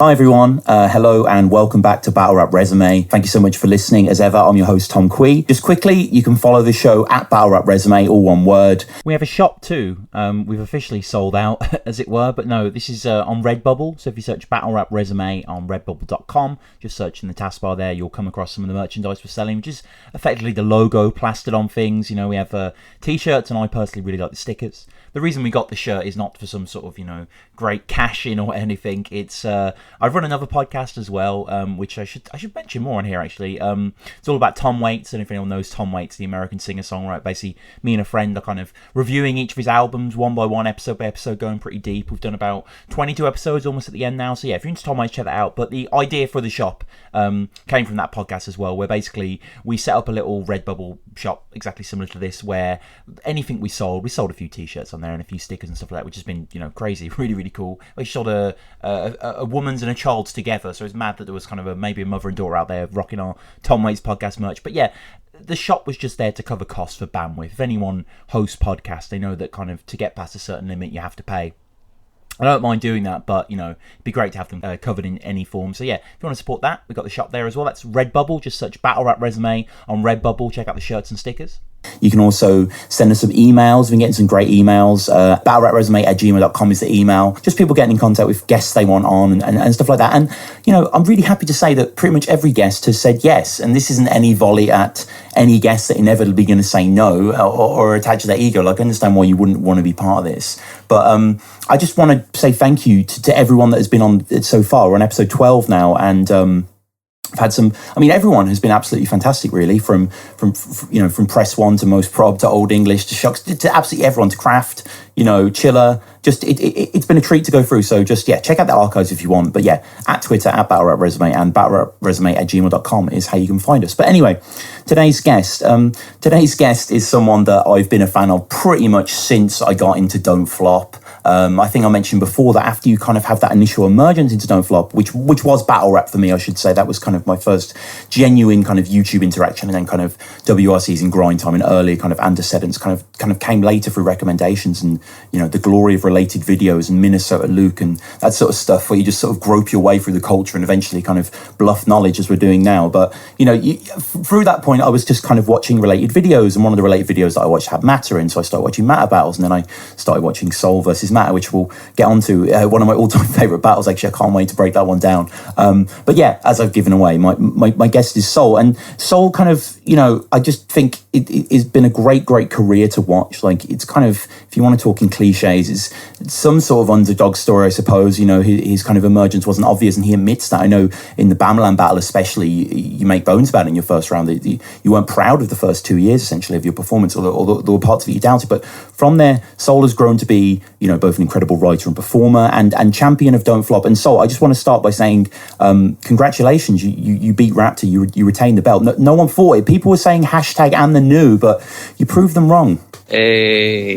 Hi everyone, hello and welcome back to Battle Rap Resume. Thank you so much for listening. As ever, I'm your host Tom Quee. Just quickly, you can follow the show at Battle Rap Resume, all one word. We have a shop too. We've officially sold out, as it were, but no, this is on Redbubble. So if you search Battle Rap Resume on redbubble.com, just search in the taskbar there, you'll come across some of the merchandise we're selling, which is effectively the logo plastered on things. You know, we have t-shirts, and I personally really like the stickers. The reason we got the shirt is not for some sort of, great cash in or anything. It's I run another podcast as well, which I should mention more on here actually. It's all about Tom Waits, and if anyone knows Tom Waits, the American singer-songwriter, basically me and a friend are kind of reviewing each of his albums one by one, episode by episode, going pretty deep. We've done about 22 episodes, almost at the end now. So yeah, if you're into Tom Waits, check that out. But the idea for the shop came from that podcast as well, where basically we set up a little Redbubble shop exactly similar to this, where anything we sold a few t-shirts on there and a few stickers and stuff like that, which has been crazy, really really cool. We sold a woman's and a child's together, so it's mad that there was kind of maybe a mother and daughter out there rocking our Tom Waits podcast merch. But yeah, the shop was just there to cover costs for bandwidth. If anyone hosts podcasts, they know that kind of to get past a certain limit you have to pay. I don't mind doing that, but it'd be great to have them covered in any form. So yeah, if you want to support that, we've got the shop there as well. That's Redbubble. Just search Battle Rap Resume on Redbubble. Check out the shirts and stickers. You can also send us some emails. We've been getting some great emails. battlerapresume@gmail.com is the email. Just people getting in contact with guests they want on and stuff like that. And, I'm really happy to say that pretty much every guest has said yes. And this isn't any volley at any guest that inevitably going to say no or attach to their ego. Like, I understand why you wouldn't want to be part of this. But I just want to say thank you to everyone that has been on so far. We're on episode 12 now. And I've had everyone has been absolutely fantastic, really, from Press One to Most Prob to Old English to Shucks to absolutely everyone, to Craft, Chiller. Just it's been a treat to go through. So just check out the archives if you want. But yeah, at Twitter at battlerapresume and battlerapresume@gmail.com is how you can find us. But anyway, today's guest is someone that I've been a fan of pretty much since I got into Don't Flop. I think I mentioned before that after you kind of have that initial emergence into Don't Flop, which was battle rap for me, I should say. That was kind of my first genuine kind of YouTube interaction, and then kind of WRCs and Grind Time and earlier kind of antecedents kind of came later through recommendations and the glory of related videos and Minnesota Luke and that sort of stuff, where you just sort of grope your way through the culture and eventually kind of bluff knowledge as we're doing now. But through that point I was just kind of watching related videos, and one of the related videos that I watched had Matter in, so I started watching Matter battles, and then I started watching Soul versus Matter, which we'll get onto. One of my all-time favorite battles, actually. I can't wait to break that one down. But yeah, as I've given away, my guest is Soul, and Soul kind of I just think it's been a great career to watch. Like, it's kind of, if you want to talk in cliches, it's some sort of underdog story, I suppose. His kind of emergence wasn't obvious, and he admits that. I know in the Bamaland battle especially, you make bones about it in your first round. You weren't proud of the first 2 years essentially of your performance, although there were parts of it you doubted. But from there, Soul has grown to be both an incredible writer and performer and champion of Don't Flop. And Soul, I just want to start by saying congratulations, you beat Raptor, you retained the belt. No one thought it. People were saying hashtag and the new, but you proved them wrong. Hey,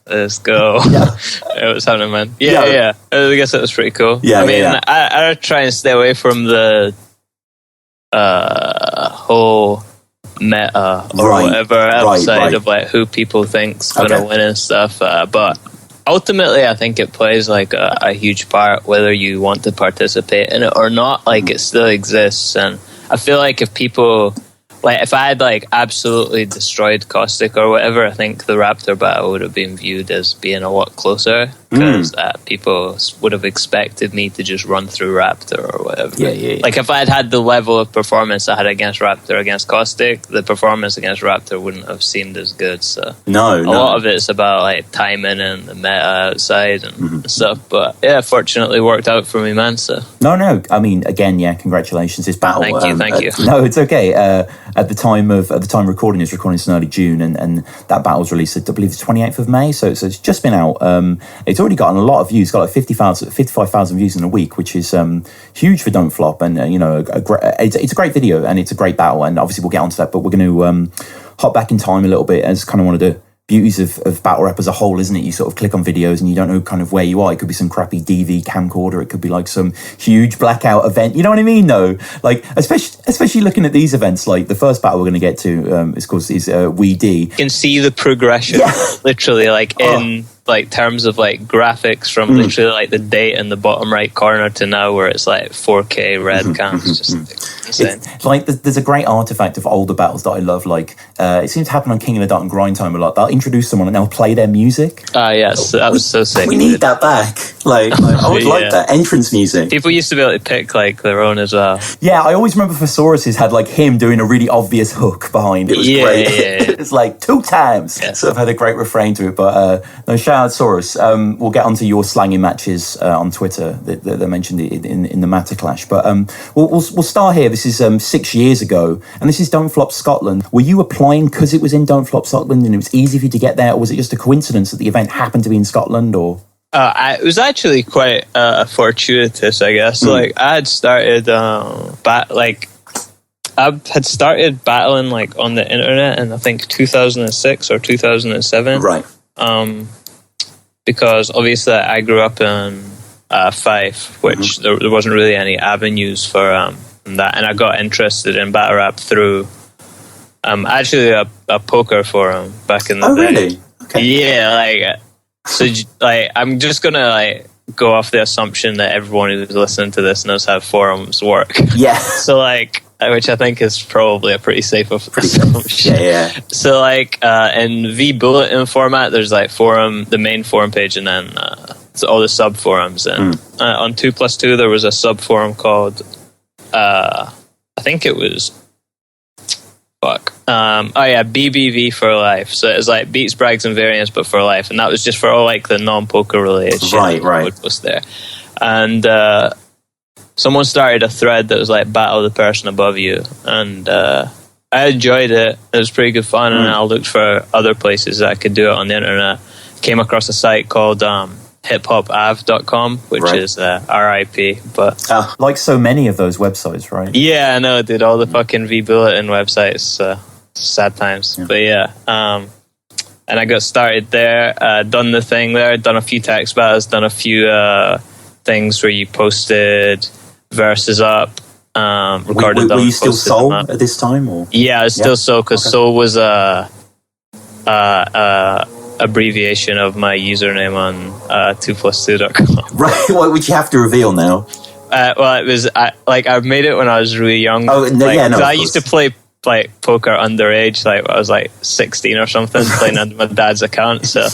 let's go. It was happening, man. Yeah. I guess that was pretty cool. I try and stay away from the whole meta or whatever outside of like who people think's gonna win and stuff. But ultimately, I think it plays like a huge part whether you want to participate in it or not. Like, it still exists, and I feel like if people, like, if I had like absolutely destroyed Caustic or whatever, I think the Raptor battle would have been viewed as being a lot closer, because people would have expected me to just run through Raptor or whatever. Like, if I had the level of performance I had against Raptor against Caustic, the performance against Raptor wouldn't have seemed as good. So a lot of it's about like timing and the meta outside and stuff. But yeah, fortunately worked out for me, man. So no. I mean, again, congratulations. This battle. Thank you. No, it's okay. At the time of recording this in early June, and that battle was released, I believe, the 28th of May. So it's just been out. It's already gotten a lot of views. It's got like 55,000 views in a week, which is huge for Don't Flop. And it's a great video and it's a great battle. And obviously we'll get onto that, but we're going to hop back in time a little bit, as kind of one of the beauties of battle rap as a whole, isn't it? You sort of click on videos and you don't know kind of where you are. It could be some crappy DV camcorder. It could be like some huge blackout event. You know what I mean, though? Like, especially looking at these events, like the first battle we're going to get to is Weedy. You can see the progression, literally, like in like terms of like graphics from literally like the date in the bottom right corner to now where it's like 4K red cams. Just insane. It's like there's a great artifact of older battles that I love. Like it seems to happen on King of the Dot and Grind Time a lot. They'll introduce someone and they'll play their music. Yes, that was so sick. We need that back. Like I would like that entrance music. People used to be able to pick like their own as well. Yeah, I always remember Thesauruses had like him doing a really obvious hook behind. It was great. Yeah. It's like 2 times. Yeah. Sort of had a great refrain to it. But no, shout out Saurus. We'll get onto your slanging matches on Twitter that mentioned in the Matter Clash. But we'll start here. This is 6 years ago, and this is Don't Flop Scotland. Were you applying because it was in Don't Flop Scotland and it was easy for you to get there, or was it just a coincidence that the event happened to be in Scotland? Or it was actually quite fortuitous, I guess. Like I had started I had started battling like on the internet in I think 2006 or 2007. Right. Because obviously I grew up in Fife, which there wasn't really any avenues for that, and I got interested in battle rap through actually a poker forum back in the day. Oh, really? Okay. Yeah, I'm just gonna like go off the assumption that everyone who's listening to this knows how forums work. yeah. So like, which I think is probably a pretty safe assumption. Yeah. So like in V Bulletin format, there's like the main forum page, and then all the sub forums. And on 2+2, there was a sub forum called I think it was BBV for life. So it was like beats, brags, and variants, but for life, and that was just for all like the non-poker related shit. Right. Was there, and someone started a thread that was like battle the person above you, and I enjoyed it. It was pretty good fun, and I looked for other places that I could do it on the internet. Came across a site called hiphopav.com, which is RIP, but like so many of those websites, right? yeah, I know, dude, all the fucking V Bulletin websites, sad times. But yeah, and I got started there, done the thing there, done a few text battles, done a few things where you posted verses up, recorded them. Were you still Soul at this time? Or? Yeah, I was still Soul, because Soul was abbreviation of my username on 2plus2.com. Right, what would you have to reveal now? Well, it was I made it when I was really young. Oh, no, I used to play like poker underage, like I was like 16 or something, playing under my dad's account. So,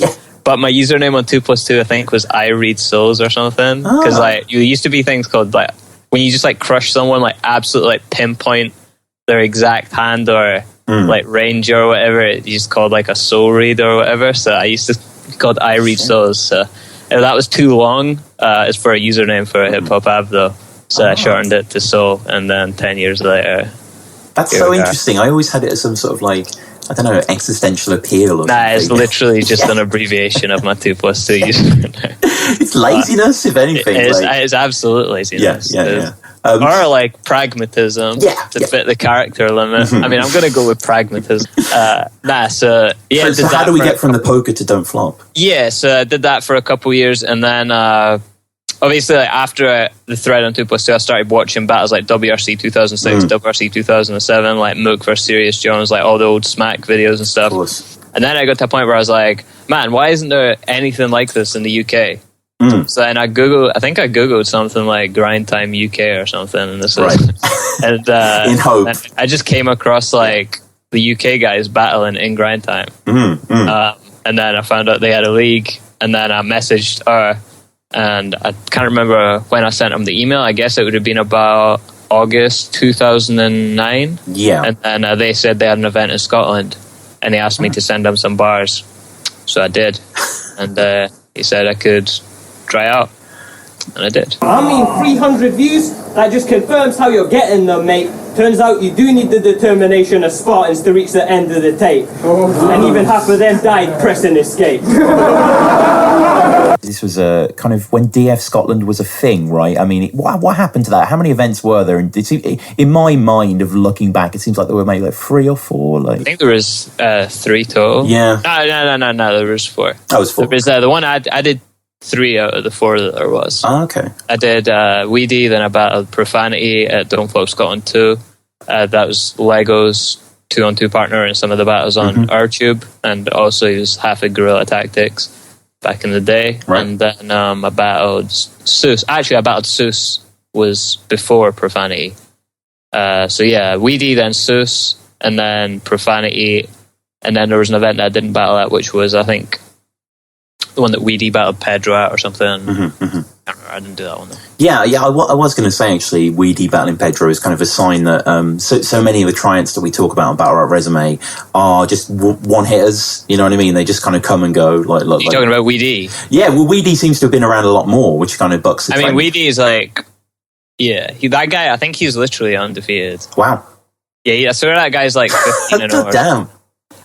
but my username on 2plus2, I think, was I Read Souls or something. Because like you used to be things called like when you just like crush someone, like absolutely like pinpoint their exact hand or like range or whatever. You just called like a soul read or whatever. So I used to be called I Read Souls. So if that was too long, it's for a username for a hip hop app though. So I shortened it to Soul, and then 10 years later. That's so interesting. I always had it as some sort of like, I don't know, existential appeal or something. It's literally just an abbreviation of my 2+2 username. It's laziness, if anything. It's absolute laziness. Yeah. Or like pragmatism to fit the character limit. I mean, I'm going to go with pragmatism. So how do we get from the poker to Don't Flop? Yeah, so I did that for a couple years, and then obviously like, after the thread on 2+2, I started watching battles like WRC 2006, WRC 2007, like Mook vs Serious Jones, like all the old Smack videos and stuff. Of course. And then I got to a point where I was like, man, why isn't there anything like this in the UK? So then I googled something like Grind Time UK or something, and this was and in hope. And I just came across like the UK guys battling in Grind Time, and then I found out they had a league, and then I messaged her, and I can't remember when I sent them the email. I guess it would have been about August 2009. Yeah, and then they said they had an event in Scotland, and they asked me to send them some bars, so I did, and he said I could try out, and I did. 300 views, that just confirms how you're getting them, mate. Turns out you do need the determination of Spartans to reach the end of the tape. And even half of them died pressing escape. This was a kind of when DF Scotland was a thing, right? I mean, what happened to that? How many events were there? And in my mind of looking back, it seems like there were maybe like 3 or 4. Like I think there was 3 total. Yeah. No, there was 4. That was 4. There was the one I did 3 out of the 4 that there was. Oh, okay. I did Weedy, then I battled Profanity at Don't Flop Scotland 2. That was Lego's 2-on-2 partner in some of the battles on our tube, and also he was half of Guerrilla Tactics. back in the day. Right. And then I battled Seuss. Actually, I battled Seuss was before Profanity. So yeah, Weedy, then Seuss, and then Profanity. And then there was an event that I didn't battle at, which was, I think, the one that Weedy battled Pedro at or something. I can't remember. I didn't do that one though. Yeah. I was going to say, actually, Weedy battling Pedro is kind of a sign that so many of the triumphs that we talk about on Battle Rap Resume are just one-hitters, you know what I mean? They just kind of come and go. You're talking about Weedy? Yeah, well, Weedy seems to have been around a lot more, which kind of bucks the trend. I mean, Weedy is like, yeah, that guy, I think he's literally undefeated. Wow. Yeah, I swear that guy's like 15 and over. Damn.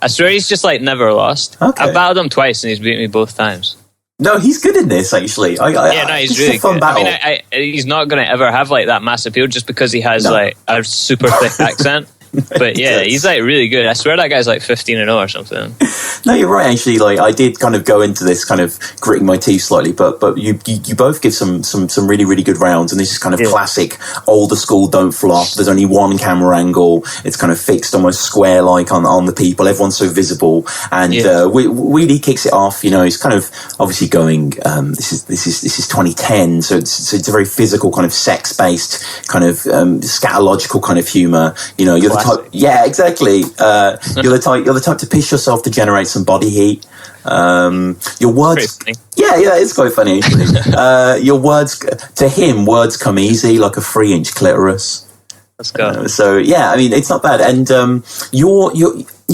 I swear he's just like never lost. Okay. I've battled him twice and he's beat me both times. No, he's good in this, actually. He's really fun good. Battle. I mean, he's not going to ever have like that mass appeal just because he has like a super thick accent. But yeah, he's like really good. I swear that guy's like 15 and 0 or something. No, you're right. Actually, like I did kind of go into this kind of gritting my teeth slightly, but you both give some really, really good rounds, and this is kind of classic older school. Don't flop. There's only one camera angle. It's kind of fixed almost square like on the people. Everyone's so visible, and Weedy kicks it off. You know, he's kind of obviously going. This is 2010, so it's a very physical kind of sex based kind of scatological kind of humor. You know, you're the type. Yeah, exactly. You're the type to piss yourself to generate some body heat. Your words, yeah, it's quite funny. Your words to him, words come easy like a 3-inch clitoris. Let's go. So yeah, I mean it's not bad. And your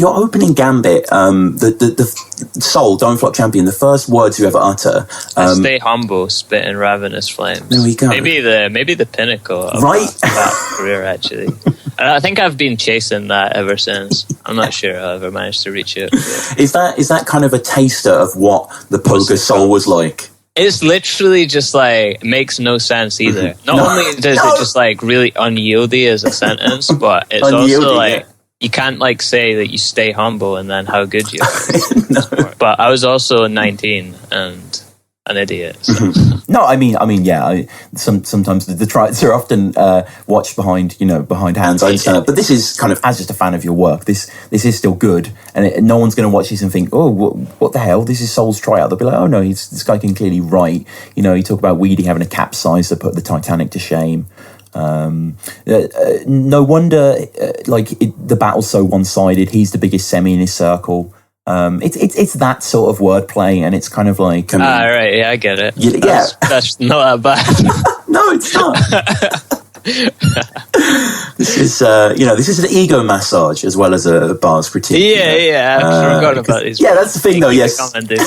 opening gambit, the Soul Don't Flop Champion, the first words you ever utter. Stay humble, spit in ravenous flames. There we go. Maybe the pinnacle of that career actually. I think I've been chasing that ever since. I'm not sure I'll ever manage to reach it. Is that kind of a taster of what the Poker Soul was like? It's literally just like makes no sense either. Not only does it just like really unyieldy as a sentence, but it's also like you can't like say that you stay humble and then how good you are. But I was also 19 and an idiot. So. No, I mean, yeah. Sometimes the trials are often watched behind hands. I understand that, but this is kind of as just a fan of your work. This is still good, and no one's going to watch this and think, oh, what the hell? This is Soul's tryout. They'll be like, oh no, this guy can clearly write. You know, you talk about Weedy having a capsize that put the Titanic to shame. No wonder, the battle's so one-sided. He's the biggest semi in his circle. It's that sort of wordplay, and it's kind of like right, yeah, I get it. That's not that bad. No, it's not. This is an ego massage as well as a bars critique. Yeah, I forgot about these. Yeah, that's the thing, though. Yes,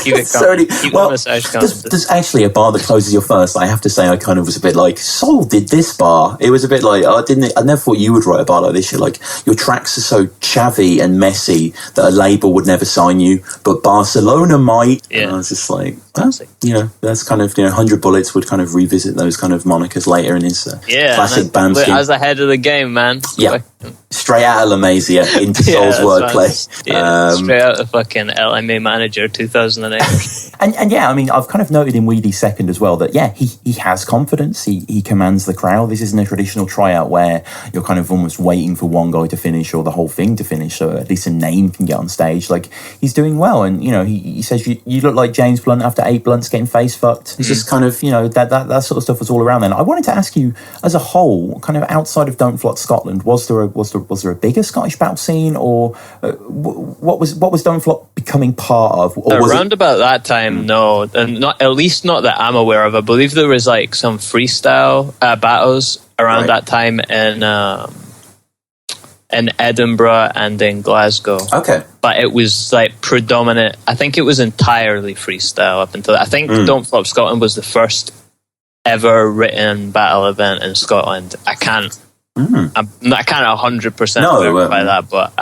keep it coming. Keep the massage coming. There's actually a bar that closes your first. I have to say, I kind of was a bit like, Soul did this bar. It was a bit like, I never thought you would write a bar like this. You're like, your tracks are so chavvy and messy that a label would never sign you, but Barcelona might. Yeah. And I was just like, that's kind of 100 Bullets would kind of revisit those kind of monikers later in his classic band scheme. I was ahead of the game, man. Yeah. Straight out of La Masia into Soul's wordplay. Straight out of fucking LMA Manager 2008. and yeah, I mean, I've kind of noted in Weedy's second as well that, he has confidence. He commands the crowd. This isn't a traditional tryout where you're kind of almost waiting for one guy to finish or the whole thing to finish so at least a name can get on stage. Like, he's doing well. And, he says, you look like James Blunt after 8 blunts getting face fucked. It's just kind of, that sort of stuff was all around then. I wanted to ask you, as a whole, kind of outside of Don't Flop Scotland, was there a bigger Scottish battle scene, or what was Don't Flop becoming part of? Or around about that time, no, and not, at least not that I'm aware of. I believe there was like some freestyle battles around that time in Edinburgh and in Glasgow. Okay, but it was like predominant. I think it was entirely freestyle up until I think Don't Flop Scotland was the first ever written battle event in Scotland. I can't 100% verify that, but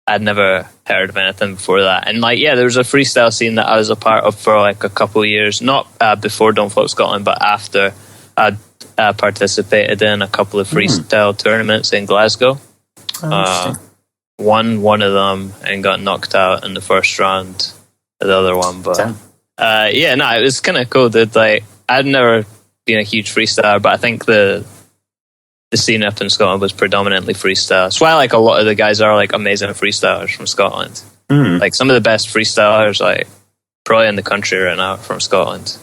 I'd never heard of anything before that. And there was a freestyle scene that I was a part of for like a couple of years, not before Don't Flop Scotland, but after I'd participated in a couple of freestyle tournaments in Glasgow. Won one of them and got knocked out in the first round of the other one. But it was kind of cool. That I'd never been a huge freestyler, but I think the scene up in Scotland was predominantly freestyle. That's why a lot of the guys are amazing freestylers from Scotland. Like some of the best freestylers probably in the country right now from Scotland.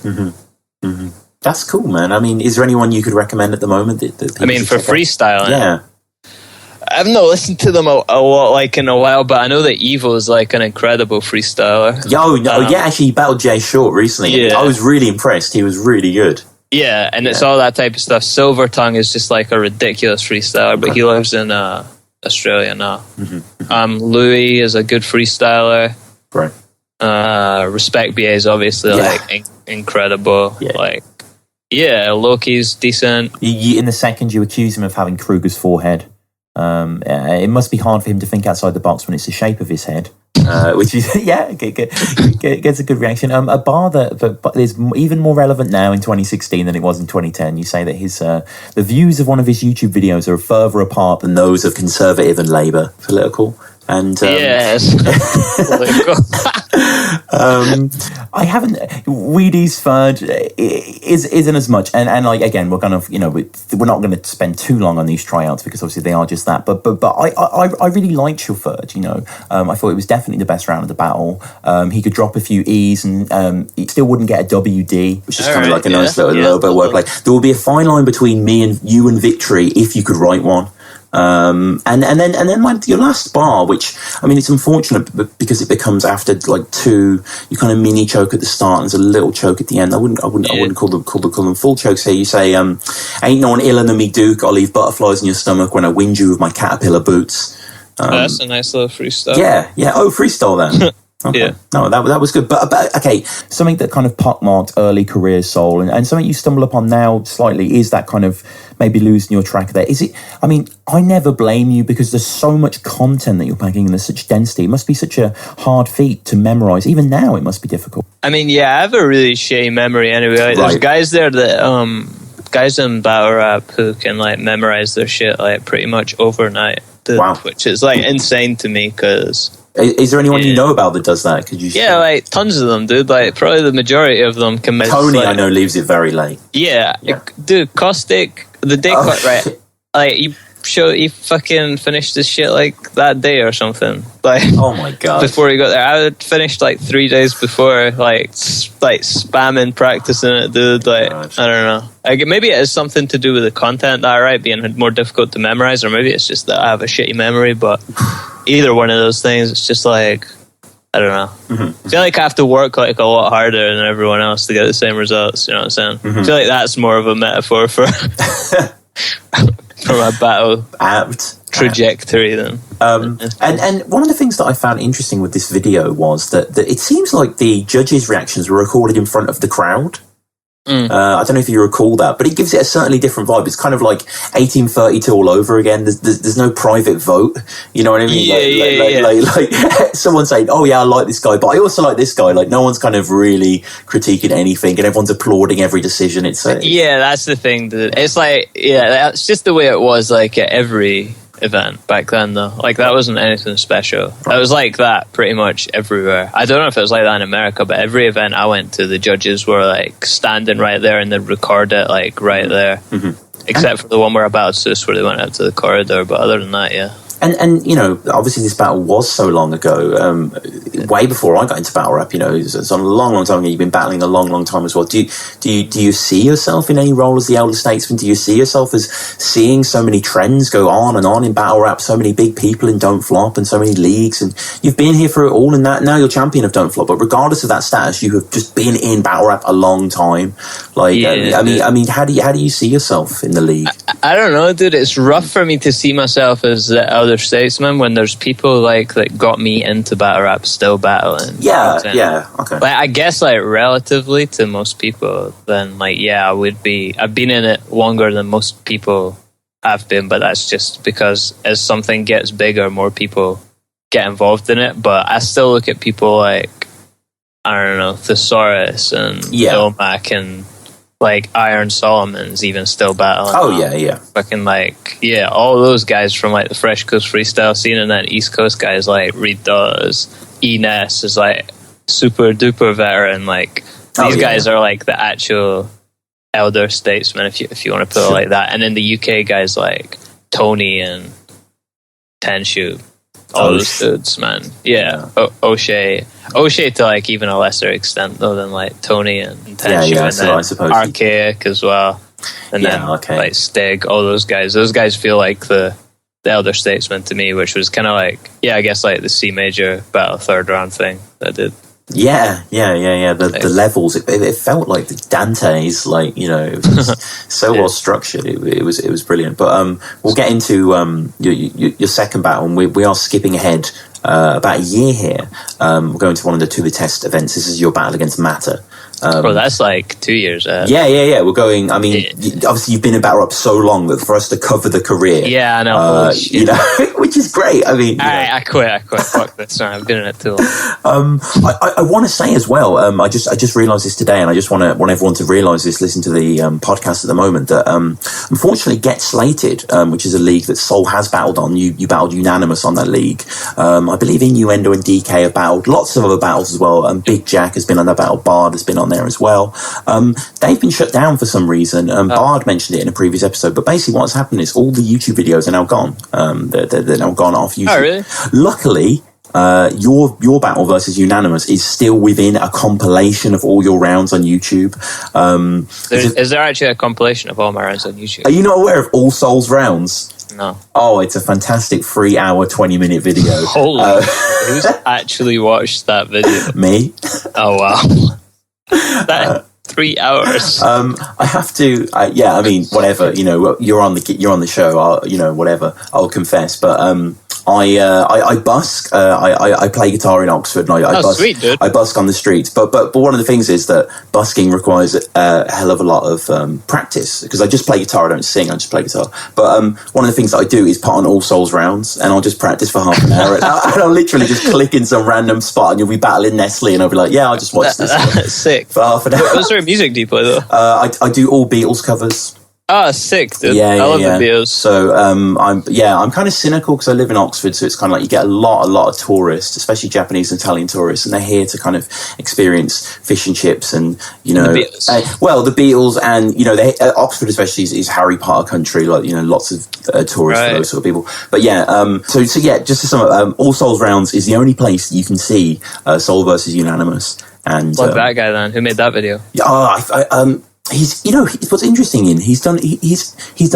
That's cool, man. I mean, is there anyone you could recommend at the moment? I mean, for freestyling, yeah. I've not listened to them a lot, like in a while, but I know that Evil is like an incredible freestyler. Actually, he battled Jay Short recently. Yeah. I was really impressed. He was really good. Yeah, and it's all that type of stuff. Silver Tongue is just like a ridiculous freestyler, but he lives in Australia now. Louis is a good freestyler. Right. Respect BA is obviously like incredible. Yeah. Like, Loki's decent. In the second, you accuse him of having Kruger's forehead. It must be hard for him to think outside the box when it's the shape of his head. Which is gets a good reaction. A bar that is even more relevant now in 2016 than it was in 2010. You say that his the views of one of his YouTube videos are further apart than those of Conservative and Labour political. And yes, I haven't. Weedy's third isn't as much, and like again, we're kind of we're not going to spend too long on these tryouts because obviously they are just that. But I really liked your third. I thought it was definitely the best round of the battle. He could drop a few E's and he still wouldn't get a WD, which is kind of like a nice little bit of wordplay. There will be a fine line between me and you and victory if you could write one. And then your last bar, which I mean, it's unfortunate because it becomes after like two. You kind of mini choke at the start and there's a little choke at the end. I wouldn't call them full chokes here. You say, "Ain't no one iller than me, Duke. I'll leave butterflies in your stomach when I wind you with my caterpillar boots." That's a nice little freestyle. Yeah. Oh, freestyle then. Okay. Yeah. No, that was good. But okay, something that kind of pockmarked early career Soul and something you stumble upon now slightly is that kind of maybe losing your track there. Is it? I mean, I never blame you because there's so much content that you're packing and there's such density. It must be such a hard feat to memorize. Even now, it must be difficult. I mean, I have a really shitty memory anyway. Like, there's guys there that guys in battle rap who can like memorize their shit like pretty much overnight. Which is like insane to me because. Is there anyone you know about that does that? Could you? Yeah, like tons of them, dude. Like probably the majority of them can. Tony, I know, leaves it very late. Yeah. Dude, Caustic, the day right? Like he fucking finished this shit like that day or something. Like, oh my god! Before he got there, I had finished like 3 days before, like spamming, practicing it, dude. Like, I don't know. Like, maybe it has something to do with the content that I write being more difficult to memorize, or maybe it's just that I have a shitty memory. But either one of those things, it's just like I don't know. I feel like I have to work like a lot harder than everyone else to get the same results. You know what I'm saying? I feel like that's more of a metaphor for. From a battle trajectory then. And one of the things that I found interesting with this video was that it seems like the judges' reactions were recorded in front of the crowd. I don't know if you recall that, but it gives it a certainly different vibe. It's kind of like 1832 all over again. There's no private vote. You know what I mean? Like someone saying, "Oh yeah, I like this guy, but I also like this guy." Like no one's kind of really critiquing anything, and everyone's applauding every decision. It's that's the thing. Dude. It's like that's just the way it was. Like at every event back then, though. Like that wasn't anything special. It was like that pretty much everywhere. I don't know if it was like that in America, but every event I went to, the judges were like standing right there and they'd record it like right there. Except for the one where I battled Sus where they went out to the corridor, but other than that, And obviously this battle was so long ago, way before I got into battle rap. It's a long time ago. You've been battling a long time as well. Do you see yourself in any role as the elder statesman? Do you see yourself as seeing so many trends go on and on in battle rap? So many big people in Don't Flop and so many leagues, and you've been here for it all. And that now you're champion of Don't Flop. But regardless of that status, you have just been in battle rap a long time. Like, I mean, how do you see yourself in the league? I don't know, dude. It's rough for me to see myself as the elder statesman when there's people like that got me into battle rap still battling. Okay. Like I guess like relatively to most people, then like I would be. I've been in it longer than most people have been, but that's just because as something gets bigger, more people get involved in it. But I still look at people like I don't know, Thesaurus and Ilmac and like Iron Solomon's even still battling. Fucking all those guys from like the Fresh Coast freestyle scene, and then East Coast guys like Reed Dawes, Enes is like super duper veteran. Like these guys are like the actual elder statesmen, if you want to put it like that. And in the UK, guys like Tony and Tenshu, all those dudes, man. Yeah, O'Shea to like even a lesser extent though than like Tony and Tenshu, and then I suppose Archaic as well, and then like Stig, all those guys. Those guys feel like the Elder Statesman to me, which was kind of like, I guess like the C major battle third round thing that I did. Yeah. The levels, it felt like the Dante's, like, you know, it was so well structured. It was brilliant. But we'll get into your second battle, and we are skipping ahead about a year here. We're going to one of the Tula Test events. This is your battle against Matter. That's like 2 years. Yeah. We're going. I mean, obviously, you've been in Battle Rap so long that for us to cover the career, I know, you know, which is great. I mean, I quit. Fuck this. I've been in it too long. I want to say as well. I just realised this today, and I just want everyone to realise this. Listen to the podcast at the moment that unfortunately Get Slated, which is a league that Soul has battled on. You battled unanimous on that league. I believe Innuendo and DK have battled lots of other battles as well. Big Jack has been on that battle. Bard has been on there as well. They've been shut down for some reason. Bard mentioned it in a previous episode, but basically what's happened is all the YouTube videos are now gone. They're now gone off YouTube. Oh, really? Luckily, your battle versus Unanimous is still within a compilation of all your rounds on YouTube. Is there actually a compilation of all my rounds on YouTube? Are you not aware of All Souls rounds? No. Oh, it's a fantastic 3 hour, 20-minute video. Holy, who's actually watched that video? Me. Oh, wow. That 3 hours. I have to. I mean, whatever. You know, you're on the show. Whatever. I'll confess, but I busk. I play guitar in Oxford, and I busk. Sweet, dude. I busk on the streets. But one of the things is that busking requires a hell of a lot of practice, because I just play guitar. I don't sing. I just play guitar. But one of the things that I do is put on All Souls rounds, and I'll just practice for half an hour, and I'll literally just click in some random spot, and you'll be battling Nestle, and I'll be like, yeah, I'll just watch this. That's sick. For half an hour. What sort of music do you play though? I do all Beatles covers. Ah, sick, dude. Yeah, I love the Beatles. So I'm kind of cynical because I live in Oxford, so it's kind of like you get a lot of tourists, especially Japanese and Italian tourists, and they're here to kind of experience fish and chips, and the Beatles. The Beatles, and Oxford especially is Harry Potter country, like lots of tourists for those sort of people. But just to sum up, All Souls rounds is the only place that you can see Soul versus Unanimous. And that guy then, who made that video? He's what's interesting he's done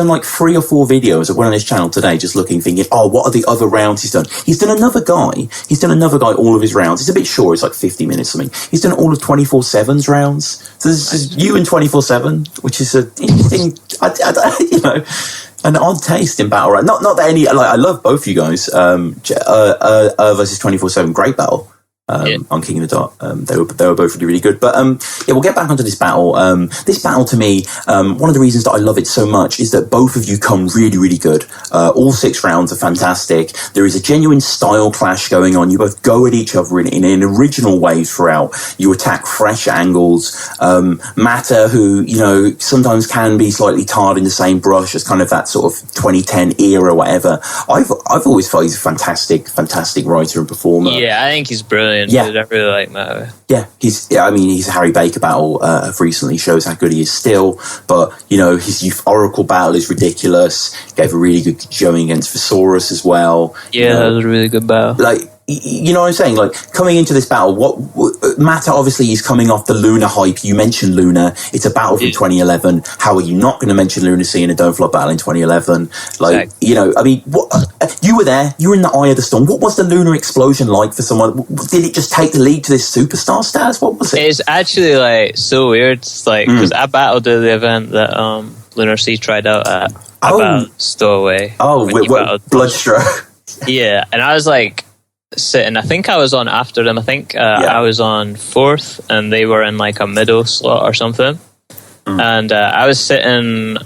like 3 or 4 videos. I went on his channel today just thinking, what are the other rounds he's done? He's done another guy all of his rounds. It's a bit short, it's like 50 minutes something. He's done all of 24/7's rounds. So this is you and 24/7, which is an interesting an odd taste in battle rap. Not that any, like, I love both you guys. Versus 24/7, great battle. On King of the Dot. They were both really, really good. But we'll get back onto this battle. This battle, to me, one of the reasons that I love it so much is that both of you come really, really good. All 6 rounds are fantastic. There is a genuine style clash going on. You both go at each other in an original way throughout. You attack fresh angles. Matter, who sometimes can be slightly tarred in the same brush as kind of that sort of 2010 era, whatever. I've always thought he's a fantastic writer and performer. Yeah, I think he's brilliant. Yeah, I really like Matter. Yeah, he's Harry Baker battle recently shows how good he is still. But his Youth Oracle battle is ridiculous. Gave a really good showing against Thesaurus as well. Yeah, that was a really good battle. Like, you know what I'm saying? Like, coming into this battle, what Matter obviously is coming off the Luna hype. You mentioned Luna. It's a battle from 2011. How are you not going to mention Lunacy in a Don't Flop battle in 2011? Like, you were there. You were in the eye of the storm. What was the Lunar explosion like for someone? Did it just take the lead to this superstar status? What was it? It's actually like so weird. It's like because I battled at the event that Lunar C tried out at. About Stowaway. Oh, Bloodstroke. Yeah, and I was like sitting. I think I was on after them. I think I was on 4th, and they were in like a middle slot or something. And I was sitting.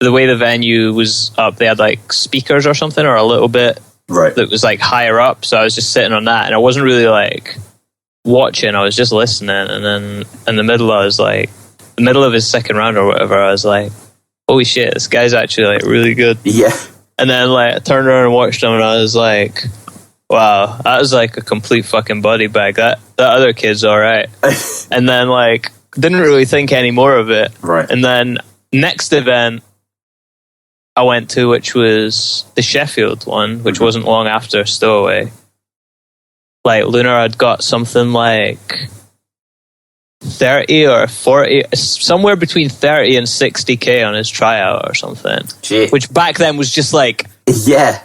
The way the venue was up, they had like speakers or something, or a little bit that was like higher up. So I was just sitting on that, and I wasn't really like watching. I was just listening, and then in the middle, the middle of his second round or whatever, I was like, holy shit, this guy's actually like really good. Yeah. And then like I turned around and watched him, and I was like, wow, that was like a complete fucking body bag. That other kid's all right. And then like didn't really think any more of it. Right. And then next event, I went to, which was the Sheffield one, which wasn't long after Stowaway. Like, Luna had got something like 30 or 40, somewhere between 30 and 60k on his tryout or something. Shit. Which back then was just like, yeah,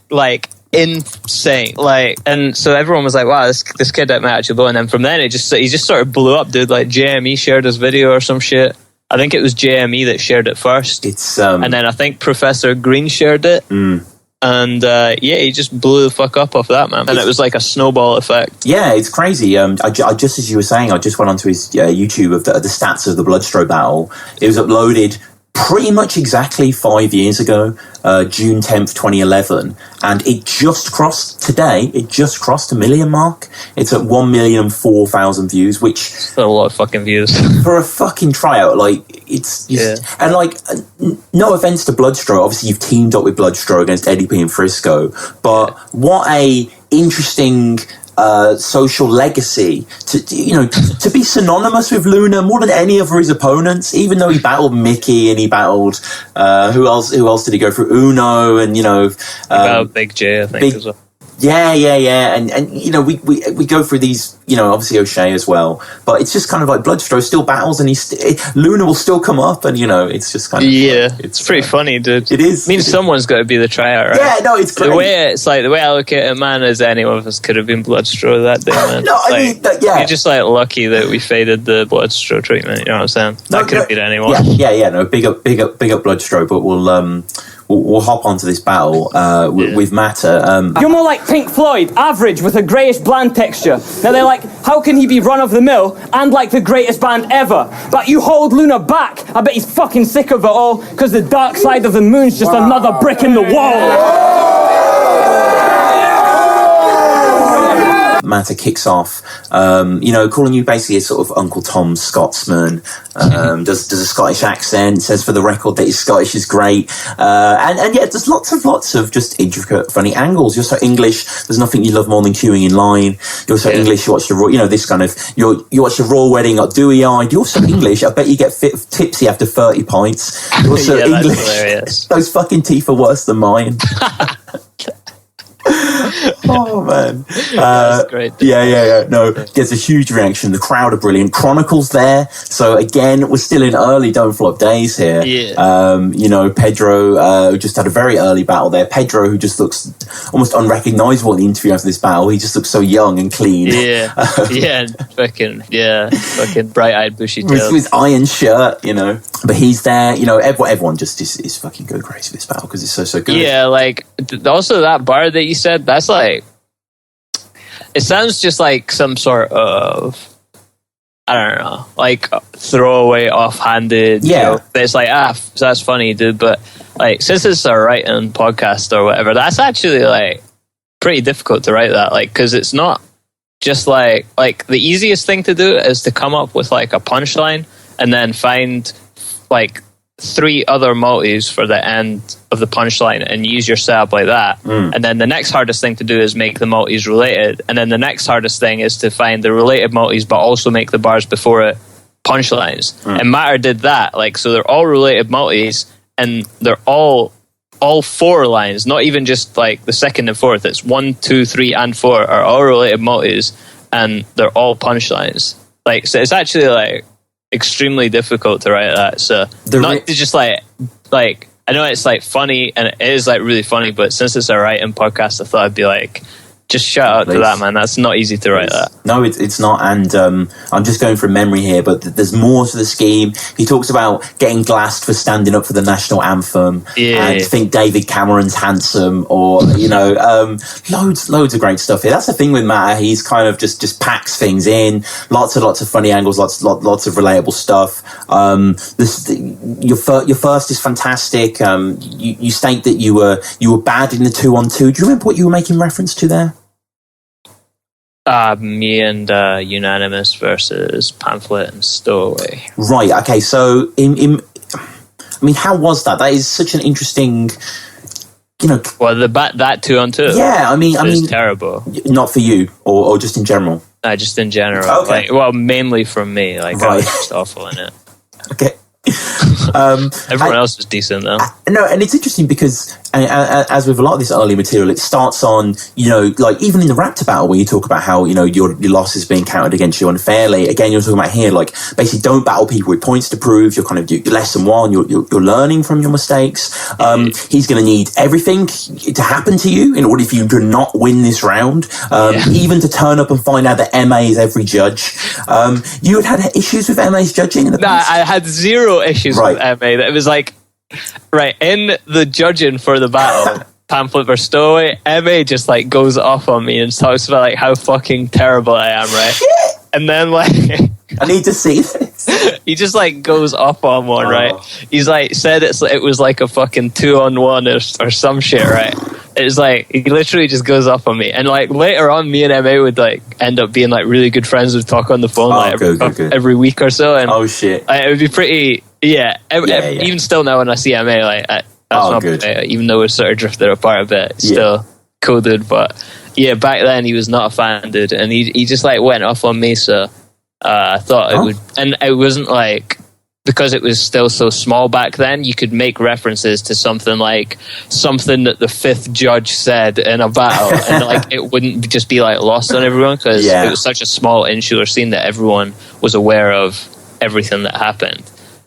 like insane. Like, and so everyone was like, wow, this kid might actually blow. And then from then he just sort of blew up, dude. Like, JME shared his video or some shit. I think it was JME that shared it first. It's and then I think Professor Green shared it. And he just blew the fuck up off that, man. And it was like a snowball effect. Yeah, it's crazy. I just, as you were saying, I just went onto his YouTube of the stats of the Bloodstroke battle. It was uploaded pretty much exactly 5 years ago, June 10th, 2011. And it just crossed a million mark. It's at 1,004,000 views, which... That's a lot of fucking views. For a fucking tryout, like, it's just... And, like, no offense to Bloodstroke, obviously you've teamed up with Bloodstroke against Eddie P and Frisco, but what a interesting... social legacy to be synonymous with Luna more than any of his opponents, even though he battled Mickey and he battled who else did he go through? Uno, and battled Big J, I think, as well. Yeah, and we go through these, obviously O'Shea as well, but it's just kind of like Bloodstroke still battles, and Luna will still come up, and it's just kind of it's pretty funny, dude. It is. I mean, someone's got to be the tryout, right? Yeah, no, it's great. The way I look at it, man, is any of us could have been Bloodstroke that day, man. No, I mean, you're just like lucky that we faded the Bloodstroke treatment. You know what I'm saying? That could have been anyone. Yeah. No, big up Bloodstroke, but we'll hop onto this battle with Matter. You're more like Pink Floyd, average with a greyish bland texture. Now they're like, how can he be run of the mill and like the greatest band ever? But you hold Luna back. I bet he's fucking sick of it all, because the dark side of the moon's just another brick in the wall. Matter kicks off, calling you basically a sort of Uncle Tom Scotsman, does a Scottish accent, says for the record that his Scottish is great, and there's lots of just intricate, funny angles. You're so English, there's nothing you love more than queuing in line. You're so English, you watch the Royal, this kind of, you watch the Royal Wedding, like dewy-eyed. You're so English, I bet you get tipsy after 30 pints. You're so English. That's hilarious. Those fucking teeth are worse than mine. Oh man, that's great. Yeah. No, there's a huge reaction. The crowd are brilliant. Chronicles there, so again, we're still in early Don't Flop days here. Pedro who just had a very early battle there. Pedro, who just looks almost unrecognizable in the interview after this battle. He just looks so young and clean. Fucking bright-eyed, bushy tail with his iron shirt. But he's there. Everyone just is fucking go crazy with this battle because it's so good. Yeah, like also that bar that you said, that's like, it sounds just like some sort of, I don't know, like throwaway, offhanded joke. It's like, that's funny, dude. But like, since it's a writing podcast or whatever, that's actually like pretty difficult to write that, like, because it's not just like the easiest thing to do is to come up with like a punchline and then find like 3 other multis for the end of the punchline and use your setup like that. And then the next hardest thing to do is make the multis related. And then the next hardest thing is to find the related multis but also make the bars before it punchlines. And Matter did that. Like, so they're all related multis and they're all 4 lines, not even just like the second and fourth. It's 1, 2, 3, and 4 are all related multis and they're all punchlines. Like, so it's actually like extremely difficult to write that. So to just like I know it's like funny and it is like really funny, but since it's a writing podcast, I thought I'd be like, just shout out to that, man. That's not easy to write that. No, it's not. And I'm just going from memory here, but there's more to the scheme. He talks about getting glassed for standing up for the national anthem, and think David Cameron's handsome, or loads of great stuff here. That's the thing with Matter. He's kind of just packs things in. Lots of funny angles. Lots of relatable stuff. Your first is fantastic. You state that you were bad in the 2-on-2. Do you remember what you were making reference to there? Me and Unanimous versus Pamphlet and Stowaway. Right. Okay. So, I mean, how was that? That is such an interesting, Well, that 2-on-2. Yeah. I mean, terrible. Not for you, or just in general. Just in general. Okay. Mainly from me. Like, I was just awful in it. Okay. Everyone else was decent though. No, and it's interesting because as with a lot of this early material, it starts on, like even in the Raptor battle where you talk about how, your losses being counted against you unfairly. Again, you're talking about here, like basically don't battle people with points to prove. You're kind of lesson one. You're learning from your mistakes. He's going to need everything to happen to you in order for you to not win this round. Even to turn up and find out that MA is every judge. You had issues with MA's judging in the past? I had zero issues with MA. It was like, in the judging for the battle, Pamphlet versus Stowaway, MA just like goes off on me and talks about like how fucking terrible I am, right? And then like I need to see this. He just like goes off on one, right? He's like said it was like a fucking 2-on-1 or some shit, right? It was like he literally just goes off on me, and like later on, me and MA would like end up being like really good friends. We'd talk on the phone every week or so, and it would be pretty. Even still now when I see MA, like that's not good. Even though we're sort of drifted apart a bit, still cool dude. But yeah, back then he was not a fan, dude, and he just like went off on me. So I thought it would, and it wasn't like, because it was still so small back then, you could make references to something that the fifth judge said in a battle, and like it wouldn't just be like lost on everyone because it was such a small insular scene that everyone was aware of everything that happened.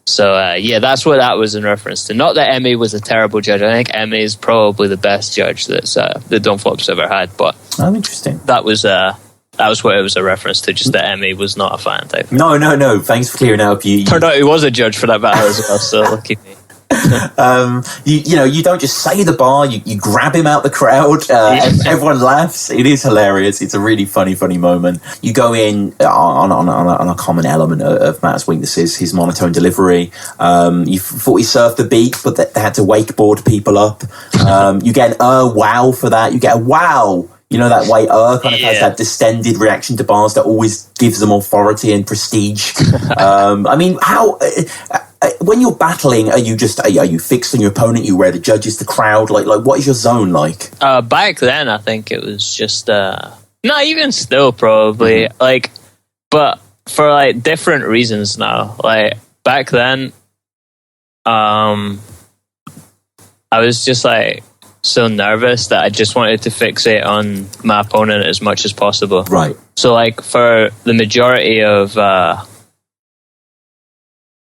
So that's what that was in reference to. Not that MA was a terrible judge. I think MA is probably the best judge that Don't Flop's ever had. But interesting. That was what it was a reference to. Just that MA was not a fan type. No. Thanks for clearing out. Turned out he was a judge for that battle as well. So lucky me. You don't just say the bar, you grab him out the crowd, everyone laughs. It is hilarious. It's a really funny moment. You go in on a common element of Matt's weaknesses, his monotone delivery. You thought he surfed the beat, but they had to wakeboard people up. You get an wow for that. You get a wow. You know, that way kind of has that distended reaction to bars that always gives them authority and prestige. I mean, how... when you're battling, are you fixed on your opponent? You where the judges, the crowd? Like what is your zone like? Back then, I think it was just not even still probably like, but for like different reasons now. Like back then, I was just like so nervous that I just wanted to fixate on my opponent as much as possible. Right. So like for the majority of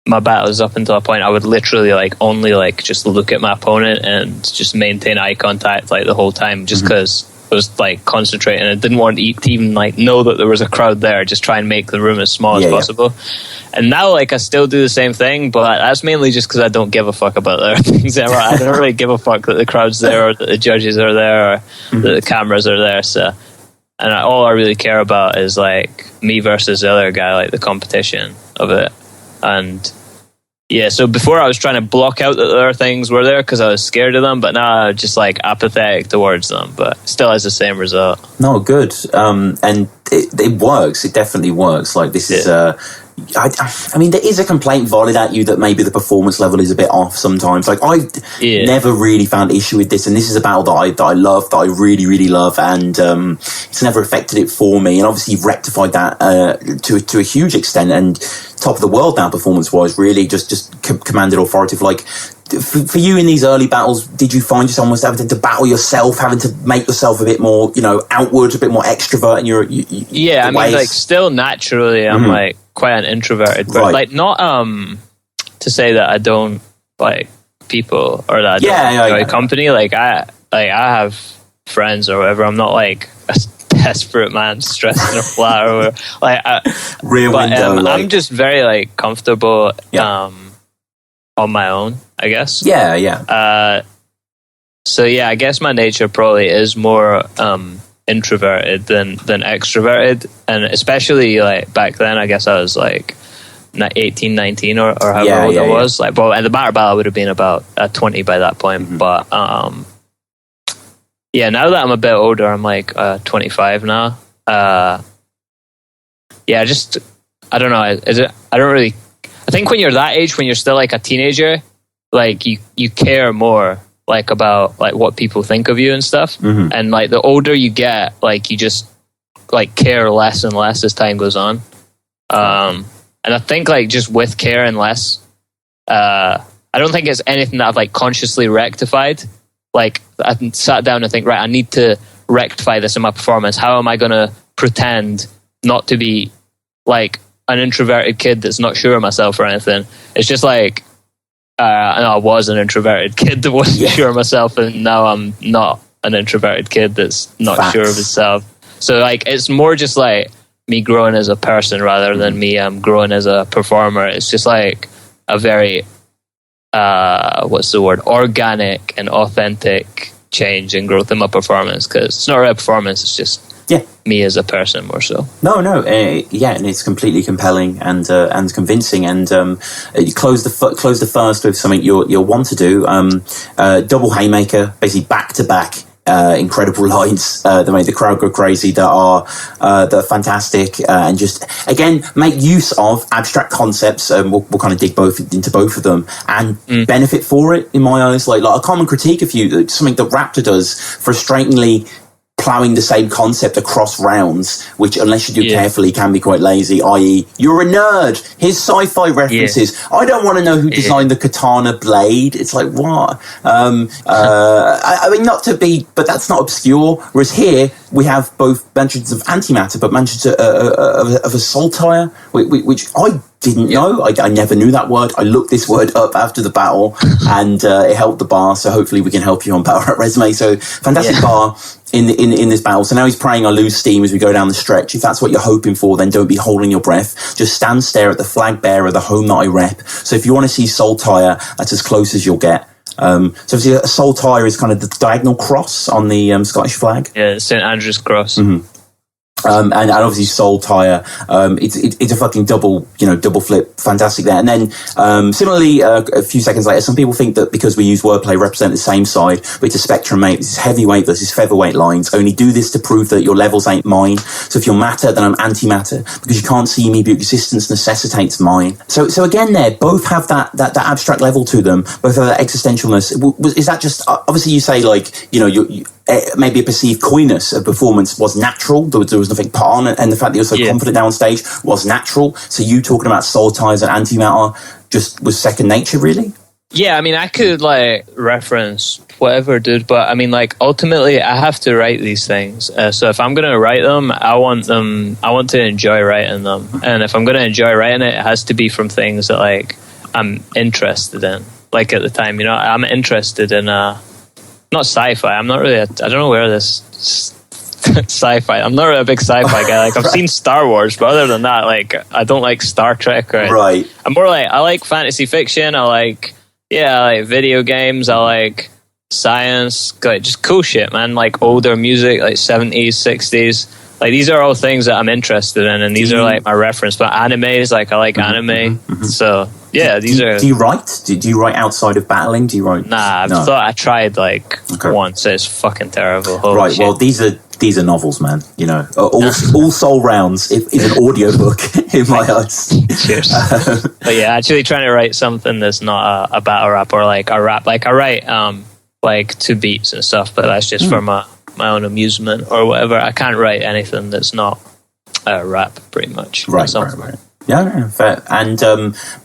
my battles up until a point, I would literally like only like just look at my opponent and just maintain eye contact like the whole time, just because I was like concentrating. I didn't want to even like know that there was a crowd there. Just try and make the room as small as possible. And now like I still do the same thing, but that's mainly just because I don't give a fuck about the other things. I don't really give a fuck that the crowd's there or that the judges are there or that the cameras are there. So, and all I really care about is like me versus the other guy, like the competition of it. And yeah, so before I was trying to block out that the other things were there because I was scared of them, but now I'm just like apathetic towards them, but still has the same result. No, good. And it works. It definitely works. Like this is I mean, there is a complaint volleyed at you that maybe the performance level is a bit off sometimes. Like I've never really found issue with this, and this is a battle that I love, that I really, really love, and it's never affected it for me. And obviously, you've rectified that to a huge extent, and top of the world now, performance-wise, really just commanded authoritative. Like for you in these early battles, did you find yourself almost having to battle yourself, having to make yourself a bit more, outward, a bit more extrovert in your I mean, like still naturally, I'm like quite an introverted, but like not to say that I don't like people or that I don't enjoy company. Like I have friends or whatever. I'm not like a desperate man stressed in a flat or whatever. Like Rear window. I'm just very like comfortable on my own, I guess. So I guess my nature probably is more introverted than extroverted, and especially like back then, I guess I was like 18, 19 or however old I was. Like, well, and the battle I would have been about 20 by that point. But now that I'm a bit older, I'm like 25 now. I don't know. I don't really. I think when you're that age, when you're still like a teenager, like you care more like about like what people think of you and stuff. And like the older you get, like you just like care less and less as time goes on. And I think like just with care and less, I don't think it's anything that I've like consciously rectified. Like I sat down and think, right, I need to rectify this in my performance. How am I going to pretend not to be like an introverted kid that's not sure of myself or anything? It's just like, I was an introverted kid that wasn't sure of myself, and now I'm not an introverted kid that's not sure of himself. So like, it's more just like me growing as a person rather than me growing as a performer. It's just like a very organic and authentic change and growth in my performance, because it's not really a performance, it's just me as a person more so. And it's completely compelling and convincing. And you close the first with something you'll want to do. Double haymaker, basically back to back. Incredible lines that make the crowd go crazy, that are fantastic, and just again make use of abstract concepts. We'll kind of dig into both of them and benefit for it in my eyes. Like a common critique of you, something that Raptor does frustratingly, ploughing the same concept across rounds, which unless you do carefully can be quite lazy, i.e. you're a nerd, here's sci-fi references, I don't want to know who designed the katana blade. It's like, what? I mean, not to be, but that's not obscure, whereas here we have both mentions of antimatter but mentions of a saltire, which I didn't know. I never knew that word. I looked this word up after the battle and it helped the bar, so hopefully we can help you on Battle Rap Resume. So fantastic bar in this battle. So now he's praying I lose steam as we go down the stretch. If that's what you're hoping for, then don't be holding your breath. Just stand stare at the flag bearer, the home that I rep. So if you want to see saltire, that's as close as you'll get. So obviously a saltire is kind of the diagonal cross on the Scottish flag. Yeah, St Andrew's cross. Mm-hmm. And obviously saltire, it's a fucking double flip, fantastic there. And then similarly, a few seconds later, some people think that because we use wordplay represent the same side, but it's a spectrum, mate. This is heavyweight versus featherweight lines. Only do this to prove that your levels ain't mine. So if you're matter, then I'm antimatter, because you can't see me, but your existence necessitates mine. So again, there both have that abstract level to them, both have that existentialness. Is that just obviously you say like you maybe a perceived coyness of performance was natural. There was nothing put on, and the fact that you're so confident now on stage was natural. So you talking about soul ties and antimatter just was second nature, really? Yeah, I mean, I could like reference whatever, dude, but I mean, like ultimately, I have to write these things. So if I'm gonna write them, I want to enjoy writing them, and if I'm gonna enjoy writing it, it has to be from things that like I'm interested in. Like at the time, I'm interested in not sci-fi. I'm not really. I don't know where this sci-fi. I'm not really a big sci-fi guy. Like I've seen Star Wars, but other than that, like I don't like Star Trek. Right. I'm more like I like fantasy fiction. I like video games. I like science. Like just cool shit, man. Like older music, like 70s, 60s. Like these are all things that I'm interested in, and these are like my reference. But animes, like I like anime. So. Yeah, these are. Do you write? Do you write outside of battling? Do you write? Nah, I tried like once. It's fucking terrible. Holy shit. Well, these are novels, man. All Soul Rounds is an audiobook in my eyes. Cheers. But yeah, actually trying to write something that's not a battle rap or like a rap. Like I write like to beats and stuff, but that's just for my own amusement or whatever. I can't write anything that's not a rap, pretty much. Right. Yeah, fair. And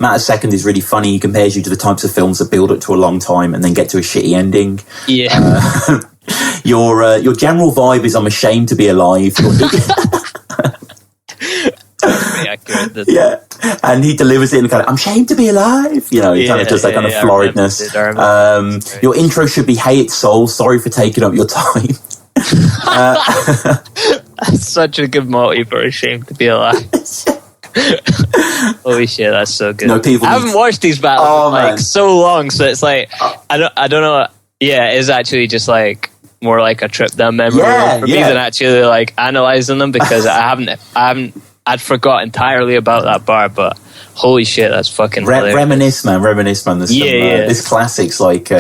Matter Second is really funny. He compares you to the types of films that build up to a long time and then get to a shitty ending. Yeah. Your general vibe is I'm ashamed to be alive. Accurate, yeah, and he delivers it in kind of I'm ashamed to be alive. He kind of does that kind of floridness. Your intro should be Hey It's Soul, sorry for taking up your time. That's such a good motive for ashamed to be alive. Holy shit, that's so good. I haven't watched these battles in so long, so it's like I don't know. Yeah, it's actually just like more like a trip down memory road for me than actually like analyzing them, because I'd forgot entirely about that bar, but holy shit, that's fucking reminisce, man. There's there's classics like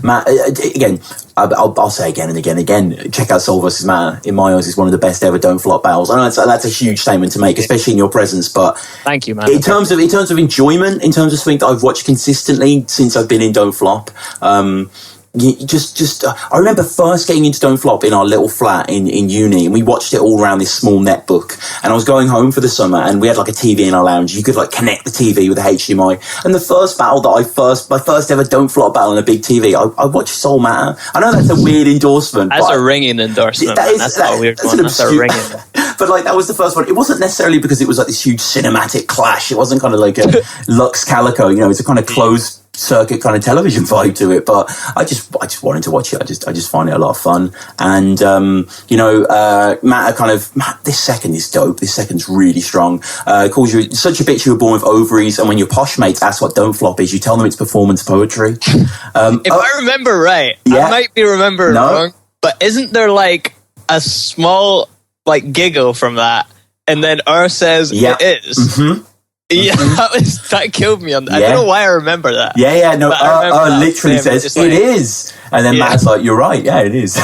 Matt. Again, I'll say again and again. Check out Soul vs Matter. In my eyes, is one of the best ever Don't Flop battles. I know that's a huge statement to make, especially in your presence. But thank you, man. In terms of enjoyment, in terms of something that I've watched consistently since I've been in Don't Flop, I remember first getting into Don't Flop in our little flat in uni, and we watched it all around this small netbook. And I was going home for the summer, and we had like a TV in our lounge. You could like connect the TV with a HDMI. And the first battle my first ever Don't Flop battle on a big TV, I watched Soul Matter. I know that's a weird endorsement. That's a ringing endorsement. That's not a weird one. That's a ringing. But like that was the first one. It wasn't necessarily because it was like this huge cinematic clash. It wasn't kind of like a Lux Calico. It's a kind of closed circuit kind of television vibe to it, but I just wanted to watch it. I just find it a lot of fun. And Matt, this second is dope. This second's really strong. Calls you such a bitch, you were born with ovaries, and when your posh mates ask what Don't Flop is, you tell them it's performance poetry. If I remember right, I might be remembering wrong, but isn't there like a small like giggle from that, and then says it is? Mm-hmm. Yeah, that killed me. I don't know why I remember that. Yeah, no. Literally says it is, and then Matt's like, "You're right. Yeah, it is."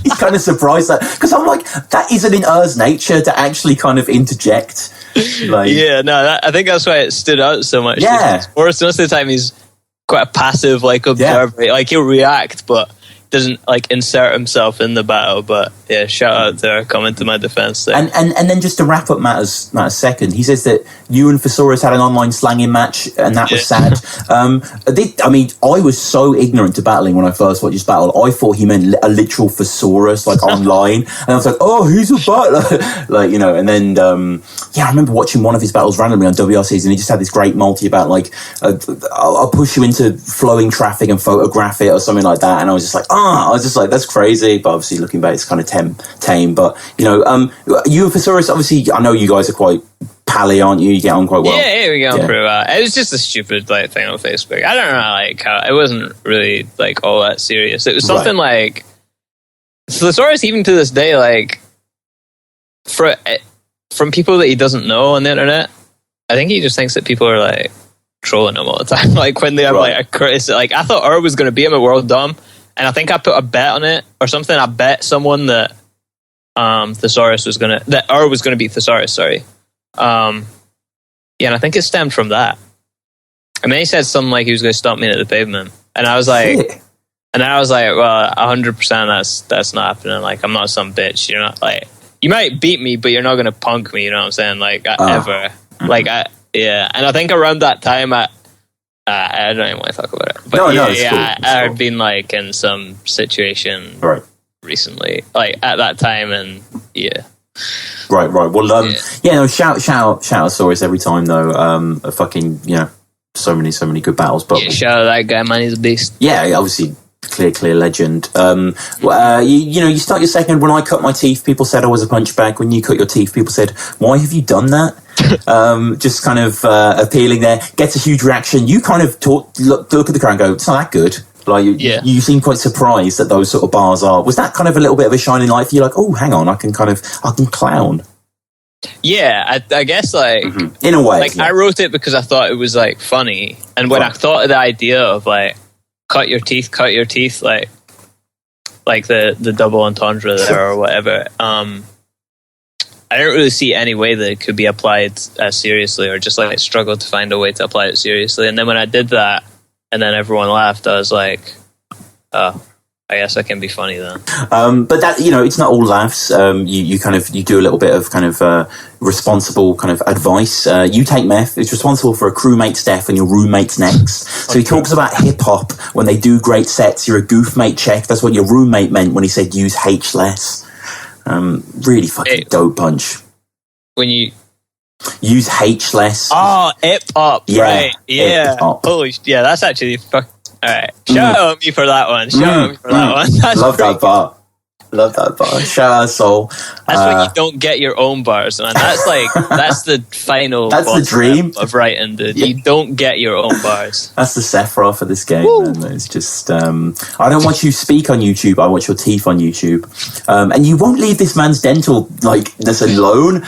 He's kind of surprised because I'm like, that isn't in nature to actually kind of interject. Like, I think that's why it stood out so much. Yeah, or most of the time he's quite a passive like observer. Like he'll react, but doesn't like insert himself in the battle. But shout out to coming to my defense there. And then just to wrap up Matt's second, he says that you and Thesaurus had an online slanging match, and that was sad. I was so ignorant to battling when I first watched this battle. I thought he meant a literal Thesaurus like online, and I was like, oh, who's a battler? And then I remember watching one of his battles randomly on WRCs, and he just had this great multi about like I'll push you into flowing traffic and photograph it or something like that, and I was just like, that's crazy. But obviously looking back, it's kind of tame. But you and Thesaurus, obviously I know you guys are quite pally, aren't you? You get on quite well. Yeah, we get on pretty well. It was just a stupid like thing on Facebook. I don't know, like how it wasn't really like all that serious. It was something like Thesaurus, even to this day, like from people that he doesn't know on the internet, I think he just thinks that people are like trolling him all the time. Like when they have like a criticism, like I thought was going to beat him at World Dom. And I think I put a bet on it or something. I bet someone that Thesaurus was gonna beat Thesaurus. Sorry. And I think it stemmed from that. And then he said something like he was going to stop me at the pavement, and I was like, well, 100% that's not happening. Like I'm not some bitch. You're not like you might beat me, but you're not going to punk me. You know what I'm saying? Like ever. Like And I think around that time I don't even want to talk about it. But I had been like in some situation recently, like at that time, and Right. Well, shout out Saurus every time though. A fucking so many good battles. But shout out that guy, man. He's a beast. Yeah, obviously. Clear legend. You start your second. When I cut my teeth, people said I was a punch bag. When you cut your teeth, people said, why have you done that? Just kind of appealing there. Gets a huge reaction. You kind of look at the crowd and go, it's not that good. Like you seem quite surprised that those sort of bars are. Was that kind of a little bit of a shining light for you? Like, oh, hang on, I can clown. Yeah, I guess like in a way. Like I wrote it because I thought it was like funny, and when I thought of the idea of like cut your teeth, like the double entendre there or whatever. I didn't really see any way that it could be applied seriously, or just like struggled to find a way to apply it seriously. And then when I did that, and then everyone laughed, I was like, oh, I guess I can be funny then. But that, it's not all laughs. You do a little bit of kind of responsible kind of advice. You take meth. It's responsible for a crewmate's death and your roommate's next. So he talks about hip hop when they do great sets. You're a goof mate check. That's what your roommate meant when he said use H less. Really fucking dope punch. When you use H less. Oh, hip hop. Right. Yeah. Holy that's actually fuck. All right, shout out me for that one. Shout out me for that one. That's Love that bar. Shout out Soul. That's when you don't get your own bars, man. That's like that's the final. That's the dream of writing, dude. Yeah. You don't get your own bars. That's the Sephiroth of this game. Man. It's just I don't watch you speak on YouTube. I watch your teeth on YouTube, and you won't leave this man's dental like this alone.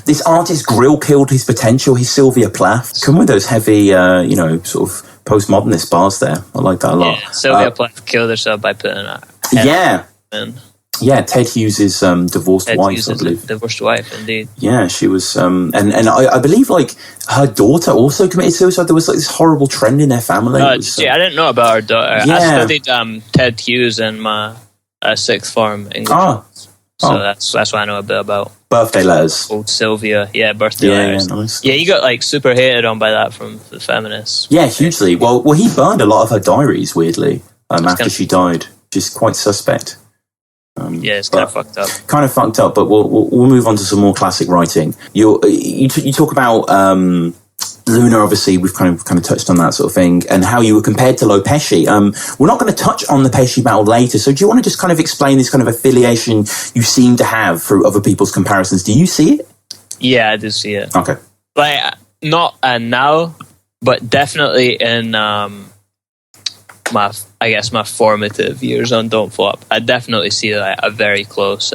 This artist's grill killed his potential. His Sylvia Plath. Come with those heavy, sort of postmodernist bars there. I like that a lot. Yeah, Sylvia Plath killed herself by putting a Yeah, Ted Hughes' divorced Ted wife, Hughes I is believe. a divorced wife, indeed. Yeah, she was, and I believe like her daughter also committed suicide. There was like this horrible trend in their family. I didn't know about her daughter. Yeah. I studied Ted Hughes in my sixth form English. So that's what I know a bit about. Birthday letters. Old Sylvia, birthday letters. Yeah, nice. Yeah, he got like super hated on by that from the feminists. Yeah, hugely. Well, he burned a lot of her diaries, weirdly, after she died. Just quite suspect. It's kind of fucked up. Kind of fucked up, but we'll move on to some more classic writing. You talk about Luna. Obviously, we've kind of touched on that sort of thing, and how you were compared to Lo Pesci. We're not going to touch on the Pesci battle later, so do you want to just kind of explain this kind of affiliation you seem to have through other people's comparisons? Do you see it? Yeah, I do see it. Okay. Like, not now, but definitely in my formative years on Don't Flop, I definitely see like a very close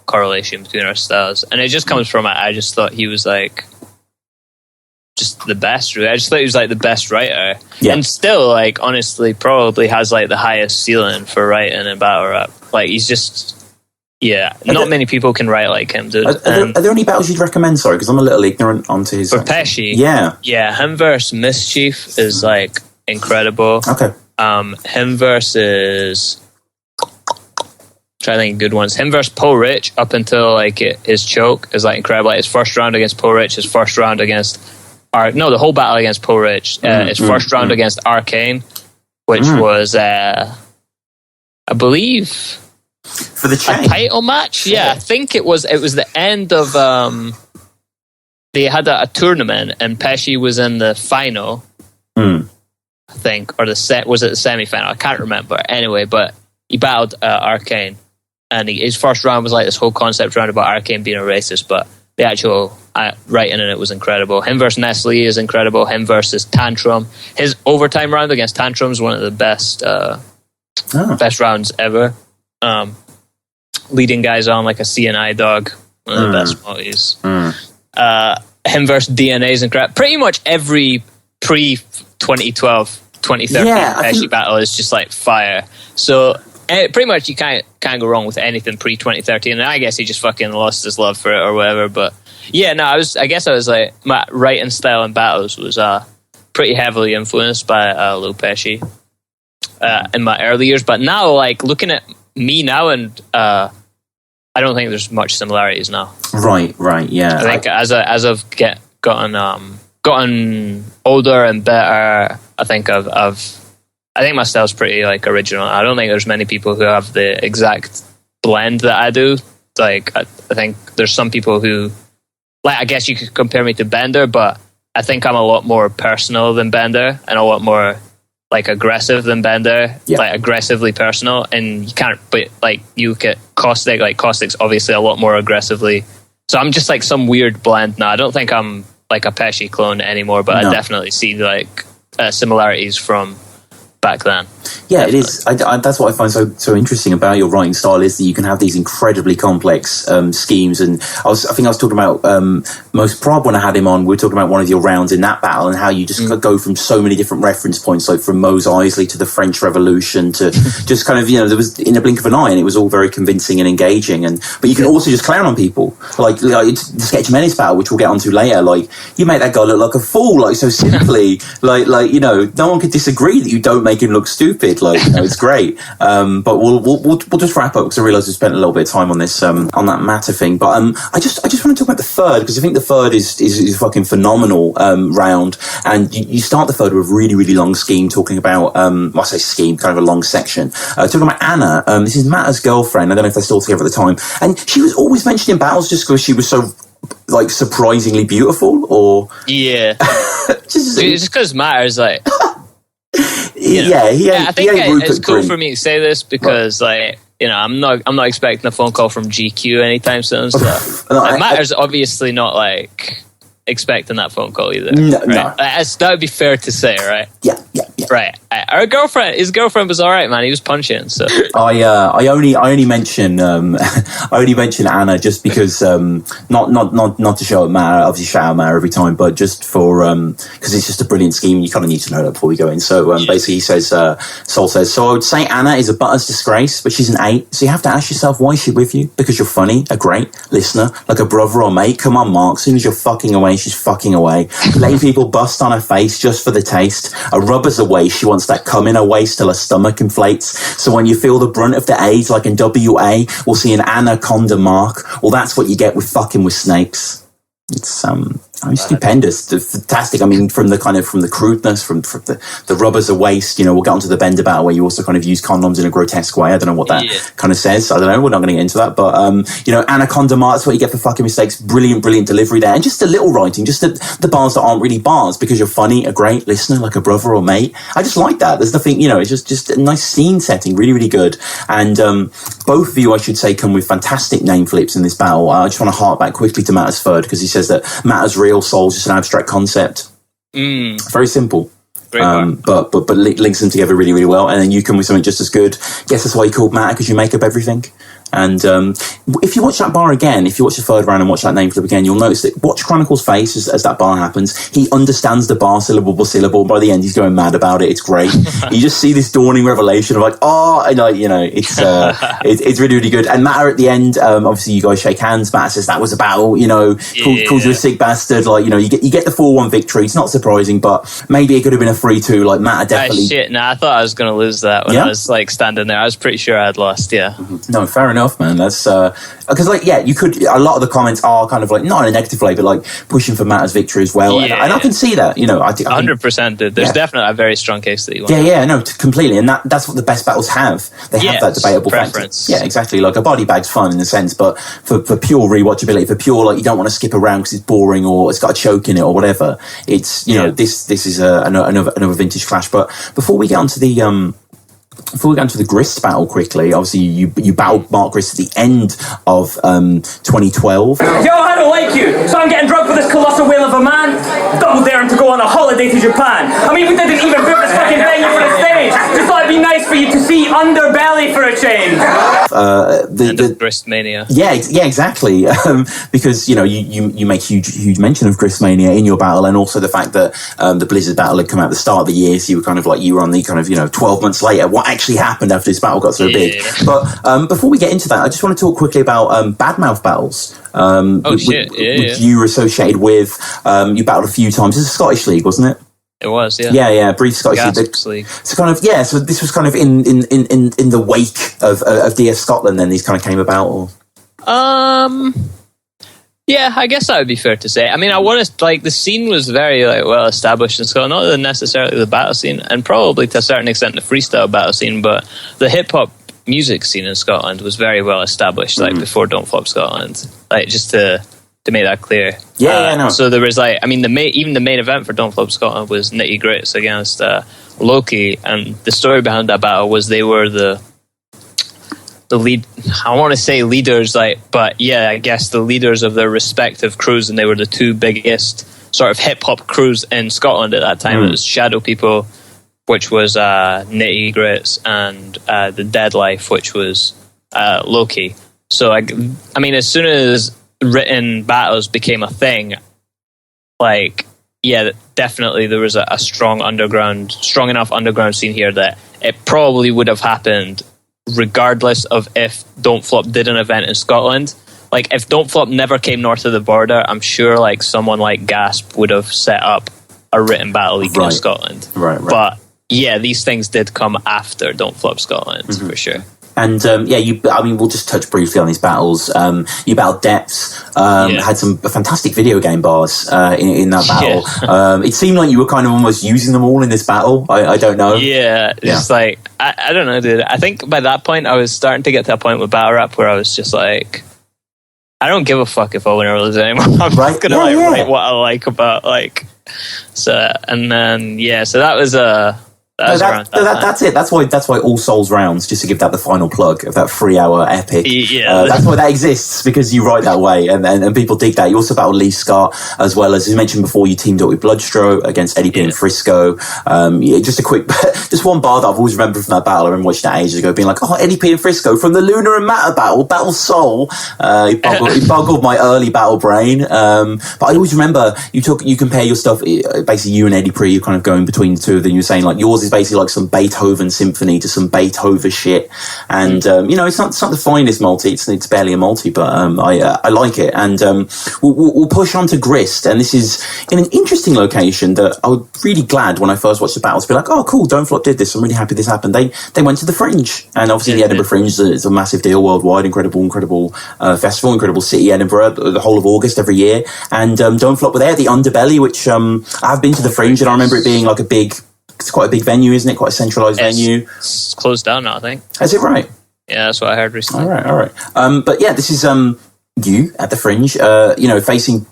correlation between our styles, and it just comes from I just thought he was like just the best. Really, I just thought he was like the best writer, and still like honestly probably has like the highest ceiling for writing in battle rap. Like he's just not many people can write like him, dude. Are there any battles you'd recommend? Sorry, because I'm a little ignorant onto his. For Pesci, him versus Mischief is like incredible. Okay. Him versus trying to think of good ones. Him versus Paul Rich up until like his choke is like incredible. Like his first round against Paul Rich, his first round against the whole battle against Paul Rich. His first round against Arcane, which was I believe for the chain. A title match. Yeah, I think it was the end of they had a tournament and Pesci was in the final. I think, or was it the semi-final? I can't remember. Anyway, but he battled Arcane, and his first round was like this whole concept round about Arcane being a racist, but the actual writing in it was incredible. Him versus Nestle is incredible. Him versus Tantrum. His overtime round against Tantrum is one of the best rounds ever. Leading guys on like a CNI dog, one of the best movies. Him versus DNA is incredible. Pretty much every pre-2012, 2013 Pesci battle is just like fire. So pretty much you can't go wrong with anything pre-2013. And I guess he just fucking lost his love for it or whatever. But yeah, no, I was like, my writing style in battles was pretty heavily influenced by Lou Pesci in my early years. But now, like looking at me now, and I don't think there's much similarities now. Right, yeah. I think as I've gotten older and better, I think I think my style's pretty like original. I don't think there's many people who have the exact blend that I do. Like I think there's some people who, like, I guess you could compare me to Bender, but I think I'm a lot more personal than Bender and a lot more like aggressive than Bender, like aggressively personal. And you can't, but like you get Caustic, like Caustic's obviously a lot more aggressively. So I'm just like some weird blend now. I don't think I'm like a Pesci clone anymore, but I definitely see like similarities from back then. Yeah, definitely. It is. That's what I find so interesting about your writing style, is that you can have these incredibly complex schemes. And I think I was talking about Most Prob when I had him on. We were talking about one of your rounds in that battle and how you just go from so many different reference points, like from Mos Eisley to the French Revolution to just kind of, there was in a blink of an eye, and it was all very convincing and engaging. But you can also just clown on people, like the Sketch Menace battle, which we'll get onto later. Like you make that guy look like a fool, like so simply, like no one could disagree that you don't make him look stupid. Like it's great. But we'll just wrap up because I realise we spent a little bit of time on this on that matter thing. But I just want to talk about the third, because I think the third is a fucking phenomenal round. And you start the third with a really, really long scheme talking about I say scheme, kind of a long section talking about Anna. This is Matta's girlfriend. I don't know if they're still together at the time. And she was always mentioned in battles just because she was so like surprisingly beautiful, or just because Matta's like. I think it's cool for me to say this because, I'm not expecting a phone call from GQ anytime soon. So Matter's obviously not like expecting that phone call either. No. That would be fair to say, right? Yeah. Right. his girlfriend was all right, man. He was punching. So I only mention Anna just because not to show out Matt, obviously shout out Matt every time, but just for because it's just a brilliant scheme. You kind of need to know that before we go in. So basically, he says, Sol says, so I would say Anna is a butter's disgrace, but she's an 8. So you have to ask yourself, why is she with you? Because you're funny, a great listener, like a brother or mate. Come on, Mark. As soon as you're fucking away, she's fucking away. Letting people bust on her face just for the taste. A rubber's a waste. She wants that cum in her waist till her stomach inflates. So when you feel the brunt of the AIDS, like in WA, we'll see an anaconda mark. Well, that's what you get with fucking with snakes. It's stupendous, fantastic. I mean, from the crudeness, from the rubbers a waste. You know, we'll get onto the Bender battle where you also kind of use condoms in a grotesque way. I don't know what that kind of says. I don't know. We're not going to get into that, but you know, anaconda mark. That's what you get for fucking mistakes. Brilliant delivery there, and just a little writing, just the bars that aren't really bars because you're funny, a great listener, like a brother or mate. I just like that. There's nothing, you know. It's just a nice scene setting, really good. And both of you, I should say, come with fantastic name flips in this battle. I just want to hark back quickly to Matter's third because he says that Matter's real soul's just an abstract concept. Very simple. But links them together really well, and then you come with something just as good. Guess that's why you called Matter, because you make up everything. And if you watch that bar again, if you watch the third round and watch that name flip again, you'll notice that watch Chronicle's face as that bar happens. He understands the bar syllable by syllable, and by the end he's going mad about it. It's great. You just see this dawning revelation of like, oh, and like, you know, it's really good. And Matter at the end, obviously you guys shake hands. Matter says that was a battle, you know, calls you a sick bastard. Like, you know, you get the 4-1 victory. It's not surprising, but maybe it could have been a 3-2. Like Matter definitely. I thought I was going to lose that when I was like standing there. I was pretty sure I'd lost. Yeah. No, fair enough. Man, that's because like you could, a lot of the comments are kind of like not in a negative way but like pushing for Matter's victory as well, and I can see that, you know. I think 100% there's definitely a very strong case that you want. Completely, and that's what the best battles have. They have that debatable preference factor. Exactly, like a body bag's fun in a sense, but for pure rewatchability, for pure like you don't want to skip around because it's boring or it's got a choke in it or whatever, it's, you know, this is another vintage clash. But before we get onto the Grist battle quickly, obviously you battled Mark Grist at the end of 2012. Yo, I don't like you, so I'm getting drunk with this colossal whale of a man. Double dare him to go on a holiday to Japan. I mean, we didn't even book this fucking venue for the stage. Just thought it'd be nice for you to see Underbelly for a change. The Grist Mania. Yeah, exactly. Because, you know, you make huge mention of Grist Mania in your battle, and also the fact that the Blizzard battle had come out at the start of the year, so you were kind of like, you were on the kind of, you know, 12 months later, what actually happened after this battle got so big. But before we get into that, I just want to talk quickly about badmouth battles. Which you were associated with. You battled a few times. This is a Scottish league, wasn't it? It was, brief Scottish league. So kind of, so this was kind of in the wake of DS Scotland. Then these kind of came about, or yeah, I guess that would be fair to say. I mean, I want to, like, the scene was very like well established in Scotland, not necessarily the battle scene, and probably to a certain extent the freestyle battle scene, but the hip hop music scene in Scotland was very well established, like before Don't Flop Scotland. Like, just to make that clear. So there was like, I mean, even the main event for Don't Flop Scotland was Nitty Grits against Loki, and the story behind that battle was they were the lead, I want to say leaders, like, but yeah, I guess the leaders of their respective crews, and they were the two biggest sort of hip hop crews in Scotland at that time. It was Shadow People, which was Nitty Grits, and the Dead Life, which was Loki. So I mean, as soon as written battles became a thing, like, yeah, definitely there was a strong enough underground scene here that it probably would have happened regardless of if Don't Flop did an event in Scotland. Like, if Don't Flop never came north of the border, I'm sure like someone like Gasp would have set up a written battle league in Scotland. Right. But yeah, these things did come after Don't Flop Scotland, for sure. And we'll just touch briefly on these battles. You battled Depths, had some fantastic video game bars in that battle. It seemed like you were kind of almost using them all in this battle. I don't know. It's like, I don't know, dude. I think by that point I was starting to get to a point with battle rap where I was just like, I don't give a fuck if I win or lose anymore. I'm just gonna write what I like about, like, so. And then so that was that's it. That's why All Souls rounds, just to give that the final plug of that 3-hour epic. That's why that exists, because you write that way, and people dig that. You also battled Lee Scott, as well as you mentioned before. You teamed up with Bloodstroke against Eddie P and Frisco. Just a quick Just one bar that I've always remembered from that battle. I remember watching that ages ago, being like, "Oh, Eddie P and Frisco from the Luna and Matter battle Soul." He boggled my early battle brain. But I always remember you compare your stuff. Basically, you and Eddie P, you're kind of going between the two of them. You're saying like yours is basically like some Beethoven symphony to some Beethoven shit, and it's not the finest multi. It's barely a multi, but I like it. And we'll push on to Grist, and this is in an interesting location that I was really glad when I first watched the battles to be like, oh cool, Don't Flop did this. I'm really happy this happened. They went to the Fringe, and obviously the Edinburgh Fringe is a massive deal worldwide. Incredible festival, incredible city, Edinburgh, the whole of August every year. And Don't Flop were there, the Underbelly, which I've been to the Fringe, and I remember it being like it's quite a big venue, isn't it? Quite a centralised venue. It's closed down now, I think. Is it right? Yeah, that's what I heard recently. All right. But yeah, this is you at the Fringe, facing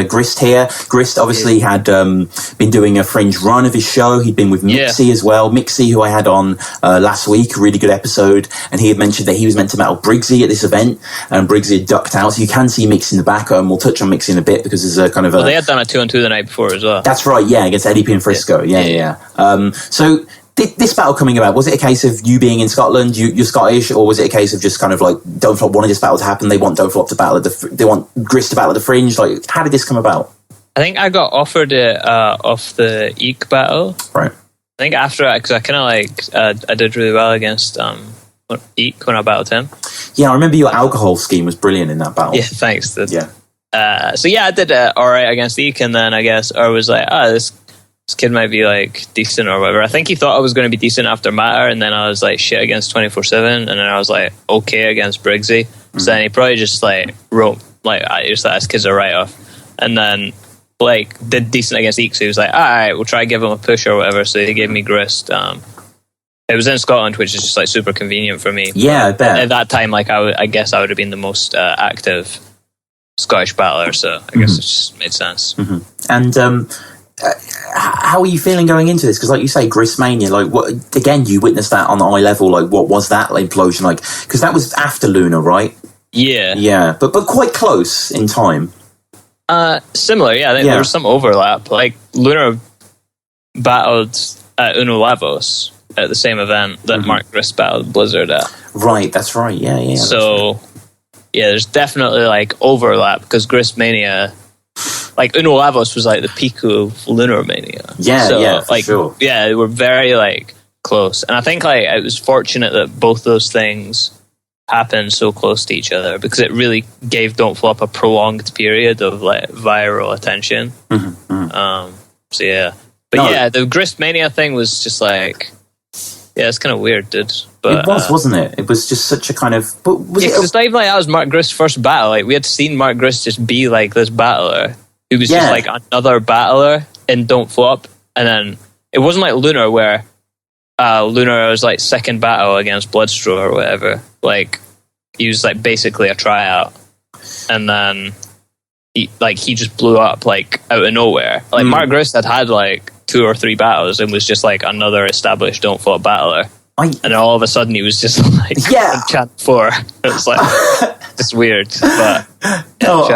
Grist here. Grist obviously had been doing a Fringe run of his show. He'd been with Mixie as well. Mixie, who I had on last week, a really good episode, and he had mentioned that he was meant to battle Briggsy at this event, and Briggsy had ducked out. So you can see Mixie in the back. We'll touch on Mixie in a bit because there's a kind of they had done a 2-on-2 the night before as well. That's right, yeah, against Eddie P and Frisco. Yeah. So this battle coming about, was it a case of you being in Scotland, you're Scottish, or was it a case of just kind of like Don't Flop wanted this battle to happen? They want Don't Flop to battle they want Grist to battle at the Fringe. Like, how did this come about? I think I got offered it off the Eek battle. Right. I think after that, because I kind of I did really well against Eek when I battled him. Yeah, I remember your alcohol scheme was brilliant in that battle. Yeah, thanks. Yeah. I did all right against Eek, and then I guess I was like, this kid might be like decent or whatever. I think he thought I was going to be decent after Matter, and then I was like shit against 24/7, and then I was like okay against Briggsy. So then he probably just like wrote like I just thought this kid's a write off, and then like did decent against Eek. So he was like, all right, we'll try to give him a push or whatever. So he gave me Grist. It was in Scotland, which is just like super convenient for me. Yeah, I bet. At that time, like I guess I would have been the most active Scottish battler, so I guess it just made sense. And how are you feeling going into this? Because like you say, Gristmania, like what again, you witnessed that on the eye level. Like what was that implosion like? Because that was after Luna, right? Yeah, but quite close in time. Similar, yeah. I think there was some overlap. Like Luna battled at Uno Lavos at the same event that Mark Grist battled Blizzard at. Right, that's right. Yeah. So there's definitely like overlap because Gristmania, like Uno Lavos was like the peak of Lunar Mania. For sure. Yeah, they were very like close, and I think like it was fortunate that both those things happened so close to each other because it really gave Don't Flop a prolonged period of like viral attention. The Gristmania thing was just like, it's kind of weird, dude. But it was, wasn't it? It was just such a kind of. But was it's not even like that was Mark Grist's first battle. Like we had seen Mark Grist just be like this battler. He was just like another battler in Don't Flop, and then it wasn't like Lunar where Lunar was like second battle against Bloodstraw or whatever. Like he was like basically a tryout, and then he just blew up like out of nowhere. Like Mark Grist had like 2 or 3 battles and was just like another established Don't Flop battler. And then all of a sudden he was just like chat 4. It was like it's weird, but shout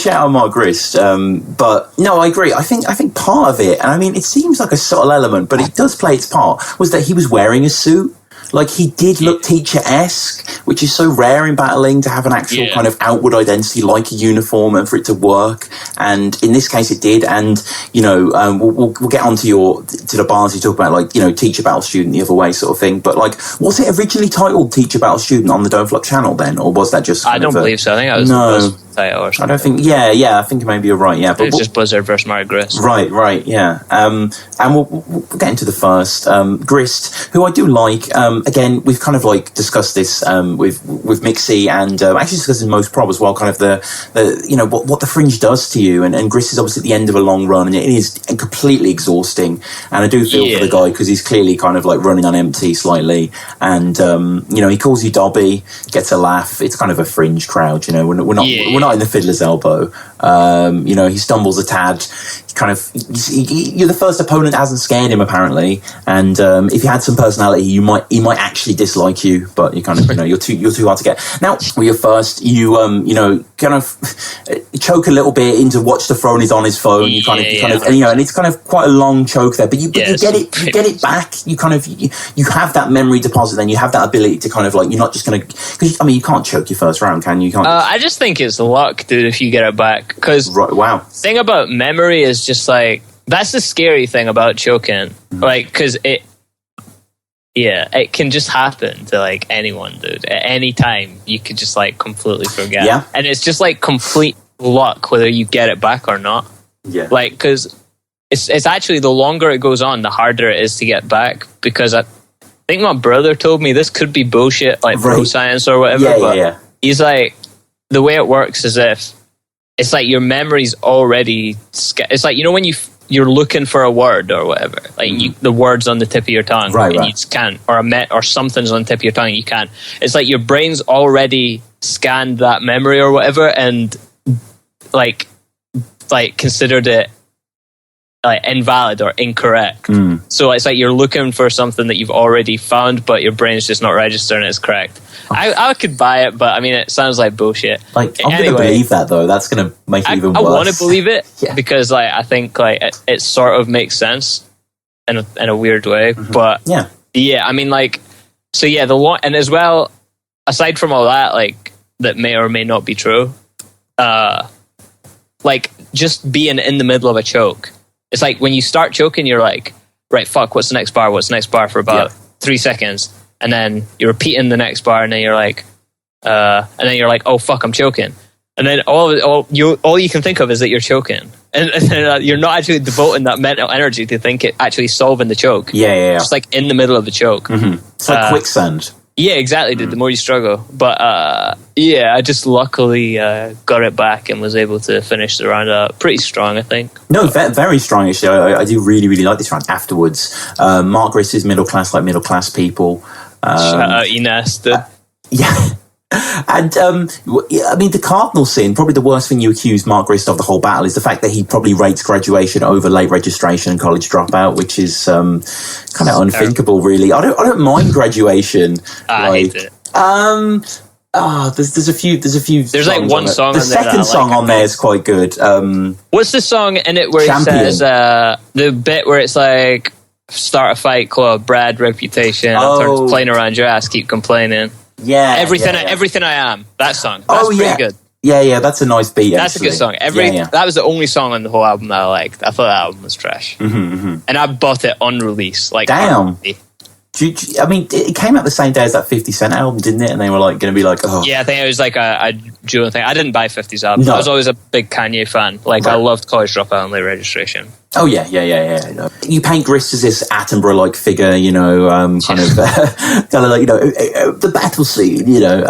out Mark Grist. But no, I agree. I think part of it, and I mean, it seems like a subtle element, but it does play its part. Was that he was wearing a suit. Like, he did look teacher-esque, which is so rare in battling to have an actual kind of outward identity like a uniform and for it to work. And in this case, it did. And, we'll get on to the bars you talk about, like, teacher battle student the other way sort of thing. But, like, was it originally titled Teacher Battle Student on the Don't Flop channel then? Or was that just I don't believe so. I think that was the first title or something. I don't think, I think maybe you're right, yeah. But it's just Blizzard versus Mark Grist. Right, yeah. And we'll get into the first. Grist, who I do like, again, we've kind of like discussed this with Mixie and actually discussed in Most Prob as well, kind of the what the Fringe does to you. And Grist is obviously at the end of a long run and it is completely exhausting. And I do feel for the guy because he's clearly kind of like running on empty slightly. And, he calls you Dobby, gets a laugh. It's kind of a Fringe crowd, we're not in the fiddler's elbow. He stumbles a tad. you're the first opponent that hasn't scared him apparently, and if you had some personality, he might actually dislike you, but you kind of you're too hard to get. Now with your first, you kind of choke a little bit into watch the throne is on his phone. You kind of and it's kind of quite a long choke there, but you get it back. You kind of you have that memory deposit, then you have that ability to kind of like, you're not just gonna, because I mean you can't choke your first round, can you? You can't. I just think it's luck, dude, if you get it back, because thing about memory is just like, that's the scary thing about choking, like, because it can just happen to like anyone, dude. At any time you could just like completely forget, and it's just like complete luck whether you get it back or not. Like, because it's actually, the longer it goes on, the harder it is to get back, because I think my brother told me, this could be bullshit, like bro science or whatever, he's like, the way it works is if it's like your memory's already, it's like, when you're looking for a word or whatever, like the word's on the tip of your tongue, and you just can't, or something's on the tip of your tongue, you can't. It's like your brain's already scanned that memory or whatever, and like considered it like invalid or incorrect. So it's like you're looking for something that you've already found, but your brain's just not registering it's correct. I could buy it, but I mean, it sounds like bullshit. Like, I'm going to believe that, though. That's going to make it even worse. I want to believe it because, like, I think like it sort of makes sense in a weird way. But I mean, like, so yeah, and as well, aside from all that, like, that may or may not be true, like, just being in the middle of a choke. It's like when you start choking, you're like, right, fuck, what's the next bar? What's the next bar for about 3 seconds? And then you're repeating the next bar, and then you're like, oh fuck, I'm choking. And then all you can think of is that you're choking, and you're not actually devoting that mental energy to think it actually solving the choke. Just like in the middle of the choke. It's like quicksand. Yeah, exactly, dude. The more you struggle. But I just luckily got it back and was able to finish the round out pretty strong, I think. No, very strong, actually. I do really, really like this round afterwards. Mark Grist is middle class, like middle class people. Shout out Ines, dude. And I mean, the cardinal sin, probably the worst thing you accuse Mark Grist of the whole battle, is the fact that he probably rates graduation over late registration and college dropout, which is kind of unthinkable, really. I don't mind graduation. I hate it. There's a few. There's like one song. The second song on there is quite good. What's the song in it where Champion. It says the bit where it's like, start a fight club, Brad reputation, playing around your ass, keep complaining. Everything I am. That song. That's pretty good. Yeah, that's a nice beat. That's actually. a good song. That was the only song on the whole album that I liked. I thought that album was trash. And I bought it on release. Like, damn. I mean, it came out the same day as that 50 Cent album, didn't it? And they were like going to be like, oh. Yeah, I think it was like a June thing. I didn't buy 50's album. No. I was always a big Kanye fan. Like, I loved College Dropout and Late Registration. Oh, yeah. You paint Grist as this Attenborough-like figure, kind of like, the battle scene, and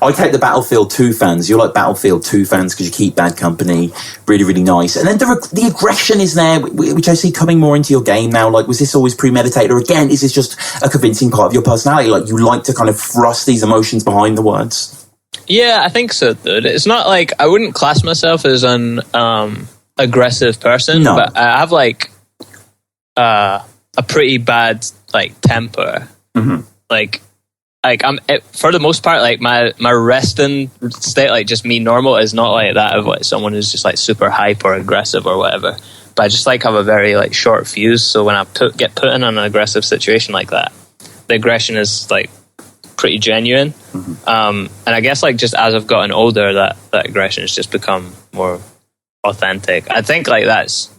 I take the Battlefield 2 fans. You're like Battlefield 2 fans because you keep bad company. Really, really nice. And then the aggression is there, which I see coming more into your game now. Like, was this always premeditated? Or again, is this just a convincing part of your personality? Like, you like to kind of thrust these emotions behind the words? Yeah, I think so, dude. It's not like, I wouldn't class myself as an aggressive person, but I have like a pretty bad like temper. Like I'm for the most part, like my resting state, like just me normal, is not like that of like someone who's just like super hype or aggressive or whatever. But I just like have a very like short fuse. So when I get put in an aggressive situation like that, the aggression is like pretty genuine. And I guess like just as I've gotten older, that aggression has just become more authentic. I think like that's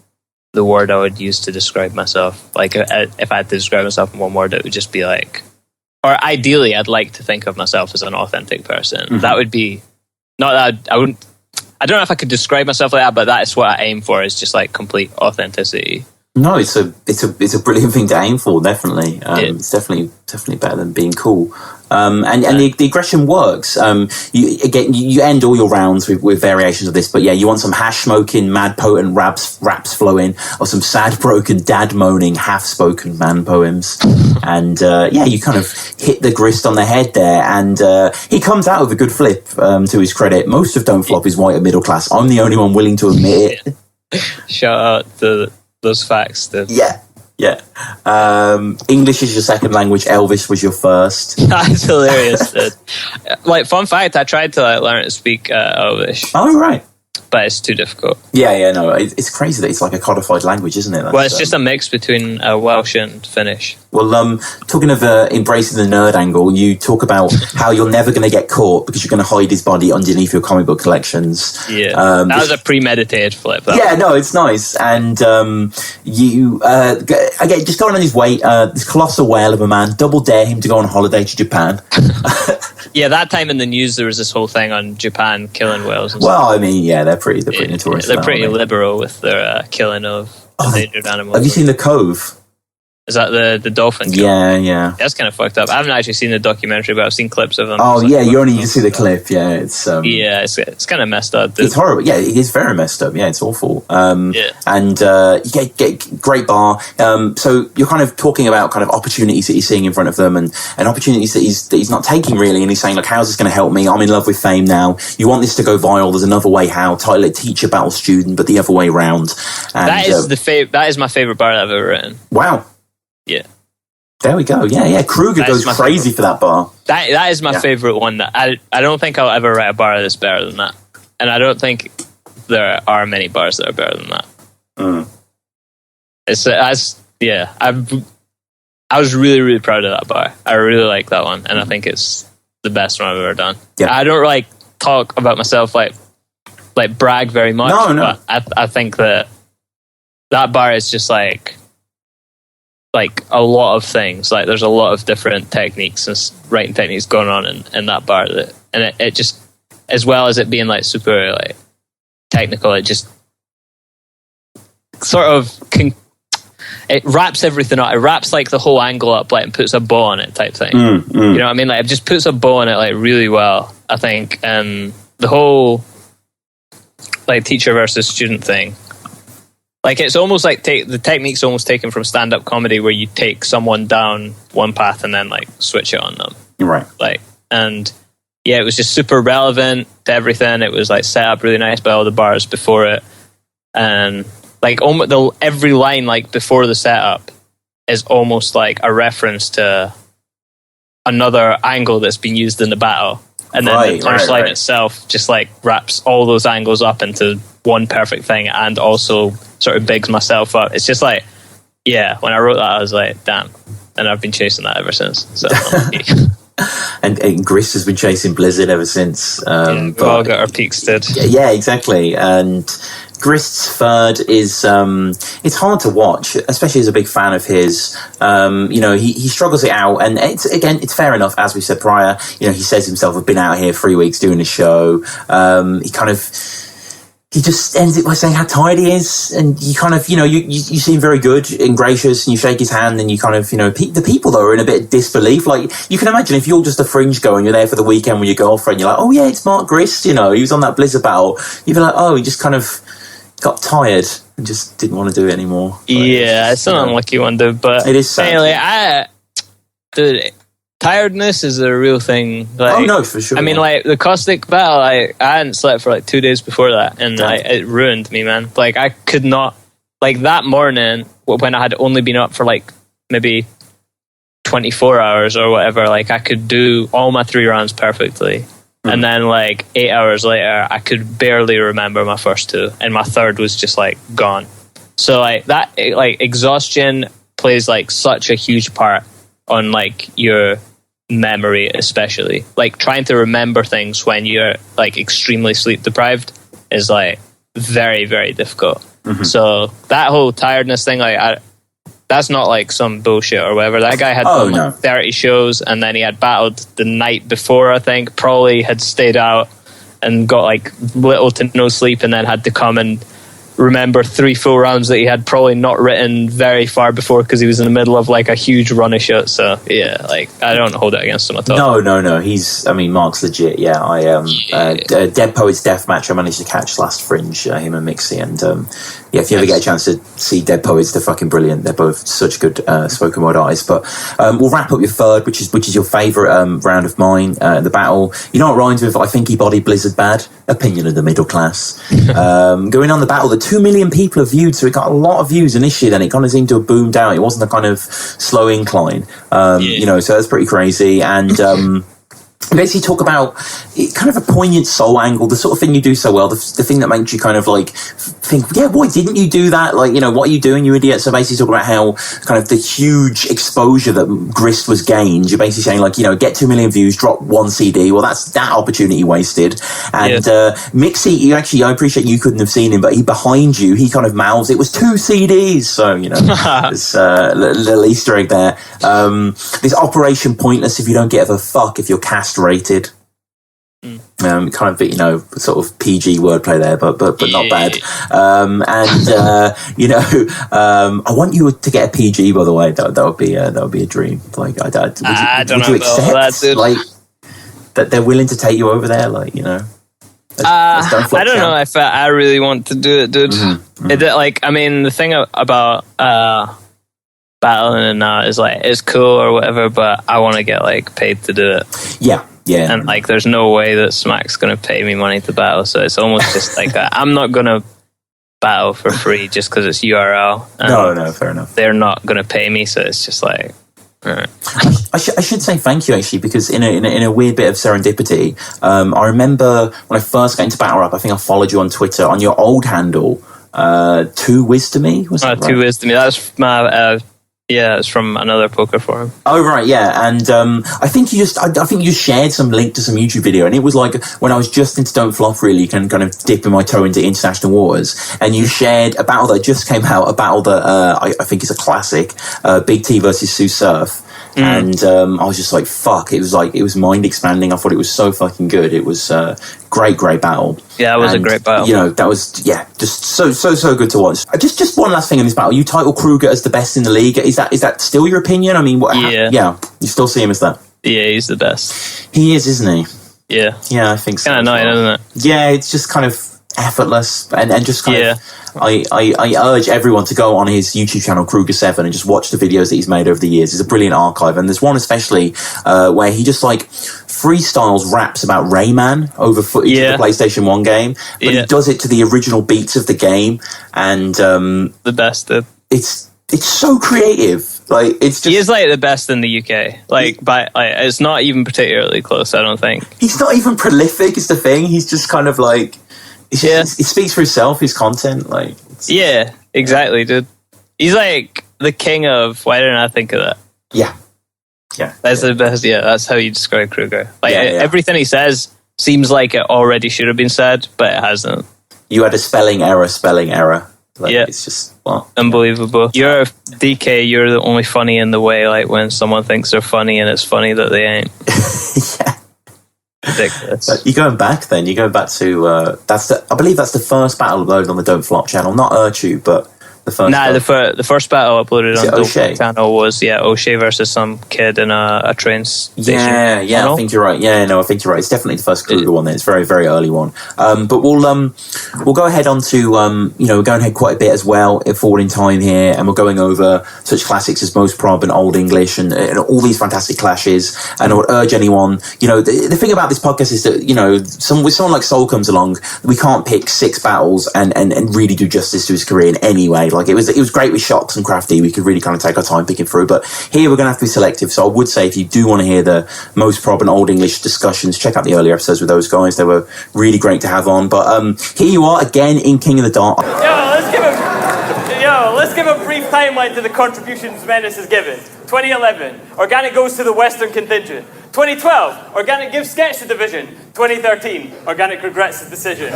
the word I would use to describe myself. Like if I had to describe myself in one word, it would just be like, or ideally I'd like to think of myself as an authentic person. That would be, not that I don't know if I could describe myself like that, but that's what I aim for, is just like complete authenticity. No, it's a brilliant thing to aim for, definitely. It's definitely better than being cool. And the aggression works. You end all your rounds with variations of this, but yeah, you want some hash smoking, mad potent raps flowing, or some sad broken dad moaning, half spoken man poems. And you kind of hit the Grist on the head there, and he comes out with a good flip. To his credit, most of Don't Flop is white and middle class. I'm the only one willing to admit it. Shout out to those facts, dude. Yeah. English is your second language. Elvis was your first. That's hilarious, dude. Like, fun fact, I tried to learn to speak Elvish. Oh, right. But it's too difficult. Yeah, no, it's crazy that it's like a codified language, isn't it? Well, it's just a mix between Welsh and Finnish. Well, talking of embracing the nerd angle, you talk about how you're never going to get caught because you're going to hide his body underneath your comic book collections. Yeah, that was a premeditated flip. Yeah, no, it's nice. And you, again, just going on his weight, this colossal whale of a man, double dare him to go on holiday to Japan. Yeah, that time in the news, there was this whole thing on Japan killing whales. And well, stuff. I mean, yeah, they're pretty notorious. They're pretty liberal with their killing of endangered animals. Have you seen The Cove? Is that the dolphin kill? Yeah. That's kind of fucked up. I haven't actually seen the documentary, but I've seen clips of them. Oh, yeah, you only need to see the clip. Yeah, it's... it's kind of messed up. It's horrible. Yeah, it is very messed up. Yeah, it's awful. And you get great bar. So you're kind of talking about kind of opportunities that you're seeing in front of them and opportunities that he's not taking really. And he's saying, like, how's this going to help me? I'm in love with fame now. You want this to go viral. There's another way how. Title it Teacher Battle Student, but the other way round. And, that is my favorite bar that I've ever written. Wow. Yeah. There we go. Yeah. Kruger goes crazy for that bar. That is my favorite one. That I don't think I'll ever write a bar that's better than that. And I don't think there are many bars that are better than that. I was really, really proud of that bar. I really like that one. And I think it's the best one I've ever done. Yeah. I don't like talk about myself like brag very much. No. But I think that bar is just like a lot of things. Like there's a lot of different techniques and writing techniques going on in that bar, and it just, as well as it being like super like technical, it just sort of it wraps everything up. It wraps like the whole angle up, like, and puts a bow on it type thing. You know what I mean? Like it just puts a bow on it like really well, I think. And the whole like teacher versus student thing. Like it's almost like the technique's almost taken from stand-up comedy, where you take someone down one path and then like switch it on them. Right. Like, and yeah, it was just super relevant to everything. It was like set up really nice by all the bars before it, and like every line like before the setup is almost like a reference to another angle that's been used in the battle, and then the punchline itself just like wraps all those angles up into one perfect thing, and also sort of bigs myself up. It's just like, yeah, when I wrote that, I was like, damn. And I've been chasing that ever since. So and Grist has been chasing Blizzard ever since. We've all got our peaks, dude. Yeah, exactly. And Grist's third is it's hard to watch, especially as a big fan of his. He struggles it out, and it's fair enough, as we said prior. He says himself, I've been out here 3 weeks doing a show. He just ends it by saying how tired he is, and you kind of, you seem very good and gracious, and you shake his hand, and you kind of, the people though are in a bit of disbelief. Like, you can imagine if you're just a fringe goer and you're there for the weekend with your girlfriend, you're like, oh yeah, it's Mark Grist, he was on that Blizzard battle. You'd be like, oh, he just kind of got tired and just didn't want to do it anymore. But it's an unlucky one, dude, but it is sad. Anyway, tiredness is a real thing. Like, oh no, for sure. I mean, like the caustic battle, I hadn't slept for like 2 days before that, and it ruined me, man. Like I could not, like that morning when I had only been up for like maybe 24 hours or whatever. Like I could do all my 3 rounds perfectly, and then like 8 hours later, I could barely remember my first 2, and my third was just like gone. So like that, like exhaustion plays like such a huge part on like your memory, especially like trying to remember things when you're like extremely sleep deprived is like very, very difficult. So that whole tiredness thing, like that's not like some bullshit or whatever. That guy had done like 30 shows, and then he had battled the night before, I think, probably had stayed out and got like little to no sleep, and then had to come and remember 3 full rounds that he had probably not written very far before because he was in the middle of like a huge run of shit. So yeah, like I don't hold it against him at all. No. Mark's legit. Yeah, Dead Poets Deathmatch I managed to catch last Fringe, him and Mixie, and Yeah, if you ever get a chance to see Dead Poets, they're fucking brilliant. They're both such good spoken word artists. But we'll wrap up your third, which is your favourite round of mine, the battle. You know what rhymes with I think he bodied Blizzard bad? Opinion of the middle class. Going on the battle that 2 million people have viewed, so it got a lot of views initially, then it kind of seemed to have boomed out. It wasn't a kind of slow incline. You know, so that's pretty crazy. And basically talk about kind of a poignant soul angle, the sort of thing you do so well, the thing that makes you kind of like think, yeah, why didn't you do that? Like, you know, what are you doing, you idiot? So basically talk about how kind of the huge exposure that Grist was gained. You're basically saying like, you know, get 2 million views, drop 1 CD. Well, that's that opportunity wasted. And Mixie, you actually, I appreciate you couldn't have seen him, but he behind you, he kind of mouths, it was 2 CDs. So, you know, there's a little Easter egg there. This Operation Pointless if you don't give a fuck if you're castrated. Kind of, you know, sort of PG wordplay there, but not bad. You know, I want you to get a PG, by the way. That would be a dream. Like, would you accept like that they're willing to take you over there? Like, you know, I don't know if I really want to do it, dude. Like, I mean, the thing about battling and that is like it's cool or whatever, but I want to get like paid to do it. Yeah. And like, there's no way that Smack's gonna pay me money to battle, so it's almost just like I'm not gonna battle for free just because it's URL. No, fair enough. They're not gonna pay me, so it's just like. Right. I should say thank you actually, because in a weird bit of serendipity, I remember when I first got into Battle Rap, I think I followed you on Twitter on your old handle, 2 Wisdomy, was that right? 2 Wisdomy. That's my. Yeah, it's from another poker forum. Oh right, yeah, and I think you shared some link to some YouTube video, and it was like when I was just into Don't Flop, really kind of dipping my toe into international waters, and you shared a battle that just came out, a battle that I think is a classic, Big T versus Sue Surf. And I was just like, fuck, it was mind expanding. I thought it was so fucking good. It was great battle. Yeah, it was a great battle. You know, that was just so good to watch. Just one last thing in this battle. You title Kruger as the best in the league. Is that still your opinion? I mean, you still see him as that? Yeah, he's the best. He is, isn't he? Yeah, I think so. Kind of annoying, isn't it? Yeah, it's just kind of effortless and just kind of. I urge everyone to go on his YouTube channel Kruger7 and just watch the videos that he's made over the years. It's a brilliant archive, and there's one especially where he just like freestyles raps about Rayman over footage of the PlayStation 1 game, but he does it to the original beats of the game, and the best. It's so creative. Like, it's just, he is like the best in the UK. Like, it's not even particularly close, I don't think. He's not even prolific. Is the thing. He's just kind of like. It speaks for itself, his content. Like, yeah, exactly, dude. He's like the king of. Why didn't I think of that? Yeah. That's the best. Yeah, that's how you describe Kruger. Like, everything he says seems like it already should have been said, but it hasn't. You had a spelling error. Like, it's just unbelievable. You're DK. You're the only funny in the way. Like when someone thinks they're funny and it's funny that they ain't. Yeah. Ridiculous. But you're going back then. You're going back to I believe that's the first battle uploaded on the Don't Flop channel, not Urchu, but the first. Nah, the first battle uploaded on the Don't Flop channel was O'Shea versus some kid in a train station. Yeah, I think you're right. Yeah, no, I think you're right. It's definitely the first Kruger one. Then it's a very, very early one. But we'll go ahead on to we're going ahead quite a bit as well forward in time here, and we're going over such classics as Most Prob and Old English and all these fantastic clashes. And I would urge anyone, the thing about this podcast is that with someone like Soul comes along, we can't pick 6 battles and really do justice to his career in any way. Like, it was great with Shocks and Crafty. We could really kind of take our time picking through, but here we're going to have to be selective. So I would say if you do want to hear the Most Prob and Old English discussions, check out the earlier episodes with those guys. They were really great to have on. But here you are again in King of the Dark. Let's give a brief timeline to the contributions Menace has given. 2011, Organic goes to the Western contingent. 2012, Organic gives Sketch the division. 2013, Organic regrets his decision.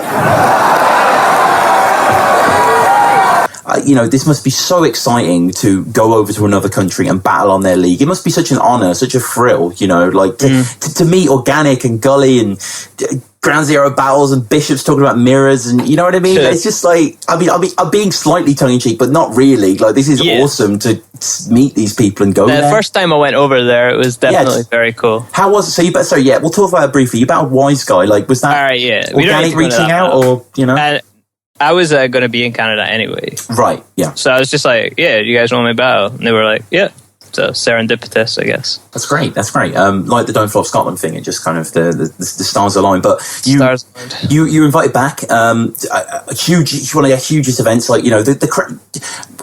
This must be so exciting to go over to another country and battle on their league. It must be such an honor, such a thrill, to meet Organic and Gully and Ground Zero battles and Bishops talking about mirrors, and you know what I mean? Sure. It's just like, I'm being slightly tongue-in-cheek, but not really. Like, this is awesome to meet these people and go there. The first time I went over there, it was definitely very cool. How was it? We'll talk about it briefly. You battled Wise Guy. Like, was that all right, Organic reaching out, or, I was going to be in Canada anyway. Right, yeah. So I was just like, yeah, you guys want me battle? And they were like, yeah. So serendipitous, I guess. That's great. Like the Don't Flop Scotland thing, it just kind of the stars align. But you invited back a huge, one of the hugest events. Like, you know,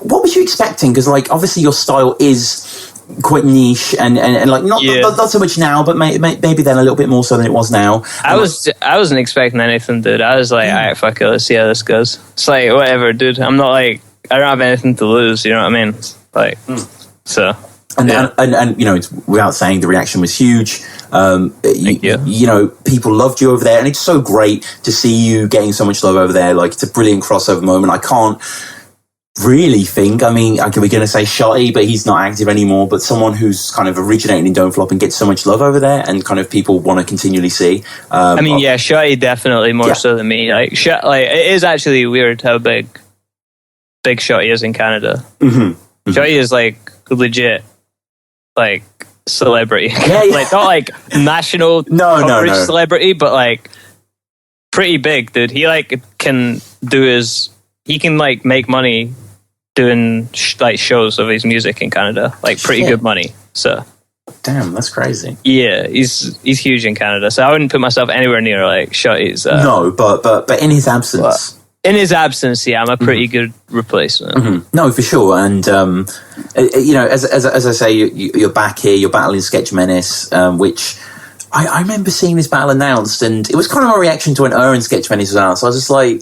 what was you expecting? Because like obviously your style is quite niche and like not so much now, but maybe then a little bit more so than it was now. I wasn't expecting anything, dude. I was like, all right, fuck it, let's see how this goes. It's like whatever, dude. I'm not like, I don't have anything to lose. You know what I mean? Like, so. And you know, without saying, the reaction was huge. You know, people loved you over there, and it's so great to see you getting so much love over there. Like, it's a brilliant crossover moment. I can't really think, I mean, we're going to say Shotty, but he's not active anymore, but someone who's kind of originating in Don't Flop and gets so much love over there and kind of people want to continually see. I mean, yeah, Shotty definitely more so than me. Like, it is actually weird how big Shotty is in Canada. Mm-hmm. Shotty is like legit, like celebrity. Like not like national coverage celebrity, but like pretty big, dude. He like can do he can like make money doing like shows of his music in Canada, like pretty good money. So damn, that's crazy. Yeah, he's huge in Canada. So I wouldn't put myself anywhere near like Shotty's. No, but in his absence. In his absence, yeah, I'm a pretty good replacement. Mm-hmm. No, for sure. And you know, as I say, you're back here. You're battling Sketch Menace, which I remember seeing this battle announced, and it was kind of my reaction to when Aaron Sketch Menace was out. So I was just like,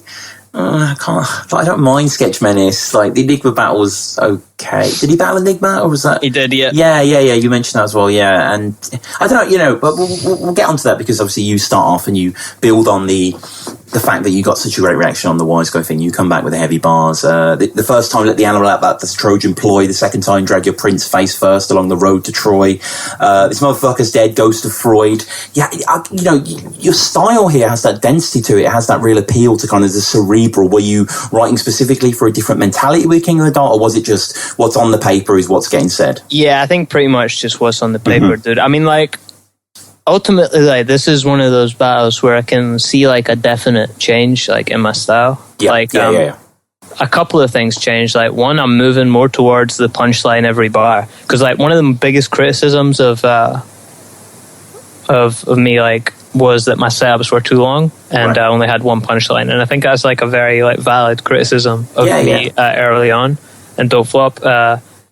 I don't mind Sketch Menace. Like, the Enigma battle was okay. Did he battle Enigma, or was that? He did, yeah. Yeah. You mentioned that as well, yeah. And I don't know, you know, but we'll get onto that, because obviously you start off and you build on the fact that you got such a great reaction on the Wise Guy thing. You come back with the heavy bars. The first time, let the animal out, that's Trojan ploy. The second time, drag your prince face first along the road to Troy. This motherfucker's dead, ghost of Freud. Yeah, you know, your style here has that density to it. It has that real appeal to kind of the cerebral. Were you writing specifically for a different mentality with King of the Dot, or was it just what's on the paper is what's getting said? Yeah, I think pretty much just what's on the paper, dude. I mean, like, ultimately, like, this is one of those battles where I can see like a definite change, like in my style. Yeah, like, yeah. A couple of things changed. Like, one, I'm moving more towards the punchline every bar, because like one of the biggest criticisms of me like was that my setups were too long and I only had one punchline, and I think that's like a very like valid criticism of me early on and Don't Flop.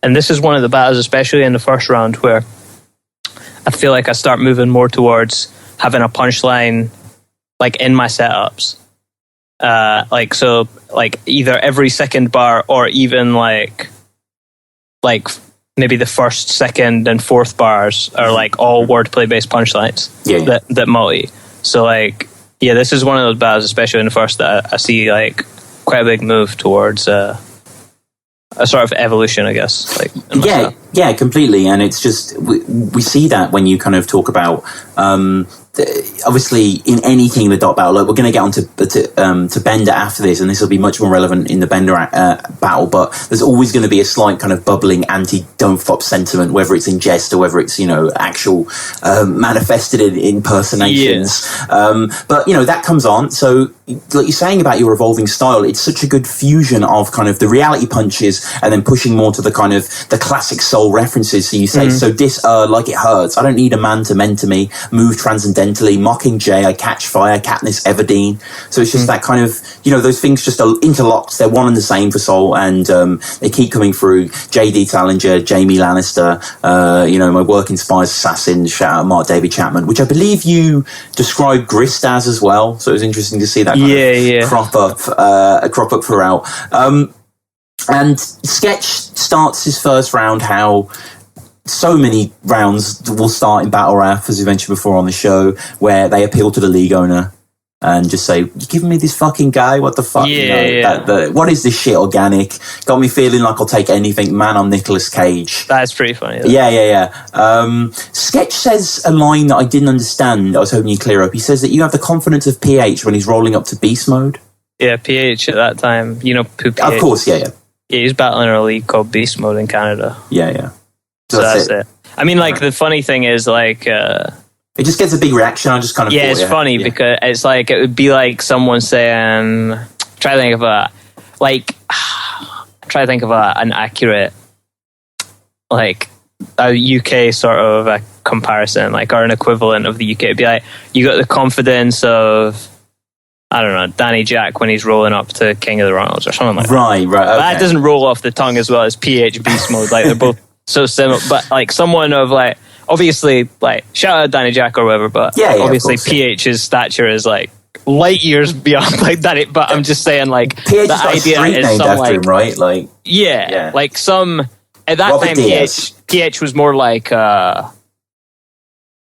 And this is one of the battles, especially in the first round, where I feel like I start moving more towards having a punchline like in my setups. Like, so like either every second bar or even like maybe the first, second and fourth bars are like all wordplay based punchlines that multi. So like, yeah, this is one of those battles, especially in the first, that I see like quite a big move towards a sort of evolution, I guess. Like, yeah, completely. And it's just, we see that when you kind of talk about, obviously in any King of the Dot battle, like, we're going to get on to Bender after this, and this will be much more relevant in the Bender battle, but there's always going to be a slight kind of bubbling anti-Don't Flop sentiment, whether it's in jest or whether it's, you know, actual manifested in impersonations. But, you know, that comes on. So, like you're saying about your evolving style, it's such a good fusion of kind of the reality punches and then pushing more to the kind of the classic soul references. So you say, so this, like it hurts, I don't need a man to mentor me, move transcendentally, mocking Jay, I catch fire, Katniss Everdeen. So it's just that kind of, you know, those things just are interlocked. They're one and the same for soul, and they keep coming through. J.D. Salinger, Jamie Lannister, you know, my work inspires assassin, shout out Mark David Chapman, which I believe you described Grist as well. So it was interesting to see that kind of crop up throughout. And Sketch starts his first round how so many rounds will start in Battle Rap, as we mentioned before on the show, where they appeal to the league owner and just say, "You giving me this fucking guy? What the fuck? What is this shit? Organic? Got me feeling like I'll take anything. Man, I'm Nicolas Cage." That's pretty funny. Though. Yeah. Sketch says a line that I didn't understand. I was hoping you clear up. He says that you have the confidence of PH when he's rolling up to beast mode. Yeah, PH at that time. You know who PH? Of course, yeah. Yeah, he's battling in a league called Beast Mode in Canada. Yeah. So that's it. I mean, like, the funny thing is, like... it just gets a big reaction. I just kind of it's funny because it's like, it would be like someone saying... I'm trying try to think of an accurate, like a UK sort of a comparison, like, or an equivalent of the UK. It'd be like, you got the confidence of, I don't know, Danny Jack when he's rolling up to King of the Ronalds or something like that. Right. Okay. That doesn't roll off the tongue as well as PH Beast Mode. Like, they're both so similar. But like someone of like, obviously, like, shout out Danny Jack or whatever, but obviously PH's stature is like light years beyond like that. But I'm just saying, like, PH the idea is some, like, him, right? Like, yeah, like some at that Robert time Diaz. PH was more like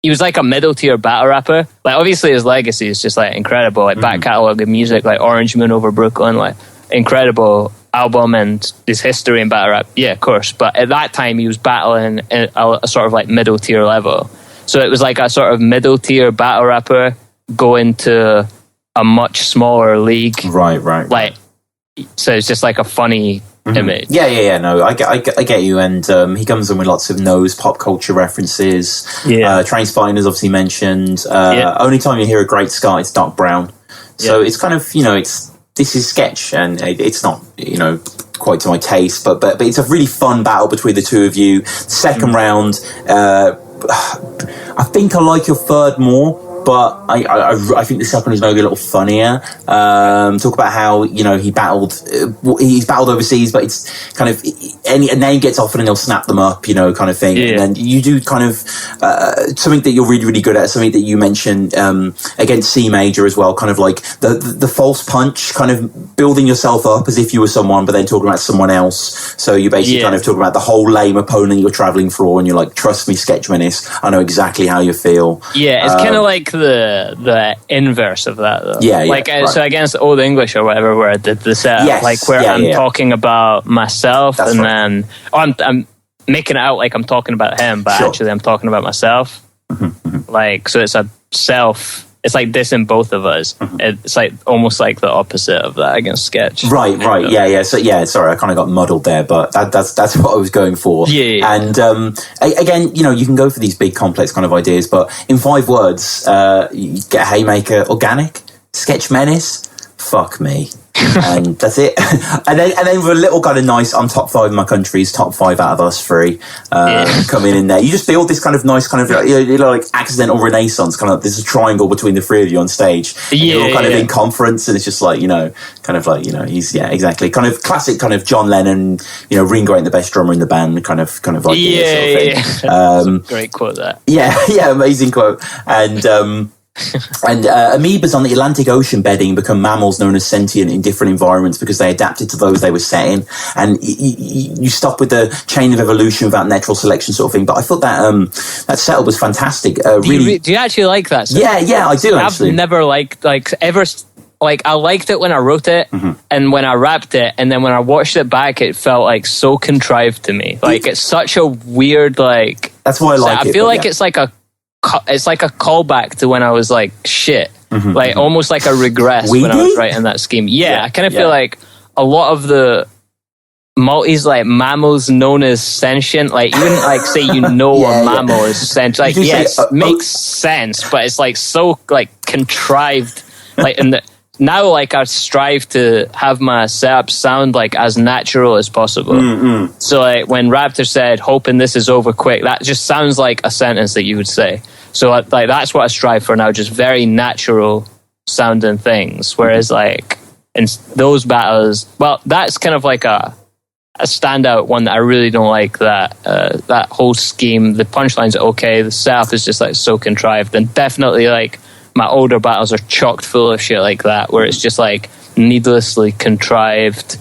he was like a middle tier battle rapper. Like, obviously his legacy is just like incredible, like back catalogue of music, like Orange Moon over Brooklyn, like incredible album, and his history in battle rap, yeah, of course. But at that time he was battling at a sort of like middle tier level, so it was like a sort of middle tier battle rapper going to a much smaller league, right. Like, so it's just like a funny image. Yeah. No, I get you. And he comes in with lots of nose pop culture references. Yeah. Trainspotting is obviously mentioned. Only time you hear a great ska, it's Doc Brown. So it's kind of, this is sketch, and it's not, quite to my taste, but it's a really fun battle between the two of you. Second round, I think I like your third more, but I think the second is maybe a little funnier. Talk about how he's battled overseas, but it's kind of a name gets offered and they'll snap them up, kind of thing. And then you do kind of something that you're really, really good at. Something that you mentioned against C Major as well, kind of like the false punch, kind of building yourself up as if you were someone, but then talking about someone else. So you basically kind of talk about the whole lame opponent you're traveling for, and you're like, trust me, Sketch Menace, I know exactly how you feel. Yeah, it's kind of like the inverse of that, though. So against Old English or whatever, where I did the set, like where I'm talking about myself. That's and then I'm making it out like I'm talking about him, but actually I'm talking about myself. Like, so it's a self. It's like this in both of us. It's like almost like the opposite of that against Sketch. Right. Yeah. So sorry, I kind of got muddled there, but that's what I was going for. Yeah. And again, you can go for these big, complex kind of ideas, but in 5 words, you get a haymaker, organic, Sketch Menace, fuck me. And that's it. and then with a little kind of nice, I'm top 5 in my country's top 5 out of us 3 coming in there. You just build this kind of nice kind of like accidental renaissance, kind of there's a triangle between the 3 of you on stage. You're all kind of in conference, and it's just like he's exactly kind of classic kind of John Lennon, Ringo ain't the best drummer in the band kind of idea. Sort of thing. Great quote that. Yeah, amazing quote. And amoebas on the Atlantic Ocean bedding become mammals known as sentient in different environments because they adapted to those they were set in. And you stop with the chain of evolution without natural selection sort of thing. But I thought that setup was fantastic. Do you actually like that setup? Yeah, I do actually. I've never I liked it when I wrote it and when I rapped it, and then when I watched it back, it felt like so contrived to me. Like, it's such a weird, like... That's why I like it. I feel like it's like a callback to when I was like shit, like almost like a regress Weedy? when I was writing that scheme. I kind of feel like a lot of the multis, like mammals known as sentient, like even like say a mammal is sentient, like yes, makes sense, but it's like so like contrived, like now like I strive to have my setup sound like as natural as possible. So like when Raptor said, hoping this is over quick, that just sounds like a sentence that you would say. So like that's what I strive for now, just very natural sounding things. Whereas like in those battles, well, that's kind of like a standout one that I really don't like, that whole scheme. The punchlines are okay, the setup is just like so contrived, and definitely like my older battles are chocked full of shit like that, where it's just like needlessly contrived,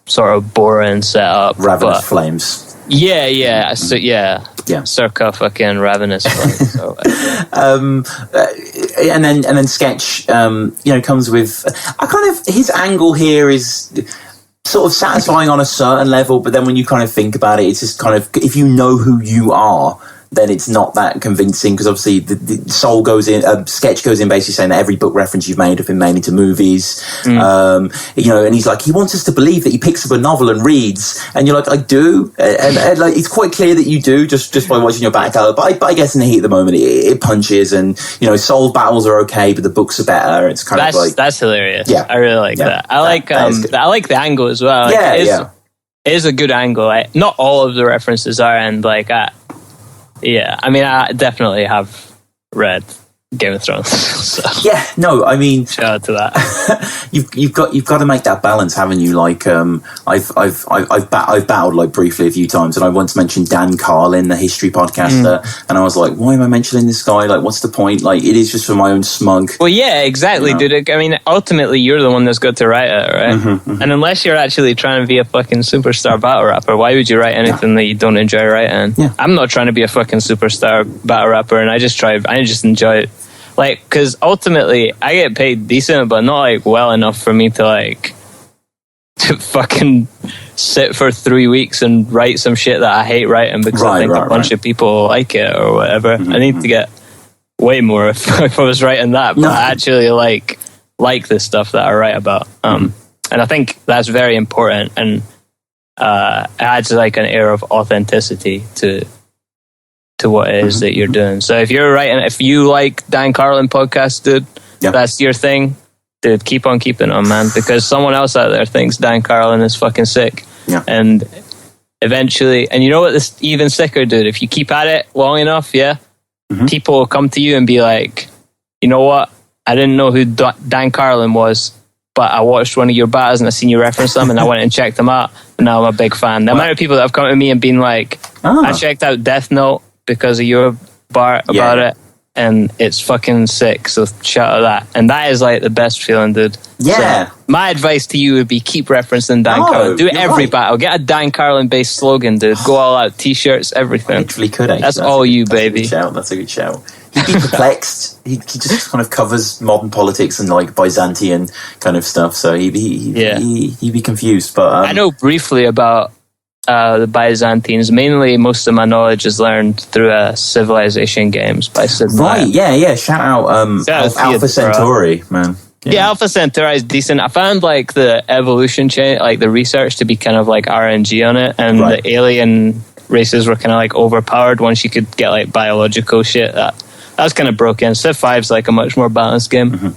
sort of boring setup. Ravenous flames. Yeah. So circa fucking Ravenous flames. So, and then Sketch, comes with a kind of, his angle here is sort of satisfying on a certain level, but then when you kind of think about it, it's just kind of, if you know who you are, then it's not that convincing, because obviously the Soul goes in, Sketch goes in basically saying that every book reference you've made have been made into movies. You know, and he's like, he wants us to believe that he picks up a novel and reads, and you're like, I do, and like, it's quite clear that you do just by watching your back catalog. But I guess in the heat of the moment, it punches, and you know, Soul battles are okay, but the books are better. It's kind of like, that's hilarious. Yeah, I really like that. I like the angle as well. Like, it is a good angle. Not all of the references are, and like, I mean, I definitely have read Game of Thrones. So. Yeah, no, I mean, shout out to that. you've got to make that balance, haven't you? Like, I've battled like briefly a few times, and I once mentioned Dan Carlin, the history podcaster, and I was like, why am I mentioning this guy? Like, what's the point? Like, it is just for my own smug. Well, yeah, exactly, dude. I mean, ultimately, you're the one that's got to write it, right? And unless you're actually trying to be a fucking superstar battle rapper, why would you write anything that you don't enjoy writing? Yeah. I'm not trying to be a fucking superstar battle rapper, and I just enjoy it. Like, because ultimately, I get paid decent, but not, like, well enough for me to, like, to fucking sit for 3 weeks and write some shit that I hate writing because I think a bunch of people like it or whatever. I need to get way more if I was writing that, but I actually like the stuff that I write about. And I think that's very important, and it adds, like, an air of authenticity to what it is that you're doing. So if you're writing, if you like Dan Carlin podcast, dude, that's your thing, dude, keep on keeping on, man, because someone else out there thinks Dan Carlin is fucking sick. Yeah. And eventually, and you know what, this even sicker, dude, if you keep at it long enough, people will come to you and be like, you know what, I didn't know who Dan Carlin was, but I watched one of your battles and I seen you reference them, and I went and checked them out, and now I'm a big fan. The amount of people that have come to me and been like, I checked out Death Note because of your bar about it, and it's fucking sick, so shout out that. And that is, like, the best feeling, dude. So my advice to you would be keep referencing Dan Carlin. Do every battle. Get a Dan Carlin based slogan, dude. Go all out, t-shirts, everything. I literally could, actually. That's all you, baby. That's a good shout. He'd be perplexed. He just kind of covers modern politics and, like, Byzantium kind of stuff, so he'd be confused. But I know briefly about the Byzantines. Mainly, most of my knowledge is learned through Civilization games by Sid Meier. Shout out Alpha Centauri, man. Alpha Centauri is decent. I found, like, the evolution chain, like the research, to be kind of like RNG on it, and the alien races were kind of like overpowered once you could get, like, biological shit. That was kind of broken. Civ 5's like a much more balanced game.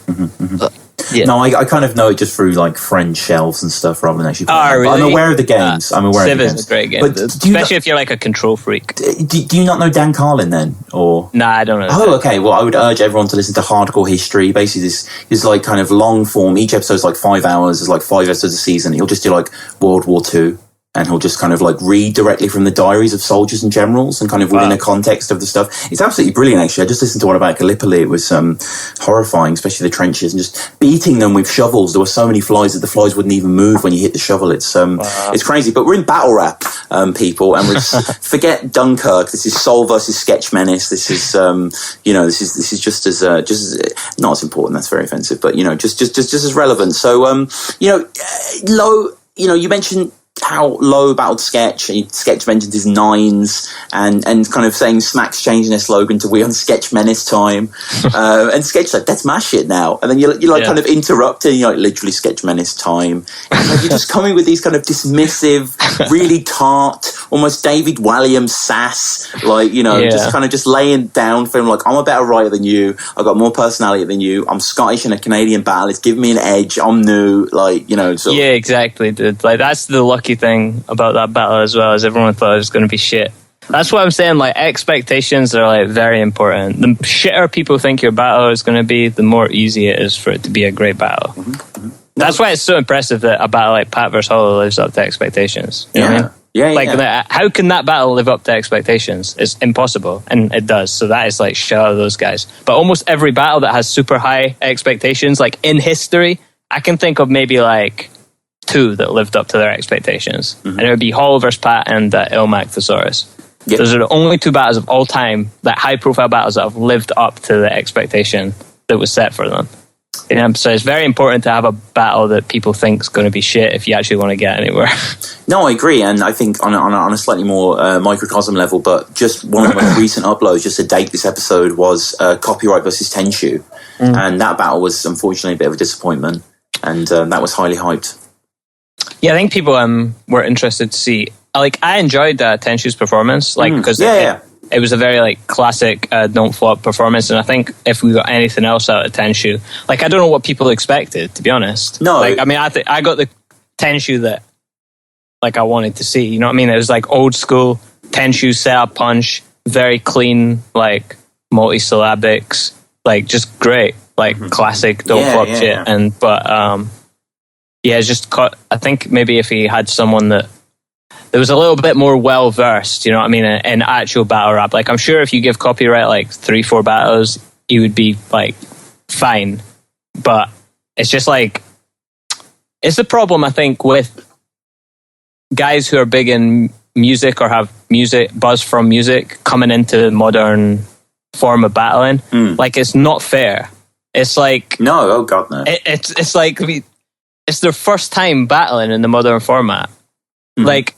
No, I kind of know it just through, like, friend shelves and stuff rather than actually playing. Really? I'm aware of the games. I'm aware of the games. Civ is a great game, but especially if you're, like, a control freak. Do you not know Dan Carlin then? Or Nah, I don't know. Oh, okay. Well, I would urge everyone to listen to Hardcore History. Basically, this is, like, kind of long form. Each episode's like 5 hours. There's, like, 5 episodes a season. He'll just do, like, World War II. And he'll just kind of, like, read directly from the diaries of soldiers and generals and kind of within a context of the stuff. It's absolutely brilliant, actually. I just listened to one about Gallipoli. It was horrifying, especially the trenches, and just beating them with shovels. There were so many flies that the flies wouldn't even move when you hit the shovel. It's crazy. But we're in battle rap, people, and forget Dunkirk. This is Soul versus Sketch Menace. This is, this is just as not as important. That's very offensive, but, you know, just as relevant. So, Low, you mentioned how Low battled Sketch, and Sketch mentioned his 9s, and kind of saying Smack's changing their slogan to "We on Sketch Menace time," and Sketch like, "That's my shit now," and then you're kind of interrupting, you're like, literally Sketch Menace time, and like, you're just coming with these kind of dismissive, really tart, almost David Walliams sass, like, just laying down for him, like, I'm a better writer than you, I've got more personality than you, I'm Scottish in a Canadian battle, it's giving me an edge, I'm new, like, Yeah, exactly, dude. Like, that's the lucky thing about that battle as well, is everyone thought it was going to be shit. That's what I'm saying, like, expectations are, like, very important. The shitter people think your battle is going to be, the more easy it is for it to be a great battle. That's why it's so impressive that a battle like Pat vs. Hollow lives up to expectations. You know what I mean? Yeah. How can that battle live up to expectations? It's impossible, and it does. So that is, like, shout out to those guys. But almost every battle that has super high expectations, like, in history, I can think of maybe, like, 2 that lived up to their expectations. And it would be Hollow vs. Pat and Ilmac Thesaurus. Yep. Those are the only 2 battles of all time, that high-profile battles that have lived up to the expectation that was set for them. Yeah, so it's very important to have a battle that people think is going to be shit if you actually want to get anywhere. No, I agree, and I think on a slightly more microcosm level, but just one of the most recent uploads, just to date this episode, was Copyright versus Tenshu, and that battle was unfortunately a bit of a disappointment, and that was highly hyped. Yeah, I think people were interested to see. Like, I enjoyed Tenshu's performance, like because it was a very like classic don't flop performance, and I think if we got anything else out of Tenshu, like I don't know what people expected, to be honest. No, like I mean, I got the Tenshu that like I wanted to see. You know what I mean? It was like old school Tenshu setup punch, very clean, like multi-syllabics, like just great, like classic don't flop shit. Yeah. And it's just I think maybe if he had someone that was a little bit more well versed, you know what I mean, in actual battle rap. Like I'm sure if you give Copyright like 3-4 battles, he would be like fine. But it's just like it's the problem I think with guys who are big in music or have music buzz from music coming into modern form of battling. Like it's not fair. It's like oh god no. It's like it's their first time battling in the modern format. Like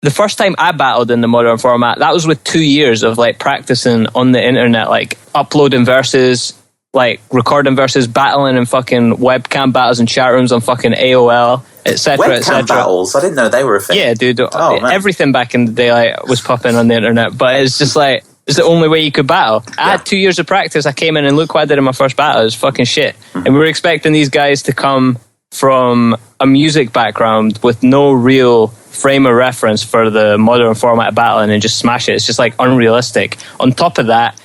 the first time I battled in the modern format, that was with 2 years of like practicing on the internet, like uploading verses, like recording verses, battling in fucking webcam battles and chat rooms on fucking AOL, etc. Webcam battles? I didn't know they were a thing. Yeah, dude. Everything back in the day like, was popping on the internet, but it's just like, it's the only way you could battle. I had 2 years of practice. I came in and look what I did in my first battle. It was fucking shit. And we were expecting these guys to come from a music background with no real frame of reference for the modern format of battling and just smash it. It's just like unrealistic. On top of that,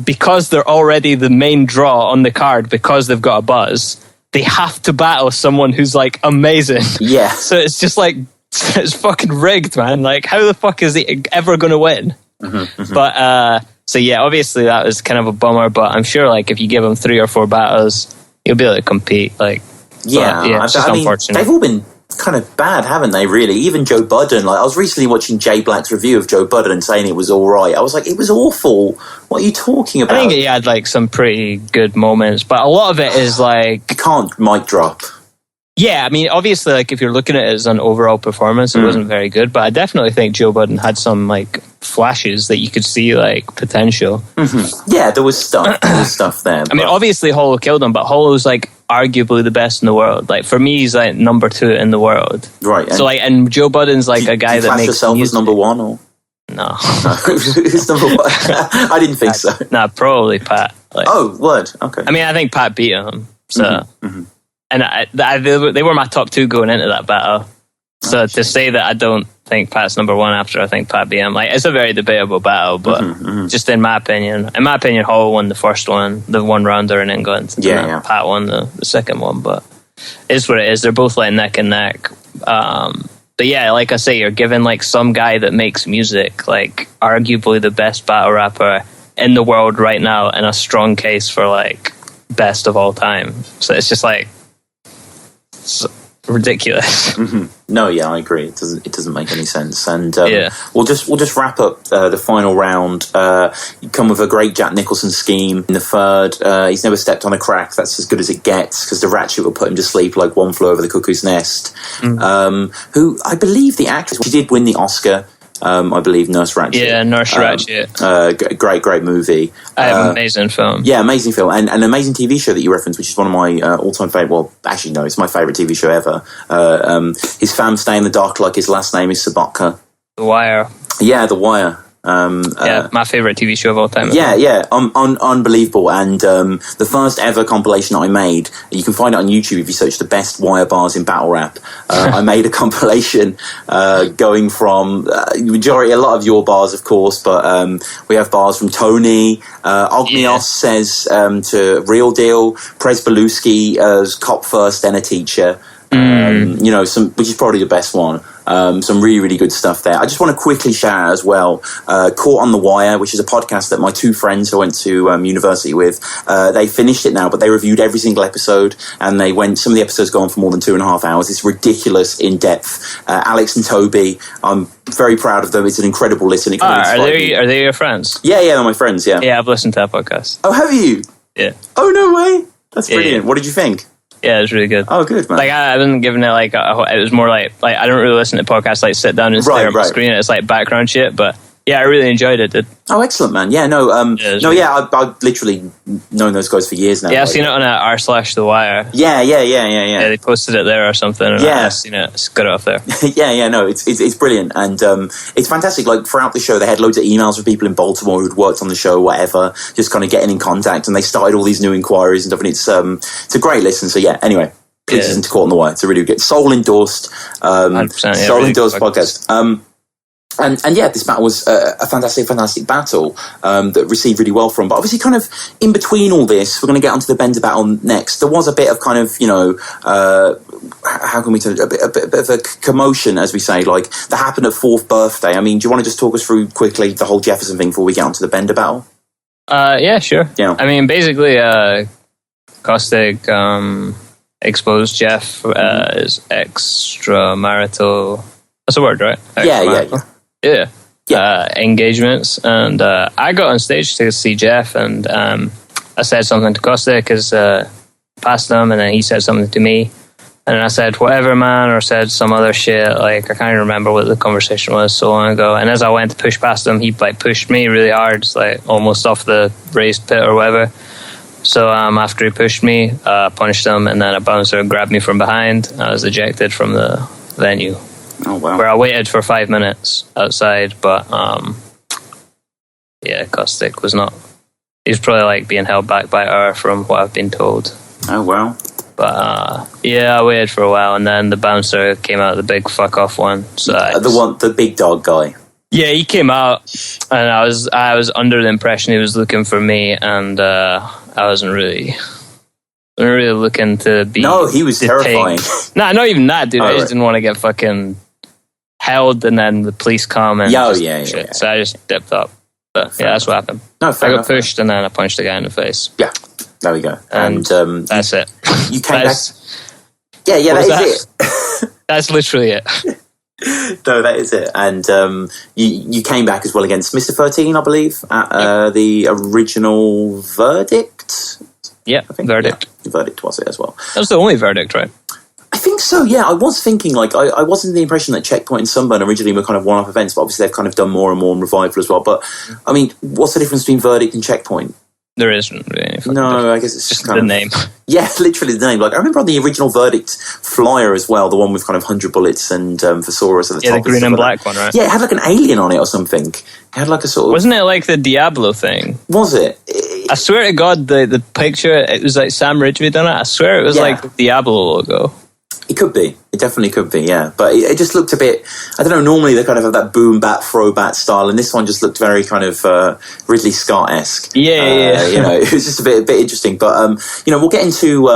because they're already the main draw on the card because they've got a buzz, they have to battle someone who's like amazing. Yeah. So it's just like, it's fucking rigged, man. Like, how the fuck is he ever going to win? But, so yeah, obviously that was kind of a bummer, but I'm sure like if you give him 3 or 4 battles, you'll be able to compete. Like, it's just unfortunate. They've all been kind of bad, haven't they, really? Even Joe Budden. Like, I was recently watching Jay Black's review of Joe Budden and saying it was all right. I was like, it was awful. What are you talking about? I think he had like some pretty good moments, but a lot of it is like... You can't mic drop. Yeah, I mean, obviously, like if you're looking at it as an overall performance, it wasn't very good, but I definitely think Joe Budden had some like flashes that you could see like potential. Yeah, there was stuff. There. I mean, obviously Hollow killed him, but Hollow's like arguably the best in the world. Like for me, he's like number 2 in the world. Right. So like, and Joe Budden's like a guy that makes yourself music. as number 1 or no? Who's number 1? I didn't think so. Nah, probably Pat. Like, oh, word. Okay. I mean, I think Pat beat him. So. And they were my top 2 going into that battle. So to say that I don't think Pat's number 1 after I think Pat beat him, like it's a very debatable battle. But just in my opinion, Hall won the first one, the 1-rounder in England. And Pat won the second one. But it's what it is. They're both like neck and neck. But yeah, like I say, you're given like some guy that makes music, like arguably the best battle rapper in the world right now, and a strong case for like best of all time. So it's just like. It's ridiculous. No, yeah, I agree. It doesn't make any sense. And we'll just wrap up the final round. You come with a great Jack Nicholson scheme in the third. He's never stepped on a crack. That's as good as it gets because the ratchet will put him to sleep like One Flew Over the Cuckoo's Nest. Who I believe the actress, she did win the Oscar. I believe Nurse Ratched. Yeah, Nurse Ratched. Great movie. Amazing film. Yeah, amazing film. And an amazing TV show that you referenced, which is one of my all-time favourite... Well, actually, no, it's my favourite TV show ever. His fam stay in the dark like his last name is Sabatka. The Wire. Yeah, The Wire. My favourite TV show of all time. Yeah, unbelievable. And the first ever compilation that I made, you can find it on YouTube if you search the best wire bars in battle rap. I made a compilation going from a lot of your bars, of course, but we have bars from Tony, Ognios says to Real Deal, Prez Beluski as cop first, then a teacher. Which is probably the best one. Some really, really good stuff there. I just want to quickly shout out as well, Caught on the Wire, which is a podcast that my 2 friends who I went to university with, they finished it now, but they reviewed every single episode, and some of the episodes go on for more than 2.5 hours. It's ridiculous in depth. Alex and Toby, I'm very proud of them. It's an incredible listen. Are they your friends? Yeah, they're my friends, yeah. Yeah, I've listened to that podcast. Oh, have you? Yeah. Oh, no way. That's brilliant. What did you think? Yeah, it was really good. Oh, good, man. Like, I wasn't giving it like it was more like I don't really listen to podcasts like sit down and stare at the screen. It's like background shit, but yeah, I really enjoyed it. Oh, excellent, man. Yeah, no, I've literally known those guys for years now. Yeah, I've seen it on r/The Wire. Yeah. Yeah, they posted it there or something. And I've seen it. It's got it off there. No, it's brilliant, and it's fantastic. Like, throughout the show, they had loads of emails from people in Baltimore who'd worked on the show, whatever, just kind of getting in contact, and they started all these new inquiries and stuff. And it's a great listen. So yeah, anyway, please listen to Caught on the Wire. It's a really good Soul endorsed, Soul endorsed podcast. And yeah, this battle was a fantastic battle that received really well from. But obviously, kind of in between all this, we're going to get onto the Bender battle next. There was a bit of kind of, how can we tell a bit of a commotion, as we say, like that happened at 4th birthday. I mean, do you want to just talk us through quickly the whole Jefferson thing before we get onto the Bender battle? Yeah, sure. Yeah. I mean, basically, Caustic exposed Jeff as extramarital. That's a word, right? Yeah. Engagements, and I got on stage to see Jeff, and I said something to Costa because past him, and then he said something to me, and then I said whatever, man, or said some other shit. Like, I can't even remember what the conversation was so long ago. And as I went to push past him, he like pushed me really hard, like almost off the raised pit or whatever. So after he pushed me, I punched him, and then a bouncer grabbed me from behind. I was ejected from the venue. Oh, wow. Where I waited for 5 minutes outside, but Caustic was not. He was probably like being held back by her, from what I've been told. Oh, wow. But I waited for a while, and then the bouncer came out, the big fuck off one. So the big dog guy. Yeah, he came out, and I was under the impression he was looking for me, and I wasn't really looking to be. No, he was terrifying. Nah, not even that, dude. I just didn't want to get fucking held, and then the police come and shit. So I just dipped up. But that's what happened. No, I got pushed, and then I punched the guy in the face. Yeah, there we go. And that's it. You came back. Yeah, that is it. That's literally it. No, that is it. And you came back as well against Mr. 13, I believe, at the original Verdict. Yeah, I think Verdict. Yeah, Verdict was it as well. That was the only Verdict, right? I think so, yeah. I was thinking, like, I was under the impression that Checkpoint and Sunburn originally were kind of one-off events, but obviously they've kind of done more and more in Revival as well. But, I mean, what's the difference between Verdict and Checkpoint? There isn't really any fucking No, difference. I guess it's just kind the of... name. Yeah, literally the name. Like, I remember on the original Verdict flyer as well, the one with kind of 100 bullets and Thesaurus at the top. Yeah, the green and black one, right? Yeah, it had like an alien on it or something. It had like a sort of... Wasn't it like the Diablo thing? Was it? I swear to God, the picture, it was like Sam Ridgway done it. I swear it was like the Diablo logo. It could be. It definitely could be, yeah. But it just looked a bit... I don't know, normally they kind of have that boom bat, throw bat style, and this one just looked very kind of Ridley Scott-esque. Yeah. You know, it was just a bit interesting. But, you know, we'll get into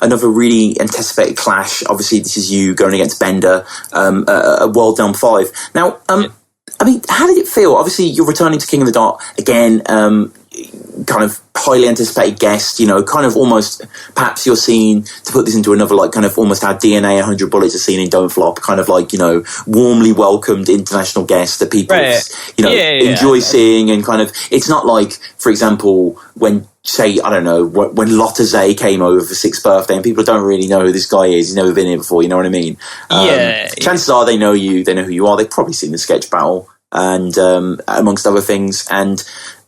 another really anticipated clash. Obviously, this is you going against Bender at World Down 5. Now, I mean, how did it feel? Obviously, you're returning to King of the Dart again, kind of highly anticipated guest, you know, kind of almost, perhaps you're seen, to put this into another, like, kind of almost how DNA 100 Bullets are seen in Don't Flop, kind of like, you know, warmly welcomed international guests that people, enjoy seeing, and kind of, it's not like, for example, when, say, I don't know, when Lotta Zay came over for 6th birthday and people don't really know who this guy is, he's never been here before, you know what I mean? Chances are they know you, they know who you are, they've probably seen the sketch battle, and amongst other things, and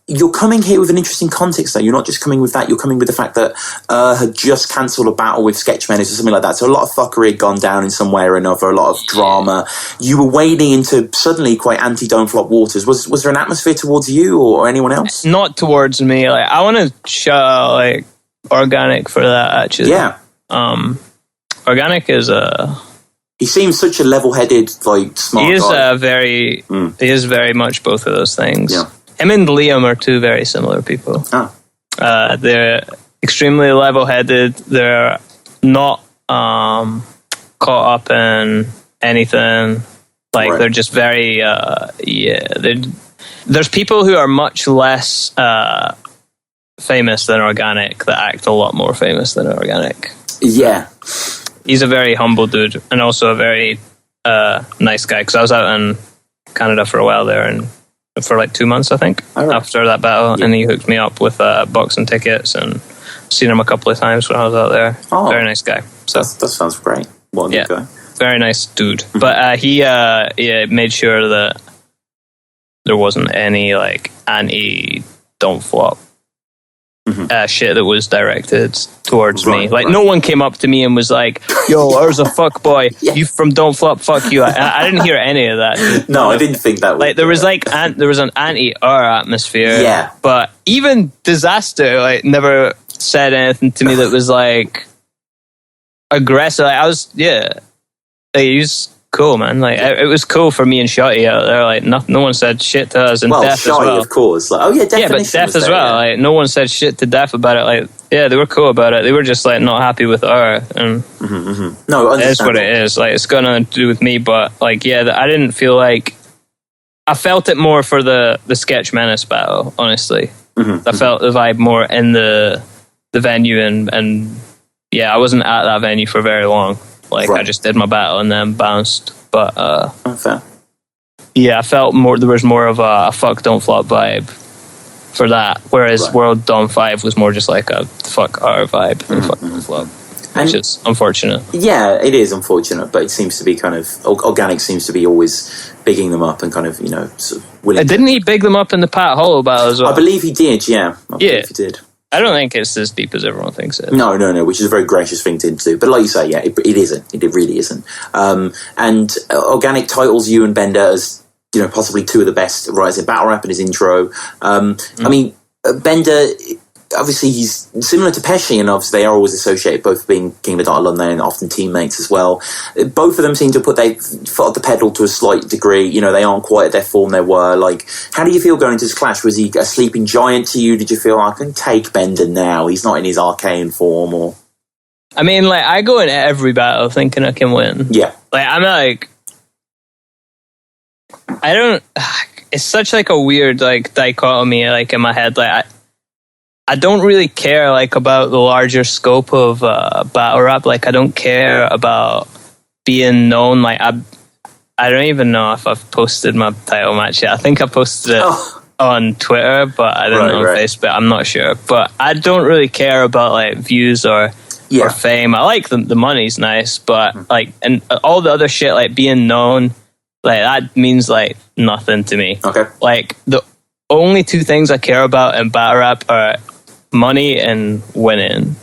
you're coming here with an interesting context, though. You're not just coming with that. You're coming with the fact that had just cancelled a battle with Sketchmenace or something like that. So a lot of fuckery had gone down in some way or another, a lot of drama. You were wading into suddenly quite anti-Don't Flop waters. Was there an atmosphere towards you or anyone else? Not towards me. Like, I want to shout out, like, Organic for that, actually. Yeah. Organic is he seems such a level-headed, like, smart guy. He is very much both of those things. Yeah. Him and Liam are two very similar people. They're extremely level-headed. They're not caught up in anything. Like, they're just very, there's people who are much less famous than Organic that act a lot more famous than Organic. Yeah. He's a very humble dude, and also a very nice guy, because I was out in Canada for a while there, and for like 2 months, I think, after that battle. And he hooked me up with boxing tickets and Seen him a couple of times when I was out there. Oh. Very nice guy. So that sounds great. What a good guy. Very nice dude. But he made sure that there wasn't any like anti don't flop shit that was directed towards me. Like no one came up to me and was like, "Yo, there's a fuck boy. You from Don't Flop? Fuck you." I didn't hear any of that. No, I didn't think that. Like there was there was an anti-R atmosphere. Yeah. But even Disaster like never said anything to me that was like aggressive. Like, I was like, he was cool, man. Like it was cool for me and Shotty out there. Like no one said shit to us, and Def Shotty, as well. of course. Like, but Def as well. Like no one said shit to Def about it. Like they were cool about it. They were just like not happy with R, and no, it's what it is. Like it's got nothing to do with me, but like I didn't feel like I felt it more for the Sketch Menace battle. Honestly, I felt the vibe more in the venue, and I wasn't at that venue for very long. Like I just did my battle and then bounced. But fair. I felt more. There was more of a fuck don't flop vibe for that, whereas World Dawn 5 was more just like a fuck R vibe than fuck don't flop, which is unfortunate. Yeah, it is unfortunate, but it seems to be kind of Organic seems to be always bigging them up and kind of sort of willing. Didn't he big them up in the Pat Hollow battle as well? I believe he did. Yeah, I believe he did. I don't think it's as deep as everyone thinks it is. No, which is a very gracious thing to do. But like you say, it isn't. It really isn't. And Organic titles you and Bender as, possibly two of the best writers in battle rap in his intro. I mean, Bender, obviously he's similar to Pesci, and obviously they are always associated, both being King of the Dot alumni and often teammates as well. Both of them seem to put their foot on the pedal to a slight degree. They aren't quite at their form they were. Like, how do you feel going into this clash? Was he a sleeping giant to you? Did you feel I can take Bender now? He's not in his arcane form, or? I mean, like, I go into every battle thinking I can win. Yeah. Like, I'm like, I don't. It's such like a weird like dichotomy like in my head. Like I don't really care like about the larger scope of battle rap. Like I don't care about being known. Like I don't even know if I've posted my title match yet. I think I posted it on Twitter, but I don't know on Facebook. I'm not sure. But I don't really care about like views or fame. I like the money's nice, but like and all the other shit like being known. Like that means like nothing to me. Okay. Like the only two things I care about in battle rap are money and winning.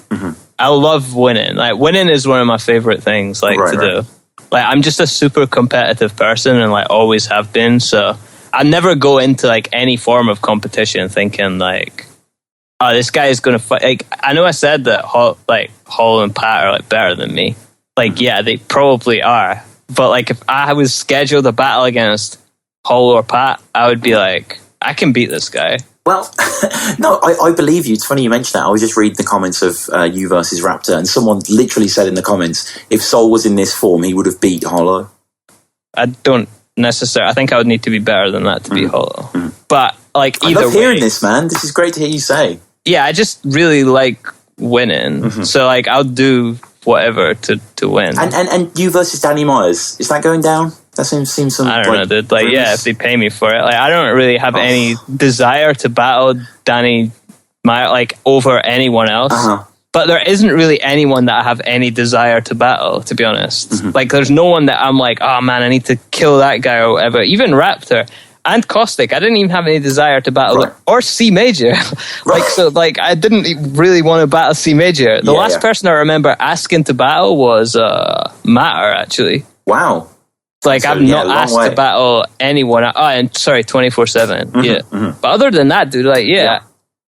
I love winning. Like winning is one of my favorite things like to do. Like I'm just a super competitive person and like always have been. So I never go into like any form of competition thinking like, oh, this guy is gonna fight. Like I know I said that Hall and Pat are like better than me. Like yeah, they probably are. But like if I was scheduled a battle against Hall or Pat, I would be like, I can beat this guy. Well, no, I believe you. It's funny you mentioned that. I was just reading the comments of you versus Raptor, and someone literally said in the comments, if Sol was in this form, he would have beat Hollow. I don't necessarily. I think I would need to be better than that to beat Hollow. But like either way, I love hearing this, man. This is great to hear you say. Yeah, I just really like winning. So like I'll do whatever to win. And you versus Danny Myers, is that going down? That seems some. I don't know, dude. Like, yeah, if they pay me for it, like, I don't really have any desire to battle Danny Myers like over anyone else. But there isn't really anyone that I have any desire to battle, to be honest. Like, there's no one that I'm like, oh man, I need to kill that guy or whatever. Even Raptor and Caustic, I didn't even have any desire to battle or C Major. Like I didn't really want to battle C Major. The last person I remember asking to battle was Matter, actually. Wow. Like, I've not asked to battle anyone. And sorry, 24/7. Yeah. But other than that, dude, like,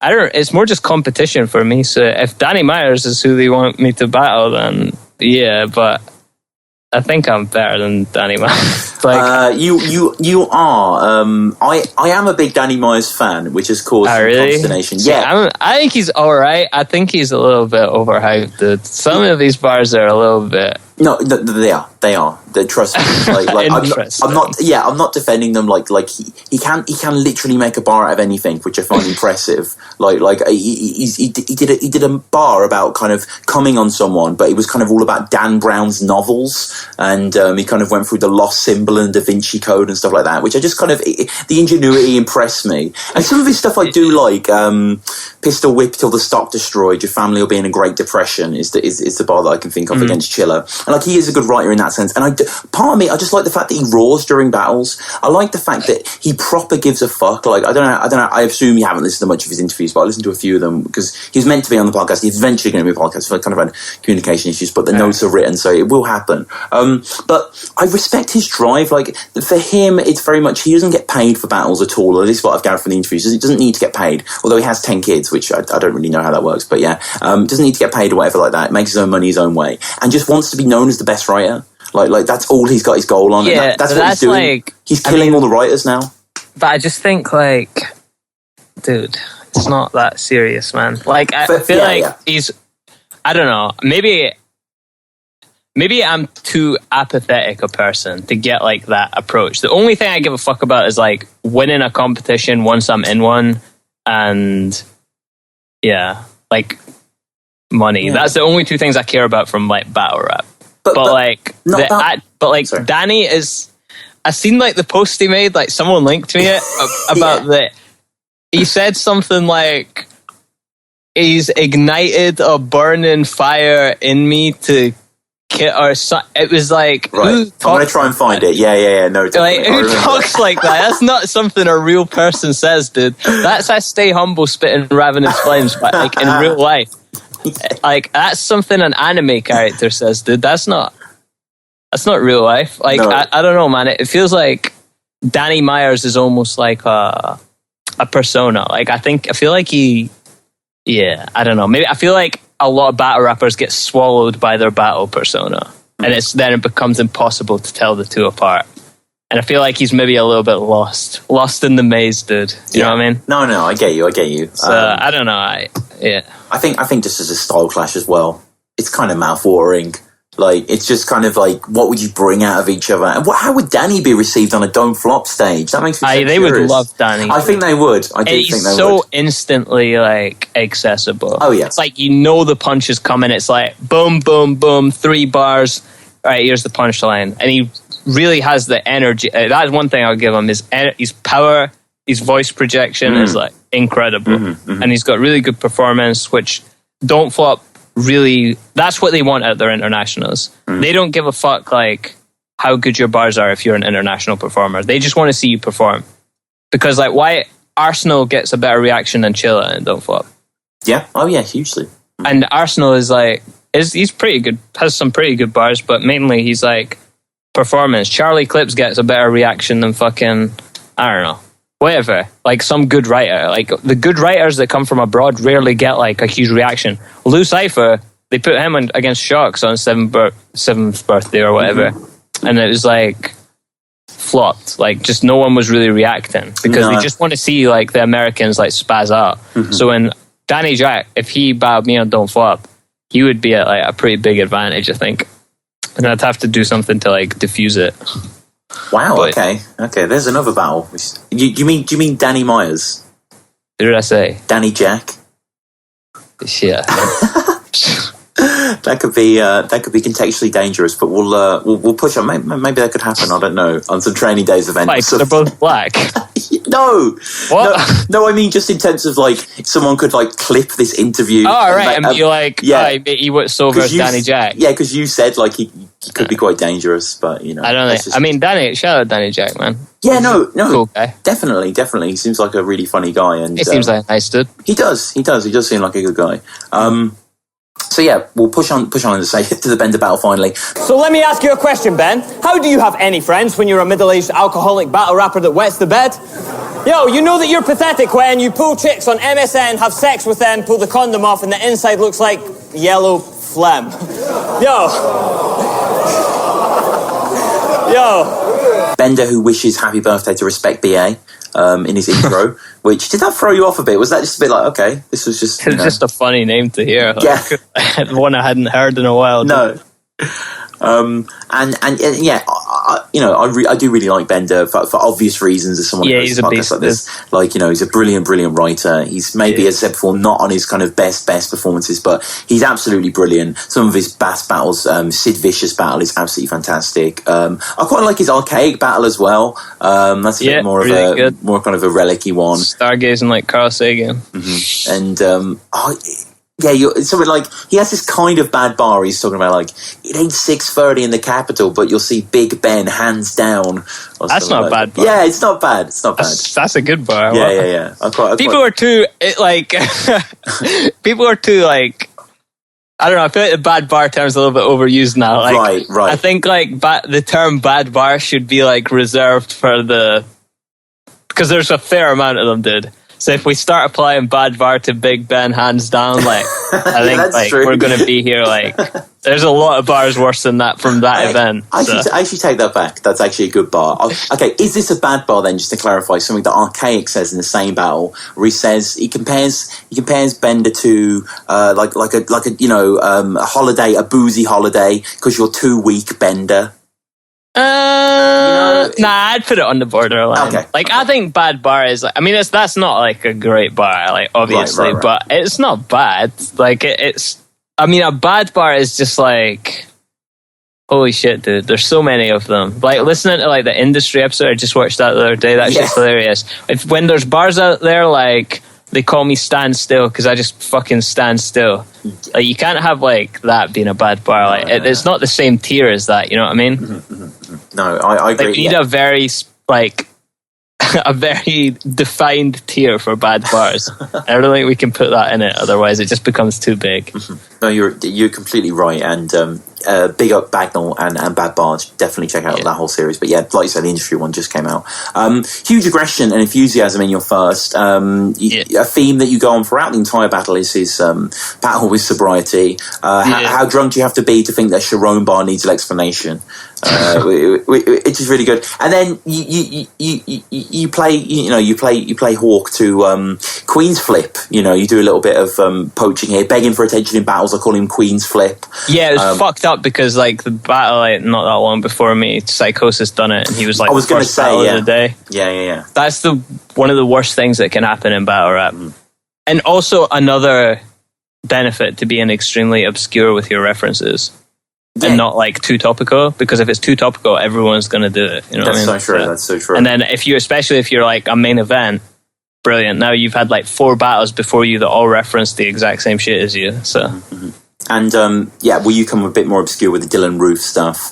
I don't. It's more just competition for me. So if Danny Myers is who they want me to battle, then yeah. But I think I'm better than Danny Myers. Like, you are. I am a big Danny Myers fan, which has caused some consternation. Yeah, I think he's all right. I think he's a little bit overhyped, dude. Some of these bars are a little bit No, they are. Trust me. Like I'm not defending them. Like he can literally make a bar out of anything, which I find impressive. He did a bar about kind of coming on someone, but it was kind of all about Dan Brown's novels, and he kind of went through the Lost Symbol and Da Vinci Code and stuff like that, which I just kind of the ingenuity impressed me. And some of his stuff I do like. Pistol Whip Till the Stock Destroyed, Your Family Will Be in a Great Depression is the bar that I can think of against Chiller. And like he is a good writer in that sense. And part of me, I just like the fact that he roars during battles. I like the fact that he proper gives a fuck. Like I don't know. I assume you haven't listened to much of his interviews, but I listened to a few of them because he was meant to be on the podcast. He's eventually going to be a podcast. So I kind of had communication issues, but the notes are written, so it will happen. But I respect his drive. Like for him, it's very much he doesn't get paid for battles at all. Or this is what I've gathered from the interviews. He doesn't need to get paid, although he has 10 kids, which I don't really know how that works. But yeah, doesn't need to get paid or whatever like that. Makes his own money his own way, and just wants to be known as the best writer. Like that's all he's got his goal on. Yeah, and that's what he's doing. Like, he's killing all the writers now. But I just think, like, dude, it's not that serious, man. Like, I feel like he's, I don't know, maybe I'm too apathetic a person to get like that approach. The only thing I give a fuck about is like winning a competition once I'm in one, and like money. That's the only two things I care about from like battle rap. But Danny is. I seen like the post he made. Like someone linked me it about that. He said something like, "He's ignited a burning fire in me to kill." Or it was like, right. I'm gonna try and find it. Yeah. No, like who talks like that? That's not something a real person says, dude. That's I stay humble, spitting ravenous flames, but like in real life. Like that's something an anime character says, dude. That's not real life. Like no. I don't know, man. It feels like Danny Myers is almost like a persona. Like I feel like I don't know. Maybe I feel like a lot of battle rappers get swallowed by their battle persona, and it becomes impossible to tell the two apart. And I feel like he's maybe a little bit lost in the maze, dude. You know what I mean? No, I get you. So I don't know. I think just as a style clash as well, it's kind of mouth-watering. Like, it's just kind of like, what would you bring out of each other? And how would Danny be received on a Don't Flop stage? That makes me so They would love Danny. I think they would. I do think they would. He's so instantly, like, accessible. Oh, yeah. It's like, you know the punch is coming. It's like, boom, boom, boom, 3 bars. All right, here's the punchline. And he really has the energy. That's one thing I'll give him. His power, his voice projection is, like, incredible. And he's got really good performance, which Don't Flop really, that's what they want at their internationals. They don't give a fuck like how good your bars are if you're an international performer. They just want to see you perform. Because like why Arsenal gets a better reaction than Chilla and Don't Flop. Yeah. Oh yeah, hugely. And Arsenal is like he's pretty good, has some pretty good bars, but mainly he's like performance. Charlie Clips gets a better reaction than fucking I don't know. Whatever, like some good writer. Like the good writers that come from abroad rarely get like a huge reaction. Lou Cypher, they put him against Shocks on 7th birthday or whatever, and it was like flopped. Like just no one was really reacting because they just want to see like the Americans like spaz out. So when Danny Jack, if he bowed me on Don't Flop, he would be at like a pretty big advantage, I think, and I'd have to do something to like diffuse it. Wow. Okay. There's another battle. Do you mean Danny Myers? What did I say? Danny Jack. Shit. That could be contextually dangerous, but we'll push on. Maybe that could happen. I don't know. On some training days events. Like they're both black. No. What? No. I mean, just in terms of like someone could like clip this interview. Oh, right. And be like, he was so versus Danny Jack. Yeah, because you said like he could be quite dangerous, but you know. I don't know. I mean, shout out Danny Jack, man. Yeah, no. Cool guy. Definitely. He seems like a really funny guy, and he seems like a nice dude. He does. He does seem like a good guy. So yeah, we'll push on to say to the Bender battle finally. So let me ask you a question, Ben. How do you have any friends when you're a middle-aged alcoholic battle rapper that wets the bed? Yo, you know that you're pathetic when you pull chicks on MSN, have sex with them, pull the condom off, and the inside looks like yellow phlegm. Yo. Bender, who wishes happy birthday to Respect BA in his intro, which, did that throw you off a bit? Was that just a bit like, okay, this was just... It's just a funny name to hear. Like, yeah. One I hadn't heard in a while. No. Yeah, I do really like Bender for obvious reasons. As someone who he's a beast like this, he's a brilliant writer. He's maybe, as I said before, not on his kind of best performances, but he's absolutely brilliant. Some of his best battles, Sid Vicious battle is absolutely fantastic. I quite like his archaic battle as well. That's a bit more really of more kind of a relic-y one. Stargazing like Carl Sagan. And something like he has this kind of bad bar. He's talking about like it ain't 6:30 in the capital, but you'll see Big Ben hands down. That's not a bad bar. Yeah, it's not bad. It's not bad. That's a good bar. Yeah. People are too people are too like. I don't know. I feel like the bad bar term is a little bit overused now. Like, right. I think like the term bad bar should be like reserved for because there's a fair amount of them, dude. So if we start applying bad bar to Big Ben hands down, like I think we're going to be here. Like there's a lot of bars worse than that from that event. I should take that back. That's actually a good bar. Okay, is this a bad bar then? Just to clarify, something that Archaic says in the same battle, where he says he compares Bender to a holiday, a boozy holiday, because you're too weak, Bender. Nah, I'd put it on the borderline. Okay. I think bad bar is that's not like a great bar, like obviously, right. But it's not bad. Like it's a bad bar is just like holy shit, dude. There's so many of them. Like listening to like the industry episode, I just watched that the other day. That shit's hilarious. When there's bars out there like they call me stand still because I just fucking stand still. Like you can't have like that being a bad bar. Like it's not the same tier as that. You know what I mean? No, I agree. Like you need a very a very defined tier for bad bars. I don't think we can put that in it. Otherwise, it just becomes too big. No, you're completely right. And big up Bagnall and Bad Bars. Definitely check out that whole series. But yeah, like you said, the industry one just came out. Huge aggression and enthusiasm in your first. A theme that you go on throughout the entire battle is his battle with sobriety. How drunk do you have to be to think that Sharon Bar needs an explanation? Which is really good. And then you play Hawk to Queen's Flip. You do a little bit of poaching here, begging for attention in battles. I call him Queen's Flip. Yeah, it was fucked up because like the battle not that long before me, Psychosis done it, and he was like, I was going to say, of the day. Yeah. That's one of the worst things that can happen in battle rap, and also another benefit to being extremely obscure with your references. And not like too topical, because if it's too topical, everyone's going to do it. You know That's so true. That's so true. And then especially if you're like a main event, brilliant. Now you've had like 4 battles before you that all reference the exact same shit as you. So. And you come a bit more obscure with the Dylan Roof stuff,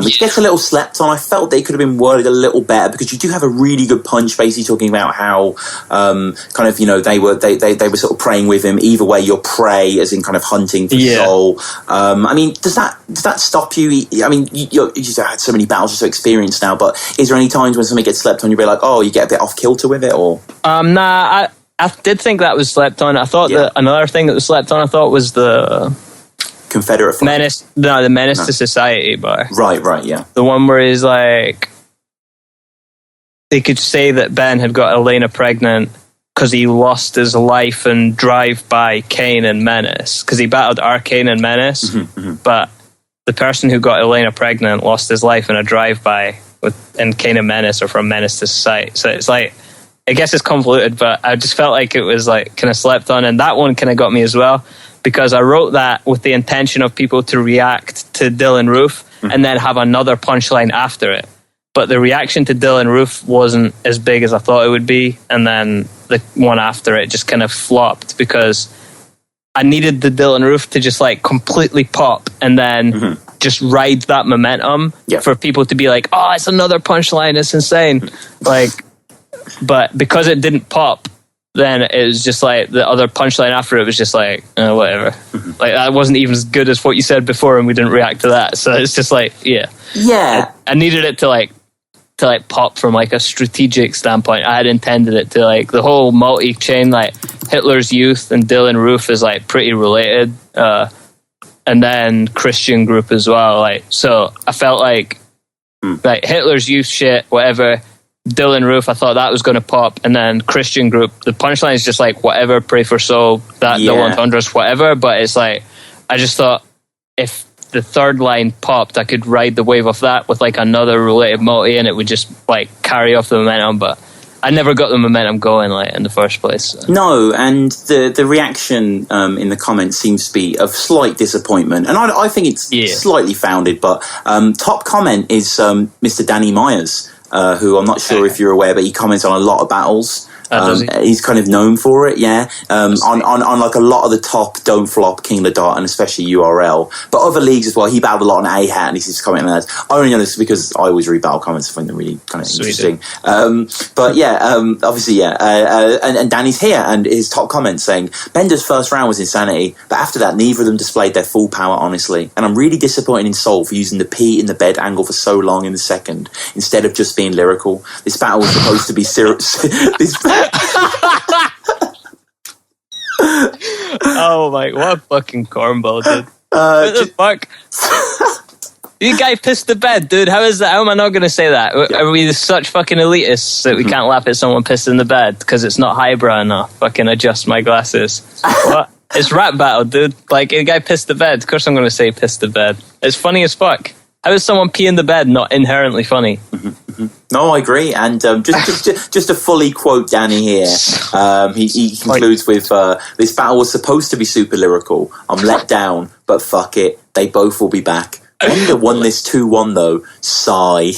which gets a little slept on. I felt they could have been worded a little better because you do have a really good punch, basically talking about how they were sort of praying with him. Either way, you're prey, as in kind of hunting for soul. Does that stop you? I mean, you had so many battles, you're so experienced now. But is there any times when something gets slept on, you'd be like, oh, you get a bit off kilter with it, or? Nah, I did think that was slept on. I thought that another thing that was slept on, I thought was the Confederate flag. Menace. No, the Menace to Society bar. Right, yeah. The one where he's like, they could say that Ben had got Elena pregnant because he lost his life in Drive-By Kane and Menace, because he battled Arcane and Menace, but the person who got Elena pregnant lost his life in a drive-by in Kane and Menace, or from Menace to Society. So it's like, I guess it's convoluted, but I just felt like it was like kind of slept on, and that one kind of got me as well, because I wrote that with the intention of people to react to Dylan Roof and then have another punchline after it. But the reaction to Dylan Roof wasn't as big as I thought it would be, and then the one after it just kind of flopped because I needed the Dylan Roof to just like completely pop and then just ride that momentum for people to be like, oh, it's another punchline, it's insane. But because it didn't pop, then it was just like the other punchline after it was just like, whatever. Like that wasn't even as good as what you said before, and we didn't react to that. So it's just like, I needed it to like pop from like a strategic standpoint. I had intended it to like the whole multi-chain, like Hitler's Youth and Dylan Roof is like pretty related, and then Christian Group as well. Like, so I felt like Hitler's Youth shit, whatever. Dylan Roof, I thought that was going to pop, and then Christian Group, the punchline is just like whatever, pray for soul, that the 100s, whatever. But it's like, I just thought if the third line popped, I could ride the wave of that with like another related multi, and it would just like carry off the momentum. But I never got the momentum going like in the first place. So. No, and the reaction in the comments seems to be of slight disappointment, and I think it's slightly founded. But top comment is Mr. Danny Myers, who I'm not sure if you're aware, but he comments on a lot of battles. He's kind of known for it, on like a lot of the top Don't Flop, King of the Dot, and especially URL, but other leagues as well. He battled a lot on A-Hat, and he's commenting on that. I only know this because I always read battle comments. I find them really kind of interesting. Obviously, and Danny's here, and his top comment saying, Bender's first round was insanity, but after that, neither of them displayed their full power, honestly, and I'm really disappointed in Soul for using the P in the bed angle for so long in the second, instead of just being lyrical. This battle was supposed to be serious. Oh my, what a fucking cornball, dude. What the fuck? You guy pissed the bed, dude. How is that? How am I not going to say that? Are we such fucking elitists that we can't laugh at someone pissed in the bed because it's not highbrow enough? Fucking adjust my glasses. What? It's rap battle, dude. Like, a guy pissed the bed. Of course I'm going to say pissed the bed. It's funny as fuck. How is someone pee in the bed not inherently funny? No, I agree. And just to fully quote Danny here, he concludes with, this battle was supposed to be super lyrical. I'm let down, but fuck it. They both will be back. Bender won this 2-1 though. Sigh.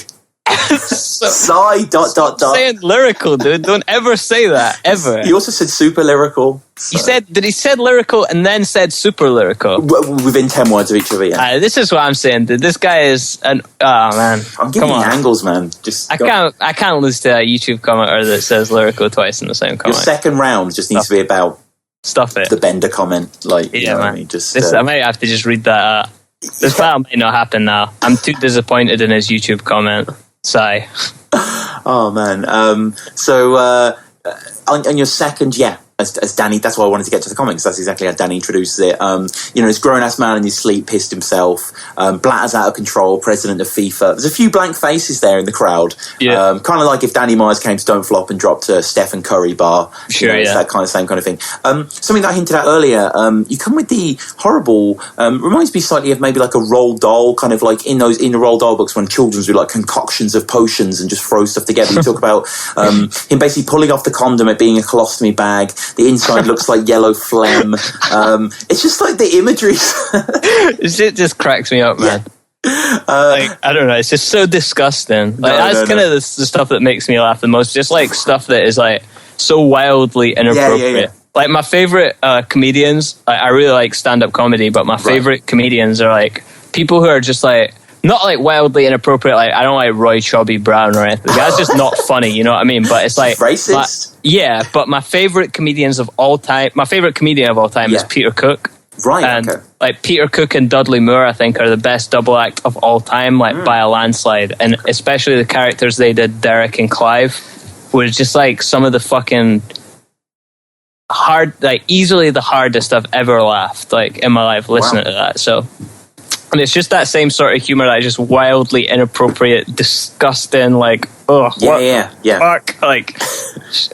Sigh, ... Saying lyrical, dude. Don't ever say that, ever. He also said super lyrical. So. He said lyrical and then said super lyrical? Within 10 words of each other, yeah. This is what I'm saying, dude. This guy is an... Oh, man. I'm giving you angles, man. I can't lose to a YouTube commenter that says lyrical twice in the same comment. Your second round just needs to be about... Stuff it. The Bender comment. Like, yeah, you know man. What I mean? I might have to just read that. This battle might not happen now. I'm too disappointed in his YouTube comment. Sigh. Oh, man. So, on your second, as Danny, that's why I wanted to get to the comics. That's exactly how Danny introduces it. This grown-ass man in his sleep pissed himself. Blatter's out of control, president of FIFA. There's a few blank faces there in the crowd. Yeah. Kind of like if Danny Myers came to Don't Flop and dropped a Stephen Curry bar. Sure, It's that same kind of thing. Something that I hinted at earlier, you come with the horrible, reminds me slightly of maybe like a Roald Dahl, kind of like in the Roald Dahl books when children's do like concoctions of potions and just throw stuff together. You talk about him basically pulling off the condom, it being a colostomy bag. The inside looks like yellow phlegm. It's just like the imagery. It just cracks me up, man. I don't know. It's just so disgusting. That's kind of the stuff that makes me laugh the most. Just like stuff that is like so wildly inappropriate. Like my favorite comedians. I really like stand-up comedy, but my favorite comedians are like people who are just like. Not like wildly inappropriate, like I don't like Roy Chubby Brown or anything. That's just not funny, you know what I mean? But it's like racist. But my favorite comedians of all time, my favorite comedian of all time is Peter Cook. Right. And like Peter Cook and Dudley Moore, I think, are the best double act of all time, like by a landslide. And especially the characters they did, Derek and Clive, were just like some of the fucking easily the hardest I've ever laughed like in my life listening to that. So. And it's just that same sort of humor, that just wildly inappropriate, disgusting, like, fuck, like,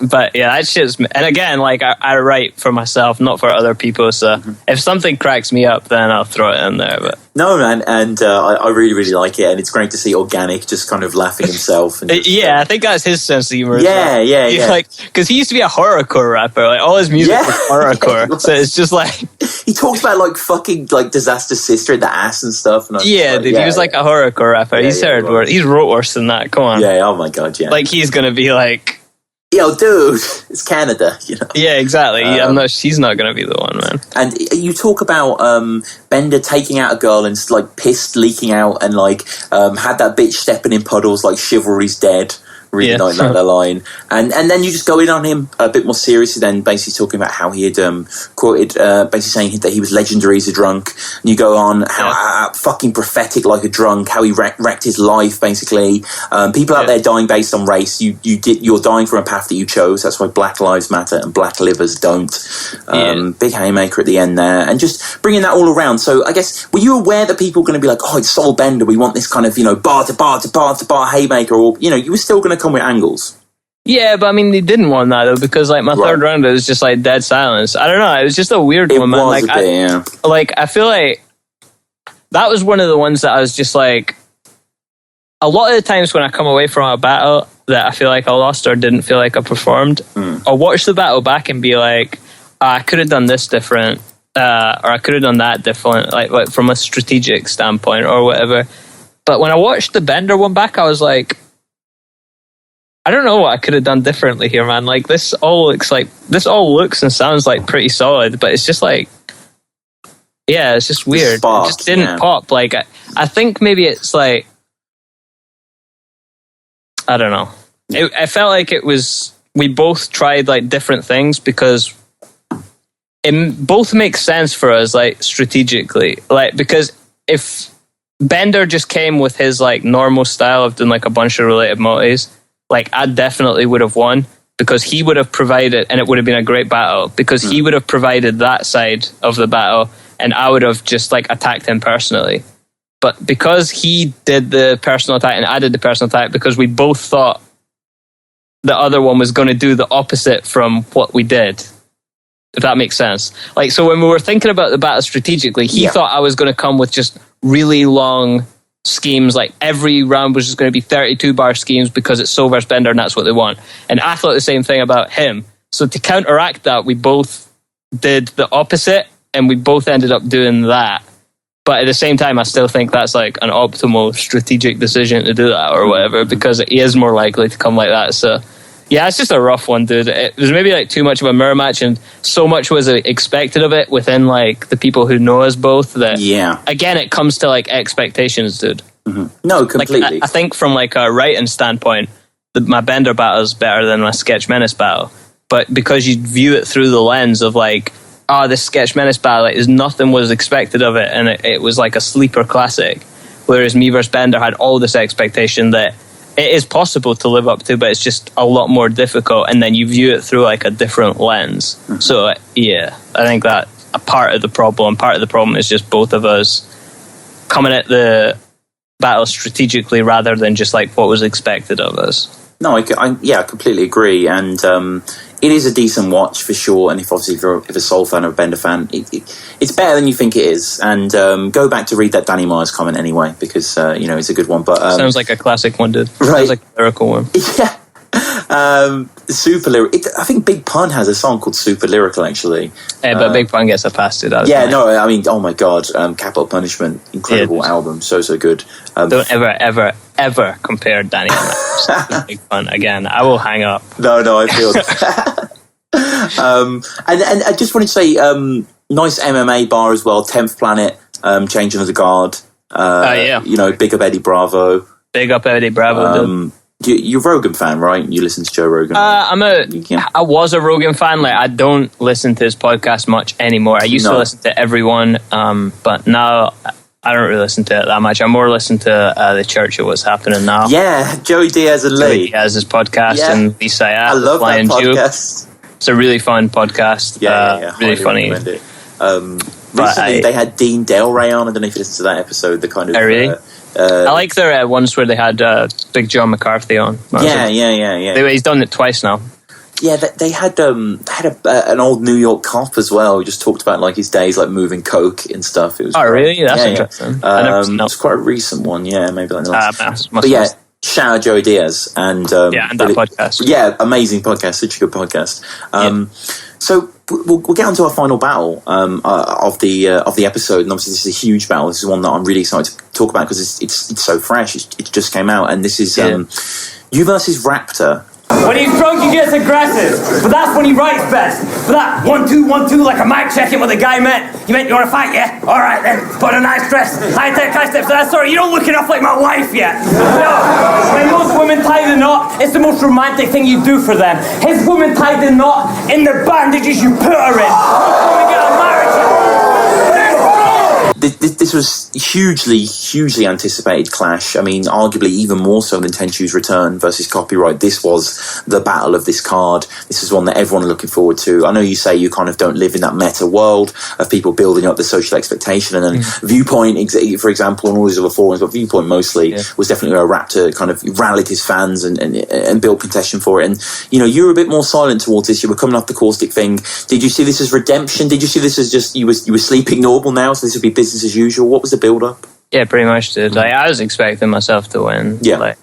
but yeah, that shit's, and again, like, I write for myself, not for other people, so if something cracks me up, then I'll throw it in there, but. No, man, and I really, really like it, and it's great to see Organic just kind of laughing himself. And just, I think that's his sense of humor. Yeah. Like, because he used to be a horrorcore rapper, like, all his music was horrorcore, so it's just like... He talks about, like, fucking, like, Disaster Sister in the ass and stuff. And he was like a horrorcore rapper. He's wrote worse than that, come on. Yeah, oh my god, yeah. Like, he's gonna be like... Yo, dude, it's Canada, you know. Yeah, exactly. She's not going to be the one, man. And you talk about Bender taking out a girl and like piss leaking out, and like had that bitch stepping in puddles like chivalry's dead. Really like that line, and then you just go in on him a bit more seriously. Then basically talking about how he had quoted, basically saying that he was legendary as a drunk. And you go on how fucking prophetic like a drunk, how he wrecked his life. Basically, people out there dying based on race. You're dying from a path that you chose. That's why Black Lives Matter and Black Livers don't. Big haymaker at the end there, and just bringing that all around. So I guess were you aware that people were going to be like, oh, it's Soul Bender. We want this kind of bar to bar to bar to bar haymaker, or you were still going to come with angles. Yeah, but I mean, they didn't want that though, because like my third round was just like dead silence. I don't know. It was just a weird one, man. Like, I feel like that was one of the ones that I was just like, a lot of the times when I come away from a battle that I feel like I lost or didn't feel like I performed, I'll watch the battle back and be like, I could have done this different, or I could have done that different, like from a strategic standpoint or whatever. But when I watched the Bender one back, I was like, I don't know what I could have done differently here, man. Like, this all looks and sounds like pretty solid, but it's just like, yeah, it's just weird. Spark, it just didn't pop. Like, I think maybe it's like, I don't know. I felt like it was, we both tried like different things because it both makes sense for us, like strategically. Like, because if Bender just came with his like normal style of doing like a bunch of related multis, like I definitely would have won because he would have provided, and it would have been a great battle because he would have provided that side of the battle and I would have just like attacked him personally. But because he did the personal attack and I did the personal attack, because we both thought the other one was going to do the opposite from what we did, if that makes sense. Like, so when we were thinking about the battle strategically, he thought I was going to come with just really long schemes, like every round was just going to be 32 bar schemes because it's Soul versus Bender and that's what they want. And I thought the same thing about him. So to counteract that, we both did the opposite and we both ended up doing that. But at the same time, I still think that's like an optimal strategic decision to do that or whatever, because he is more likely to come like that. So yeah, it's just a rough one, dude. It was maybe like too much of a mirror match and so much was expected of it within like the people who know us both that, again, it comes to like expectations, dude. No, completely. Like, I think from like a writing standpoint, my Bender battle is better than my Sketch Menace battle. But because you view it through the lens of like, this Sketch Menace battle, like, nothing was expected of it, and it was like a sleeper classic. Whereas me versus Bender had all this expectation that it is possible to live up to, but it's just a lot more difficult, and then you view it through like a different lens. So yeah, I think that a part of the problem is just both of us coming at the battle strategically rather than just like what was expected of us. No, I completely agree, and it is a decent watch for sure. And if you're a Soul fan or a Bender fan, it's better than you think it is. And go back to read that Danny Myers comment anyway, because it's a good one. But sounds like a classic one, dude. Right. Sounds like a lyrical one. Yeah. Super lyrical. I think Big Pun has a song called Super Lyrical, actually. Yeah, but Big Pun gets a pass to that. Yeah, no, I mean, oh my god, Capital Punishment, incredible album, so good. Don't ever compare Danny Myers to Big Pun again. I will hang up. No, I feel that. And I just wanted to say, nice MMA bar as well. 10th Planet, Changing of the Guard. Big up Eddie Bravo. Big up Eddie Bravo, dude. You're a Rogan fan, right? You listen to Joe Rogan. I was a Rogan fan. Like, I don't listen to his podcast much anymore. I used to listen to everyone, but now I don't really listen to it that much. I more listen to the Church of What's Happening Now. Yeah, Joey Diaz and Lee. Joey Diaz, his podcast, and Lee Sayat. I love that podcast. It's a really fun podcast. Yeah. Really funny. Recently, they had Dean Delray on. I don't know if you listened to that episode. The kind of really. I like their ones where they had Big John McCarthy on. Yeah. He's done it twice now. Yeah, they had an old New York cop as well who just talked about like his days like moving coke and stuff. It was really? That's interesting. It's quite a recent one. Yeah, maybe like the last. But yeah, shout out Joey Diaz and and that podcast. Yeah, amazing podcast, such a good podcast. So we'll get on to our final battle of the episode, and obviously this is a huge battle. This is one that I'm really excited to talk about because it's so fresh. It just came out, and this is you versus Raptor. When he's drunk, he gets aggressive, but that's when he writes best. But that 1 2 1 2, like a mic checking what the guy meant. You meant you want to fight, yeah? All right then. Put a nice dress, high tech, high steps. Sorry, you don't look enough like my wife yet. No. When most women tie the knot, it's the most romantic thing you do for them. His woman tied the knot in the bandages you put her in. Most women get a marriage. This was hugely hugely anticipated clash. I mean, arguably even more so than Tenchu's return versus Copyright. This was the battle of this card. This is one that everyone are looking forward to. I know you say you kind of don't live in that meta world of people building up the social expectation, and then Viewpoint, for example, and all these other forums, but Viewpoint mostly was definitely where Raptor kind of rallied his fans and built contention for it. And, you know, you were a bit more silent towards this. You were coming off the caustic thing. Did you see this as redemption? Did you see this as just you were sleeping normal now, so this would be business as usual? What was the build up? Yeah, pretty much did. Like, I was expecting myself to win. Yeah. Like,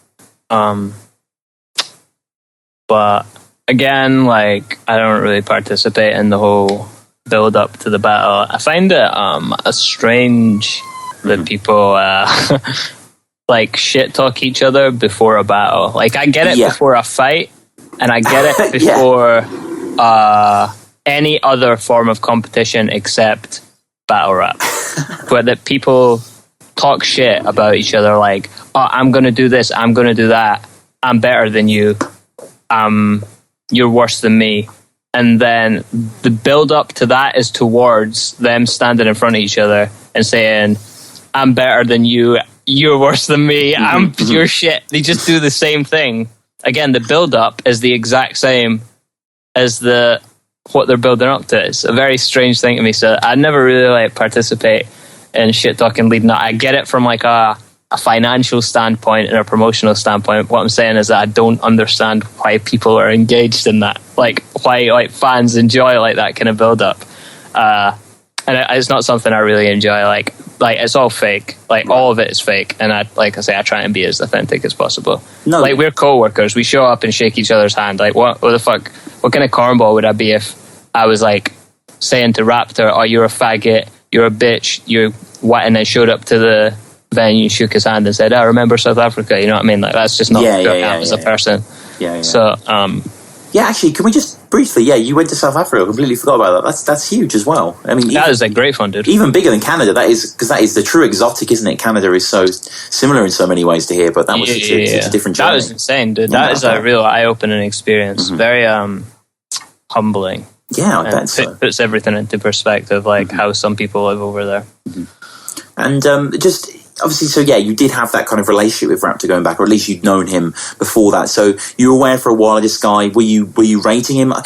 but again, like, I don't really participate in the whole build up to the battle. I find it strange that people like shit talk each other before a battle. Like, I get it before a fight, and I get it before any other form of competition except battle rap. But that people talk shit about each other, like, oh, I'm gonna do this, I'm gonna do that, I'm better than you, you're worse than me. And then the build up to that is towards them standing in front of each other and saying, I'm better than you, you're worse than me, you're shit. They just do the same thing. Again, the build up is the exact same as what they're building up to. It's a very strange thing to me. So I never really like participate in shit talking leading up. I get it from like a financial standpoint and a promotional standpoint. What I'm saying is that I don't understand why people are engaged in that. Like, why like fans enjoy like that kind of build up. And it's not something I really enjoy. Like it's all fake. Like, all of it is fake. And I try and be as authentic as possible. No. Like, we're co-workers. We show up and shake each other's hand. Like, what the fuck? What kind of cornball would I be if I was like saying to Raptor, oh, you're a faggot, you're a bitch, you're what? And then showed up to the venue, shook his hand and said, I remember South Africa. You know what I mean? Like, that's just not who I am as a person. Yeah. So, yeah, actually, can we just briefly? Yeah, you went to South Africa. I completely forgot about that. That's huge as well. I mean, that is a great fun, dude. Even bigger than Canada. That is because that is the true exotic, isn't it? Canada is so similar in so many ways to here, but that was such a different journey. That was insane, dude. That is a real eye-opening experience. Very humbling. Yeah, I bet so. It puts everything into perspective, like how some people live over there. And just obviously, so yeah, you did have that kind of relationship with Raptor going back, or at least you'd known him before that. So you were aware for a while of this guy. Were you rating him? I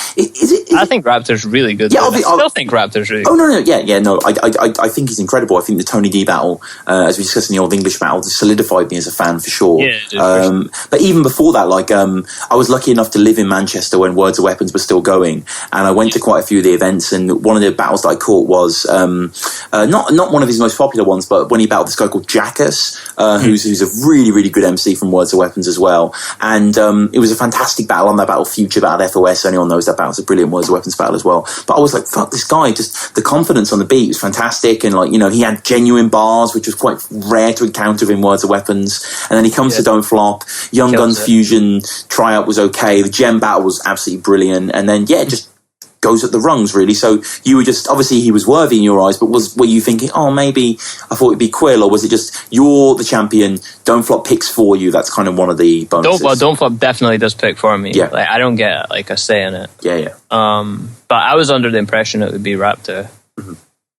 think Raptor's really good. Yeah, I still think Raptor's really good. Oh, no. I think he's incredible. I think the Tony D battle, as we discussed in the Old English battle, solidified me as a fan for sure. Yeah, but even before that, like, I was lucky enough to live in Manchester when Words of Weapons were still going, and I went to quite a few of the events. And one of the battles that I caught was not one of his most popular ones, but when he battled this guy called Jackass, who's a really, really good MC from Words of Weapons as well. And it was a fantastic battle. On that battle, Future battled FOS. Anyone knows that battle. It's a brilliant Words of Weapons battle as well. But I was like, fuck, this guy, just the confidence on the beat was fantastic. And, like, you know, he had genuine bars, which was quite rare to encounter in Words of Weapons. And then he comes to Don't Flop. Young Guns Fusion tryout was okay. The Gem battle was absolutely brilliant. And then, just goes at the rungs, really. So you were just, obviously he was worthy in your eyes, but were you thinking, oh, maybe I thought it'd be Quill, or was it just you're the champion, Don't Flop picks for you? That's kind of one of the bonuses. Don't Flop definitely does pick for me. Yeah. Like, I don't get like a say in it. Yeah. But I was under the impression it would be Raptor.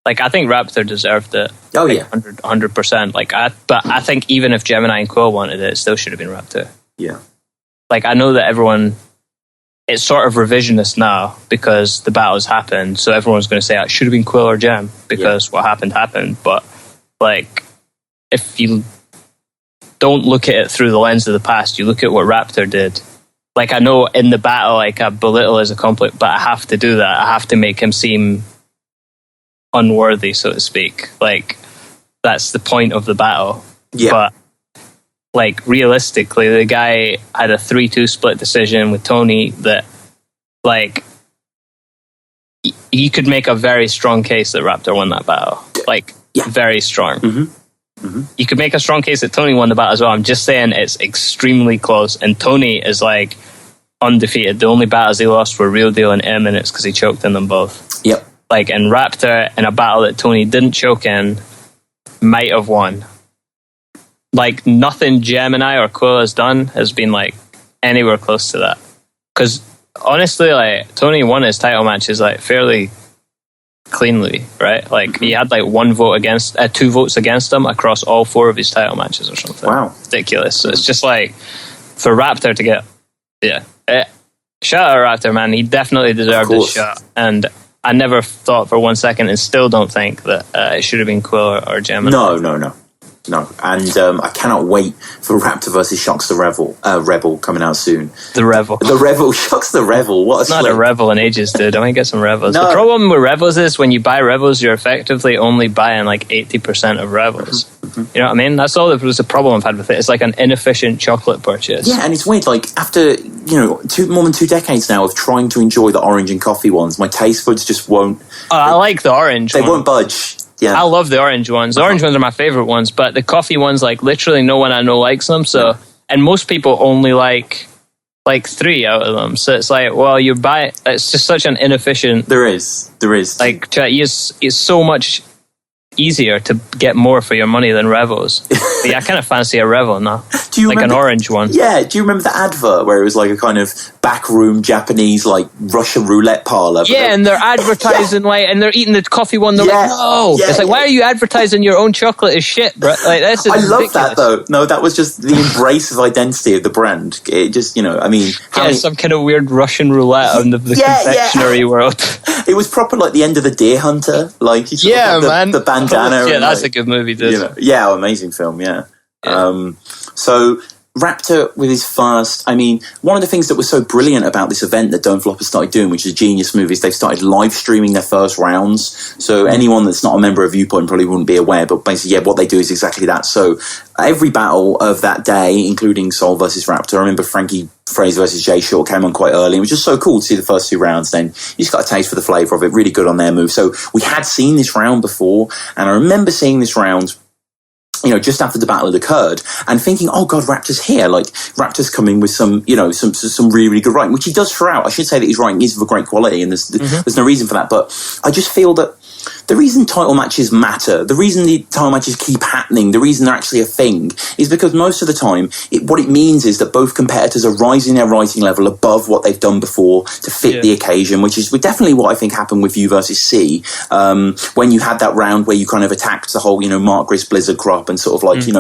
Like, I think Raptor deserved it. Oh, like, yeah. 100%. But I think even if Gemini and Quill wanted it, it still should have been Raptor. Yeah. Like, I know that everyone, it's sort of revisionist now because the battles happened, so everyone's going to say it should have been Quill or Gem because what happened. But, like, if you don't look at it through the lens of the past, you look at what Raptor did. Like, I know in the battle, like, I belittle his accomplishment, but I have to do that. I have to make him seem unworthy, so to speak. Like, that's the point of the battle. Yeah. But, like, realistically, the guy had a 3-2 split decision with Tony that, like, he could make a very strong case that Raptor won that battle. Like, very strong. You could make a strong case that Tony won the battle as well. I'm just saying it's extremely close. And Tony is, like, undefeated. The only battles he lost were Real Deal and M, and it's because he choked in them both. Yep. Like, and Raptor, in a battle that Tony didn't choke in, might have won. Like, nothing Gemini or Quill has done has been, like, anywhere close to that. Because, honestly, like, Tony won his title matches, like, fairly cleanly, right? Like he had like 1 vote against, 2 votes against him across all 4 of his title matches or something. Wow, ridiculous. So it's just like for Raptor to get, shout out Raptor, man. He definitely deserved his shot, and I never thought for 1 second, and still don't think that it should have been Quill or Gemini. No, and I cannot wait for Raptor versus Shocks the Rebel coming out soon. The Revel. Shocks the Rebel. What a not a Revel in ages, dude. I want to get some Revels. No. The problem with Revels is when you buy Revels, you're effectively only buying like 80% of Revels. Mm-hmm. You know what I mean? That's all that was the problem I've had with it. It's like an inefficient chocolate purchase. Yeah, and it's weird. Like after more than 2 decades now of trying to enjoy the orange and coffee ones, my taste buds just won't. I like the orange. They won't budge. Yeah. I love the orange ones. The orange ones are my favorite ones, but the coffee ones, like literally no one I know likes them. So, and most people only like 3 out of them. So it's like, well, you buy it. It's just such an inefficient. There is. Like, it's so much easier to get more for your money than Revels. But yeah, I kind of fancy a Revel now. Do you remember an orange one? Yeah. Do you remember the advert where it was like a kind of backroom Japanese like Russian roulette parlor? Yeah, and they're advertising like, and they're eating the coffee one. They're like, no. It's like, why are you adadvertising your own chocolate as shit, bro? Like that's. I love that though. No, that was just the embrace of identity of the brand. It just, I mean, some kind of weird Russian roulette on the confectionery world. It was proper like the end of the Deer Hunter, like man, the bandana. Yeah, that's a good movie, dude. Amazing film. Yeah. So Raptor with his first, I mean, one of the things that was so brilliant about this event that Don't Flop has started doing, which is a genius move, is they've started live streaming their first rounds. So anyone that's not a member of Viewpoint probably wouldn't be aware, but basically, what they do is exactly that. So every battle of that day, including Soul versus Raptor, I remember Frankie Fraser versus Jay Short came on quite early. It was just so cool to see the first 2 rounds. Then you just got a taste for the flavour of it. Really good on their move. So we had seen this round before, and I remember seeing this round just after the battle had occurred, and thinking, oh God, Raptor's here. Like, Raptor's coming with some really, really good writing, which he does throughout. I should say that his writing is of a great quality, and there's no reason for that. But I just feel that the reason title matches matter, the reason the title matches keep happening, the reason they're actually a thing, is because most of the time, what it means is that both competitors are rising their writing level above what they've done before to fit the occasion, which is definitely what I think happened with you versus C, when you had that round where you kind of attacked the whole, Mark Grist Blizzard crop, and sort of like, you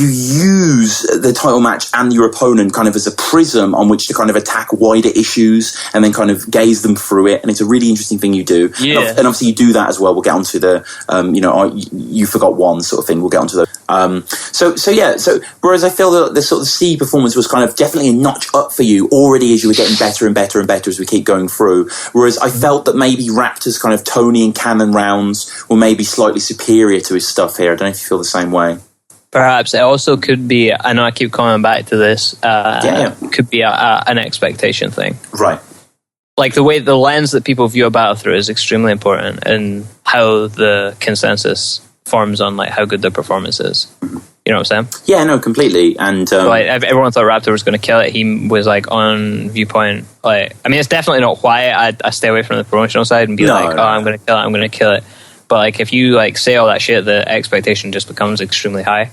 use the title match and your opponent kind of as a prism on which to kind of attack wider issues and then kind of gaze them through it. And it's a really interesting thing you do. Yeah. And obviously you do that as well. We'll get onto the, you forgot one sort of thing. We'll get onto the, So whereas I feel that the sort of C performance was kind of definitely a notch up for you already as you were getting better and better and better as we keep going through. Whereas I felt that maybe Raptor's kind of Tony and Cannon rounds were maybe slightly superior to his stuff here. I don't know if you feel the same way. Perhaps it also could be, I know I keep coming back to this, could be an expectation thing. Right. Like the lens that people view a battle through is extremely important, and how the consensus forms on like how good their performance is. You know what I'm saying? Yeah, no, completely. And everyone thought Raptor was going to kill it. He was like on Viewpoint. Like, I mean, it's definitely not why I stay away from the promotional side and be I'm going to kill it. But like, if you like say all that shit, the expectation just becomes extremely high.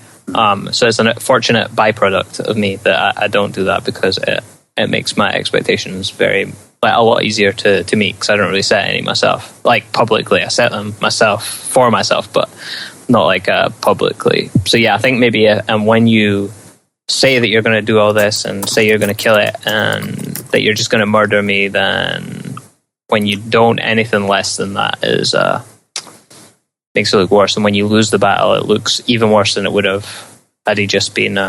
So it's an unfortunate byproduct of me that I don't do that, because it makes my expectations very a lot easier to meet, because I don't really set any myself. Like publicly, I set them myself for myself, but not like publicly. So yeah, I think maybe and when you say that you're going to do all this and say you're going to kill it and that you're just going to murder me, then when you don't, anything less than that is makes it look worse. And when you lose the battle, it looks even worse than it would have had he just been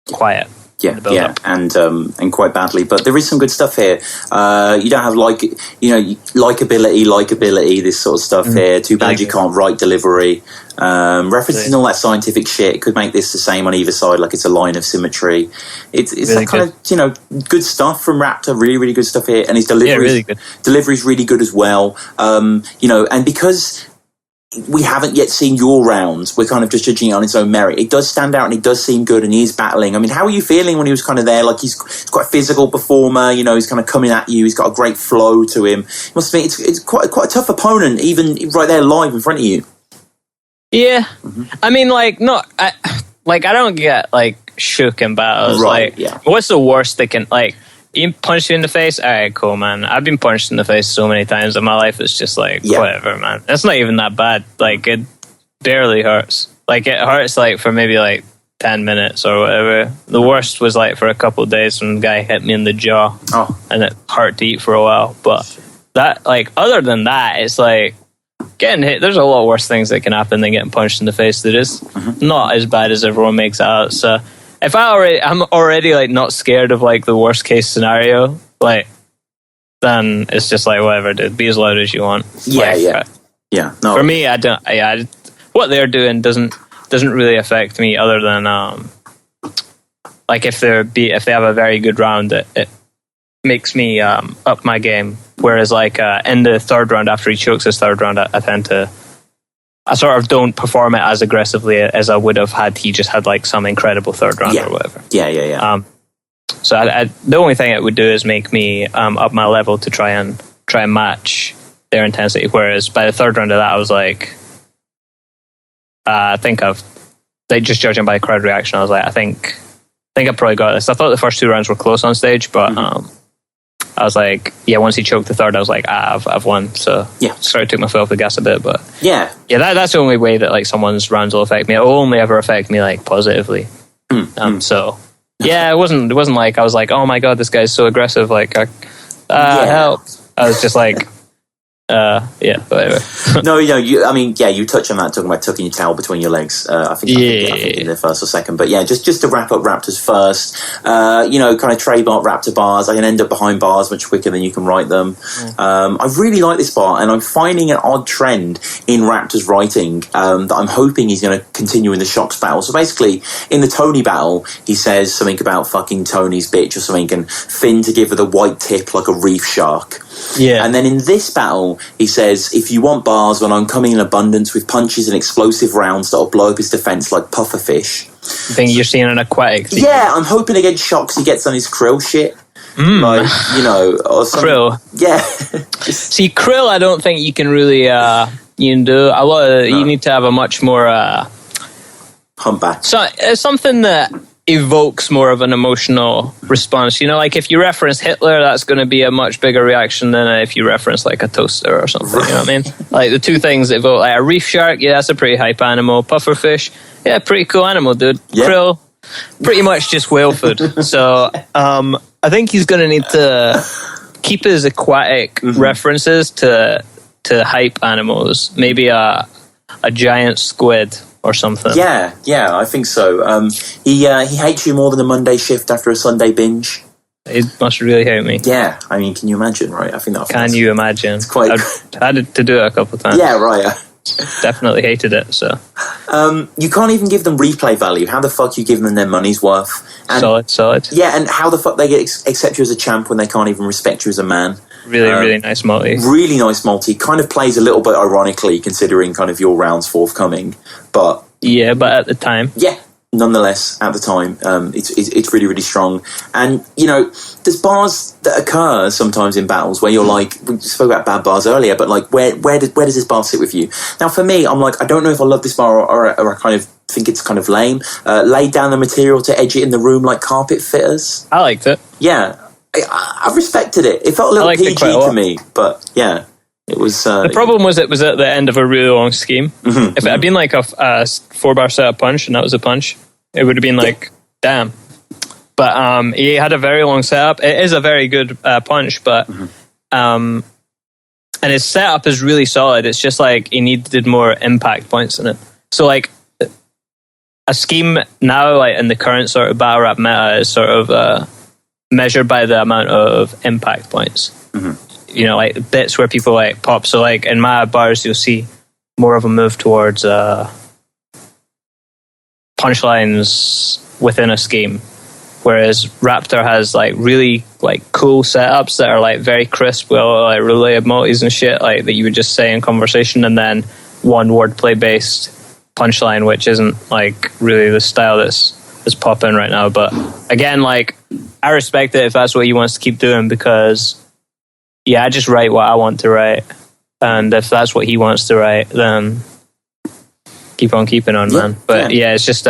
quiet. Yeah, and quite badly. But there is some good stuff here. You don't have likability, this sort of stuff here. Too bad you can't write delivery. References all that scientific shit could make this the same on either side, like it's a line of symmetry. It's really that kind of good stuff from Raptor. Really, really good stuff here, and his delivery is really good as well. And because we haven't yet seen your rounds, we're kind of just judging it on its own merit. It does stand out and it does seem good, and he is battling. I mean, how are you feeling when he was kind of there? Like, he's quite a physical performer, he's kind of coming at you, he's got a great flow to him. It must be, it's quite a tough opponent, even right there live in front of you. Yeah. I mean, I don't get shook in battles. Right, what's the worst they can, he punched you in the face. All right, cool, man. I've been punched in the face so many times in my life. It's just like whatever, man. It's not even that bad. Like it barely hurts. Like it hurts like for maybe like 10 minutes or whatever. The worst was like for a couple of days when the guy hit me in the jaw, and it hurt to eat for a while. But that, like, other than that, it's like getting hit. There's a lot worse things that can happen than getting punched in the face. That is not as bad as everyone makes it out. So if I'm already like not scared of like the worst case scenario, like, then it's just like whatever, dude. Be as loud as you want. Yeah. No, for me, I don't. Yeah, what they're doing doesn't really affect me, other than like if they have a very good round, it makes me up my game. Whereas like in the third round, after he chokes his third round, I sort of don't perform it as aggressively as I would have had he just had like some incredible third round or whatever. Yeah. So the only thing it would do is make me up my level to try and match their intensity. Whereas by the third round of that, I was like, just judging by crowd reaction, I was like, I think I probably got this. I thought the first 2 rounds were close on stage, but I was like, once he choked the third, I was like, I've won. So sort of took my foot off the gas a bit, but that's the only way that like someone's rounds will affect me. It will only ever affect me like positively. So it wasn't like I was like, oh my god, this guy's so aggressive, like help. I was just like, whatever. No, you touch on that, talking about tucking your towel between your legs. I think in the first or second. But just to wrap up Raptors first, kind of trademark Raptor bars. I can end up behind bars much quicker than you can write them. I really like this bar, and I'm finding an odd trend in Raptors writing that I'm hoping he's going to continue in the Shocks battle. So basically, in the Tony battle, he says something about fucking Tony's bitch or something, and Finn to give her the white tip like a reef shark. Yeah. And then in this battle, he says, if you want bars, when I'm coming in abundance with punches and explosive rounds that'll blow up his defense like pufferfish. I think you're seeing an aquatic thing. Yeah, I'm hoping against Shocks he gets on his krill shit. Like, or something. Krill. Yeah. See, krill, I don't think you can really, you can do a lot of, you need to have a much more, humpback. So it's something that evokes more of an emotional response. Like if you reference Hitler, that's going to be a much bigger reaction than if you reference like a toaster or something. You know what I mean? Like the two things that evoke, like a reef shark, that's a pretty hype animal. Pufferfish, pretty cool animal, dude. Yeah. Krill, pretty much just whale food. So I think he's going to need to keep his aquatic references to hype animals. Maybe a giant squid or something. Yeah, I think so. He hates you more than a Monday shift after a Sunday binge. It must really hate me. Yeah, I mean, can you imagine, right? I think that. Can you imagine? It's quite. I had to do it a couple of times. Yeah, right. Definitely hated it. So you can't even give them replay value. How the fuck you give them their money's worth? And, solid. Yeah, and how the fuck they accept you as a champ when they can't even respect you as a man? Really nice multi. Really nice multi. Kind of plays a little bit ironically considering kind of your rounds forthcoming, but but at the time, nonetheless, at the time, it's really, really strong. And there's bars that occur sometimes in battles where you're like, we spoke about bad bars earlier, but like where does this bar sit with you? Now for me, I'm like, I don't know if I love this bar or I kind of think it's kind of lame. Laid down the material to edge it in the room like carpet fitters. I liked it. Yeah. I respected it. It felt a little PG to me, but it was. The problem was it was at the end of a really long scheme. If it had been like a 4-bar setup punch and that was a punch, it would have been like, damn. But he had a very long setup. It is a very good punch, but and his setup is really solid. It's just like he needed more impact points in it. So like a scheme now, like in the current sort of battle rap meta, is sort of measured by the amount of impact points. Like bits where people like pop. So like in my bars, you'll see more of a move towards punchlines within a scheme, whereas Raptor has like really like cool setups that are like very crisp, well, like related multis and shit like that you would just say in conversation, and then one wordplay based punchline, which isn't like really the style that's popping right now. But again, like I respect it if that's what he wants to keep doing, because I just write what I want to write, and if that's what he wants to write, then keep on keeping on, man. But it's just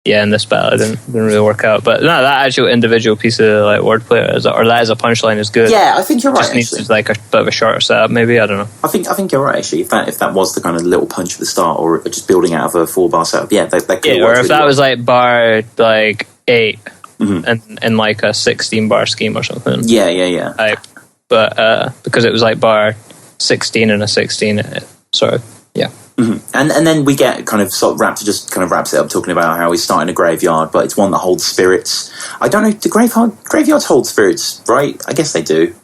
in this battle it didn't really work out. But no, that actual individual piece of like wordplay or that as a punchline is good. Yeah, I think you're right. Just needs like a bit of a shorter setup, maybe. I don't know. I think you're right. Actually, if that was the kind of little punch at the start, or just building out of a 4-bar setup, that could or if really that well. was like bar like 8 and like a 16-bar scheme or something. Yeah. But because it was like bar 16 and a 16, it sort of And then we get kind of Raptor just kind of wraps it up talking about how he's starting a graveyard, but it's one that holds spirits. I don't know, do graveyards hold spirits, right? I guess they do.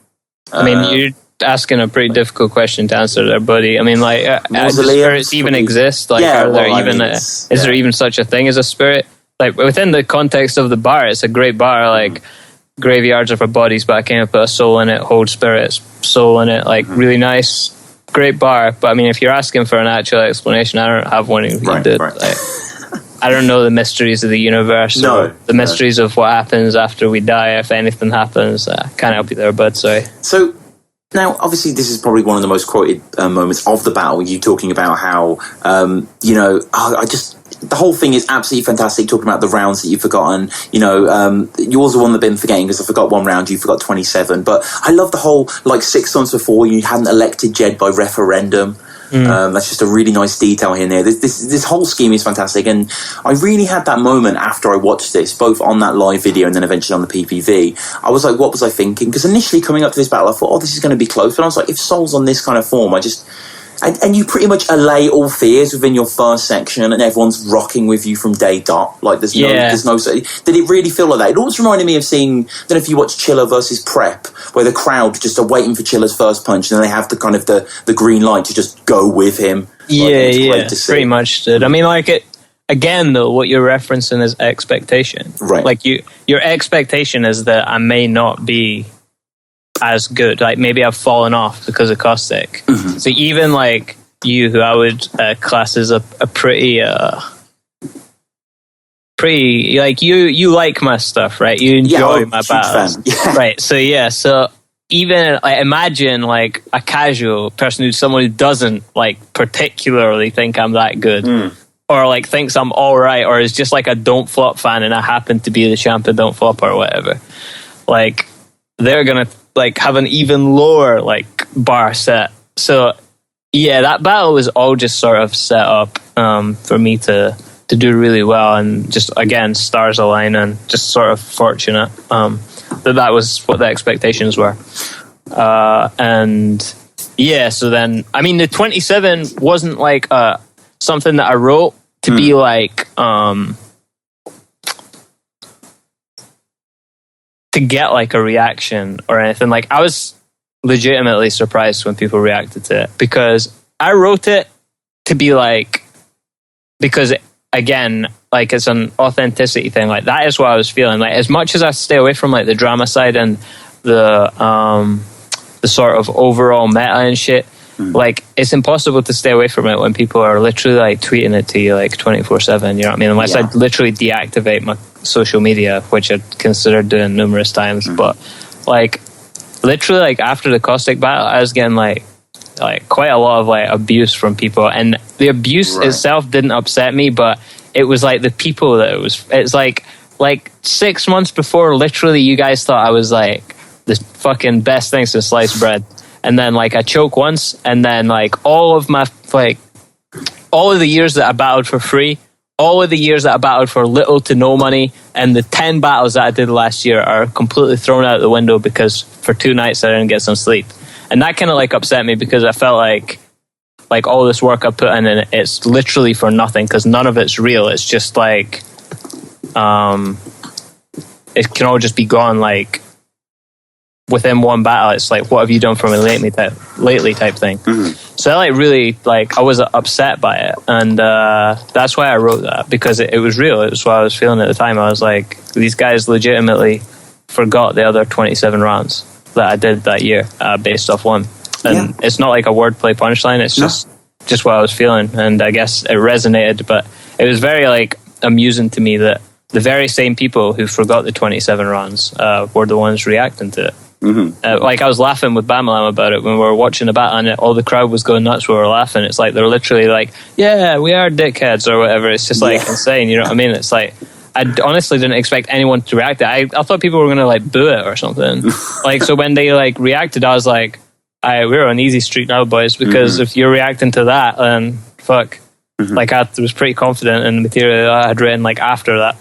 I mean, you're asking a pretty difficult question to answer there, buddy. I mean, like, do spirits even exist? Like, is there even such a thing as a spirit? Like, within the context of the bar, it's a great bar, like, graveyards are for bodies, but I can't put a soul in it, hold spirits, soul in it, like, really nice. Great bar, but I mean, if you're asking for an actual explanation, I don't have one. Right. Like, I don't know the mysteries of the universe, the mysteries of what happens after we die, if anything happens. I can't help you there, bud. Sorry. So now, obviously, this is probably one of the most quoted moments of the battle. You talking about how the whole thing is absolutely fantastic, talking about the rounds that you've forgotten. Yours are one that I've been forgetting because I forgot one round, you forgot 27. But I love the whole, like, 6 months before you hadn't elected Jed by referendum. That's just a really nice detail here and there. This whole scheme is fantastic, and I really had that moment after I watched this, both on that live video and then eventually on the PPV. I was like, what was I thinking? Because initially coming up to this battle, I thought, this is going to be close. But I was like, if Soul's on this kind of form, And you pretty much allay all fears within your first section, and everyone's rocking with you from day dot. Like, there's no. Did it really feel like that? It always reminded me of seeing. I don't know if you watch Chiller versus Prep, where the crowd just are waiting for Chiller's first punch, and then they have the kind of the green light to just go with him. Pretty much did. I mean, like it again though. What you're referencing is expectation, right? Like your expectation is that I may not be as good, like maybe I've fallen off because of caustic. So even like you, who I would class as a pretty like you like my stuff, right? You enjoy my battles, right? So even like imagine like a casual person someone who doesn't like particularly think I'm that good, or like thinks I'm all right, or is just like a Don't Flop fan and I happen to be the champ of Don't Flop or whatever. Like they're gonna like have an even lower like bar set. So that battle was all just sort of set up for me to do really well, and just again stars align and just sort of fortunate that was what the expectations were. So then I mean the 27 wasn't like something that I wrote to be like to get like a reaction or anything. Like I was legitimately surprised when people reacted to it, because I wrote it to be like, because again, like it's an authenticity thing. Like that is what I was feeling. Like as much as I stay away from like the drama side and the sort of overall meta and shit, like it's impossible to stay away from it when people are literally like tweeting it to you like 24/7. You know what I mean? Unless I literally deactivate my social media, which I've considered doing numerous times. But like literally like after the caustic battle, I was getting like quite a lot of like abuse from people, and the abuse itself didn't upset me, but it was like the people that it's like 6 months before, literally you guys thought I was like the fucking best thing since sliced bread, and then like I choke once, and then like all of my like all of the years that I battled for free, all of the years that I battled for little to no money, and the 10 battles that I did last year are completely thrown out the window because for 2 nights I didn't get some sleep. And that kind of like upset me, because I felt like all this work I put in, and it's literally for nothing, because none of it's real. It's just like it can all just be gone like within one battle. It's like, what have you done for me lately type thing. So I like really like I was upset by it, and that's why I wrote that, because it was real. It was what I was feeling at the time. I was like, these guys legitimately forgot the other 27 rounds that I did that year based off one. And it's not like a wordplay punchline. It's just what I was feeling, and I guess it resonated. But it was very like amusing to me that the very same people who forgot the 27 rounds were the ones reacting to it. Like, I was laughing with Bamalam about it when we were watching the battle, and all the crowd was going nuts. We were laughing. It's like they're literally like, "Yeah, we are dickheads" or whatever. It's just like insane. You know what I mean? It's like, I honestly didn't expect anyone to react to it. I thought people were going to like boo it or something. Like, so when they like reacted, I was like, we're on easy street now, boys, because if you're reacting to that, then fuck. Like, I was pretty confident in the material that I had written like after that.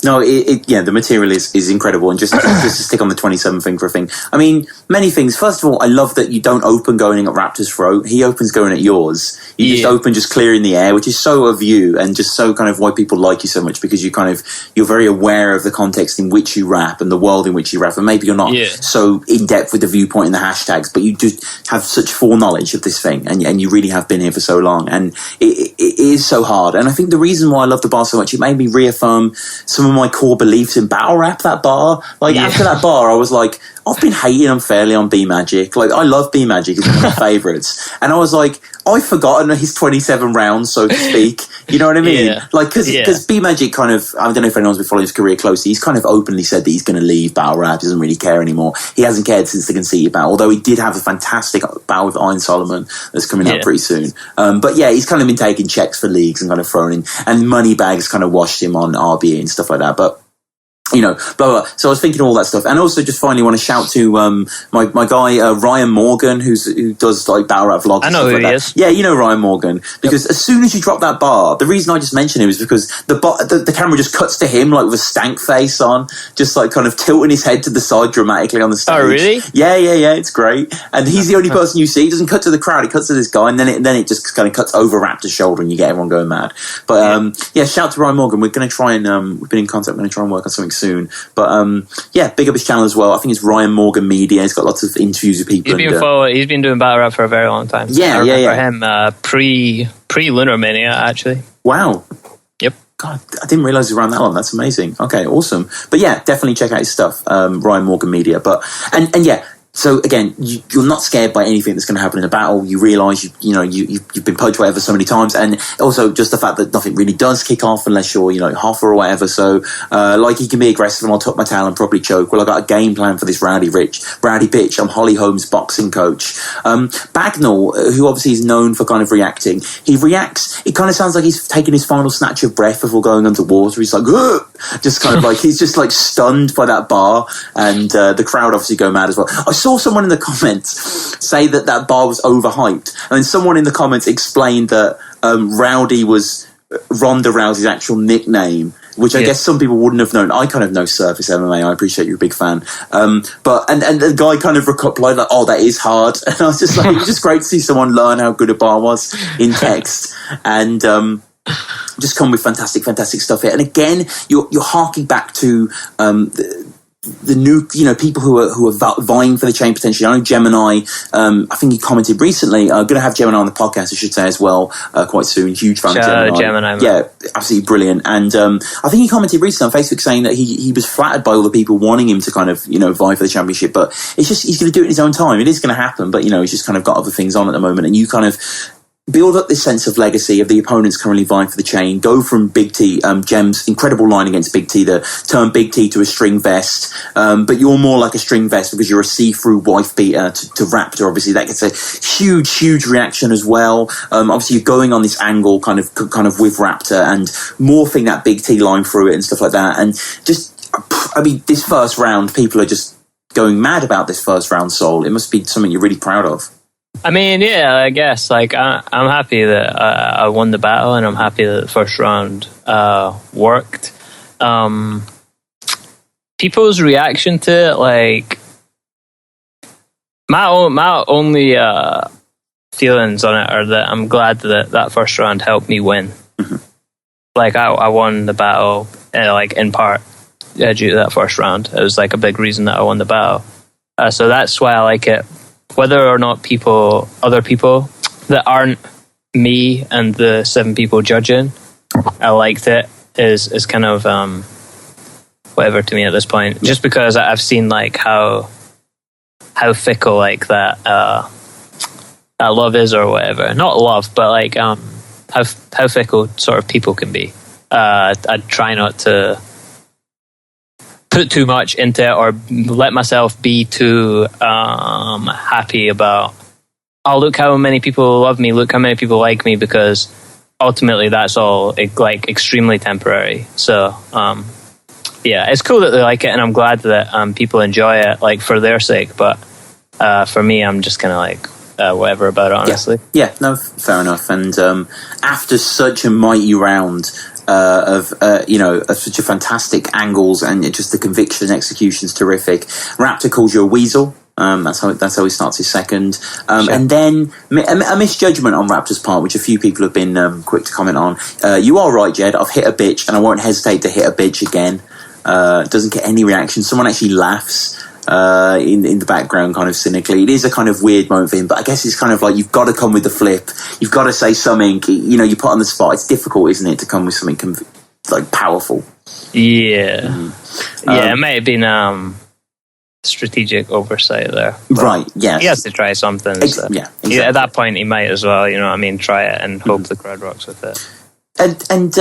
No, the material is incredible. And just to stick on the 27 thing for a thing. I mean, many things. First of all, I love that you don't open going at Raptor's throat. He opens going at yours. You just open just clearing the air, which is so of you and just so kind of why people like you so much, because you're very aware of the context in which you rap and the world in which you rap. And maybe you're not so in depth with the viewpoint and the hashtags, but you just have such foreknowledge of this thing, and you really have been here for so long. And it is so hard. And I think the reason why I love the bar so much, it made me reaffirm some of my core beliefs in battle rap. That bar, like after that bar, I was like, I've been hating unfairly on B Magic. Like, I love B Magic; it's one of my favorites. And I was like, I've forgotten his 27 rounds, so to speak. You know what I mean? Like, because B Magic kind of, I don't know if anyone's been following his career closely. He's kind of openly said that he's going to leave battle rap. He doesn't really care anymore. He hasn't cared since the Conceited battle, although he did have a fantastic battle with Iron Solomon that's coming out pretty soon. But yeah, he's kind of been taking checks for leagues and kind of thrown in, and Moneybags kind of washed him on RBE and stuff like that. But you know, blah, blah. So I was thinking all that stuff. And also just finally want to shout to my guy, Ryan Morgan, who does like battle rap vlogs. I know who he is. Yeah, you know Ryan Morgan. Because as soon as you drop that bar, the reason I just mentioned him is because the camera just cuts to him like with a stank face on, just like kind of tilting his head to the side dramatically on the stage. Oh, really? Yeah, it's great. And he's the only person you see. He doesn't cut to the crowd, it cuts to this guy, and then it just kind of cuts over Raptor's shoulder and you get everyone going mad. But shout out to Ryan Morgan. We're going to try and, we've been in contact, we're going to try and work on something soon. But big up his channel as well. I think it's Ryan Morgan Media. He's got lots of interviews with people. He's been doing battle rap for a very long time. Yeah, I remember him pre Lunar Mania, actually. Wow. Yep. God, I didn't realize it was around that long. That's amazing. Okay, awesome. But yeah, definitely check out his stuff. Ryan Morgan Media. But and yeah. So again, you're not scared by anything that's going to happen in a battle. You realise you've been poked whatever so many times, and also just the fact that nothing really does kick off unless you're half or whatever. So like, he can be aggressive and I'll tuck my tail and probably choke. Well, I got a game plan for this rowdy bitch. I'm Holly Holmes' boxing coach. Bagnall, who obviously is known for kind of reacting, he reacts. It kind of sounds like he's taking his final snatch of breath before going underwater. He's like, ugh! Just kind of like he's just like stunned by that bar, and the crowd obviously go mad as well. I saw someone in the comments say that bar was overhyped, and then someone in the comments explained that Rowdy was Ronda Rousey's actual nickname, which I guess some people wouldn't have known. I kind of know surface MMA. I appreciate you're a big fan. But the guy kind of replied like, "Oh, that is hard." And I was just like, it was just great to see someone learn how good a bar was in text, and just come with fantastic stuff here. And again, you're harking back to the new, people who are vying for the chain potentially. I know Gemini, I think he commented recently, going to have Gemini on the podcast, I should say, as well, quite soon. Huge fan of Gemini. Yeah, absolutely brilliant. And I think he commented recently on Facebook saying that he was flattered by all the people wanting him to kind of, vie for the championship, but it's just, he's going to do it in his own time. It is going to happen, but, he's just kind of got other things on at the moment, and you kind of build up this sense of legacy of the opponents currently vying for the chain. Go from Big T, Gem's incredible line against Big T, turn Big T to a string vest, but you're more like a string vest because you're a see-through wife beater to Raptor. Obviously, that gets a huge reaction as well. Obviously, you're going on this angle kind of with Raptor and morphing that Big T line through it and stuff like that. And just, this first round, people are just going mad about this first round, Soul. It must be something you're really proud of. I mean, yeah, I guess. Like, I'm happy that I won the battle, and I'm happy that the first round worked. People's reaction to it, like, my only feelings on it are that I'm glad that first round helped me win. Mm-hmm. Like, I won the battle, in part due to that first round. It was like a big reason that I won the battle. So that's why I like it. Whether or not other people that aren't me and the 7 people judging, I liked it, is kind of whatever to me at this point. Just because I've seen like how fickle like that love is or whatever. Not love, but like how fickle sort of people can be. I try not to put too much into it or let myself be too happy about, oh, look how many people love me, look how many people like me, because ultimately that's all like extremely temporary. So yeah, it's cool that they like it, and I'm glad that people enjoy it, like, for their sake. But for me, I'm just kind of like whatever about it, honestly. Yeah, no, fair enough. And after such a mighty round of such a fantastic angles and just the conviction and execution's terrific, Raptor calls you a weasel. That's how he starts his second. Sure. And then a misjudgment on Raptor's part, which a few people have been quick to comment on. You are right, Jed. I've hit a bitch, and I won't hesitate to hit a bitch again. Doesn't get any reaction. Someone actually laughs in the background, kind of cynically. It is a kind of weird moment for him, but I guess it's kind of like, you've got to come with the flip. You've got to say something. You know, you put on the spot. It's difficult, isn't it, to come with something like powerful. Yeah. Yeah, it might have been strategic oversight there. Right, yes. He has to try something. So. Yeah, exactly. At that point, he might as well, you know what I mean, try it and hope the crowd rocks with it. And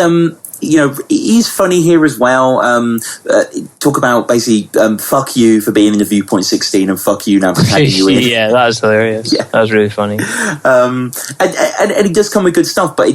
you know, he's funny here as well. Talk about basically fuck you for being in the Viewpoint 16 and fuck you now for tagging you in. Yeah, that was hilarious. Yeah. That was really funny. And he does come with good stuff, but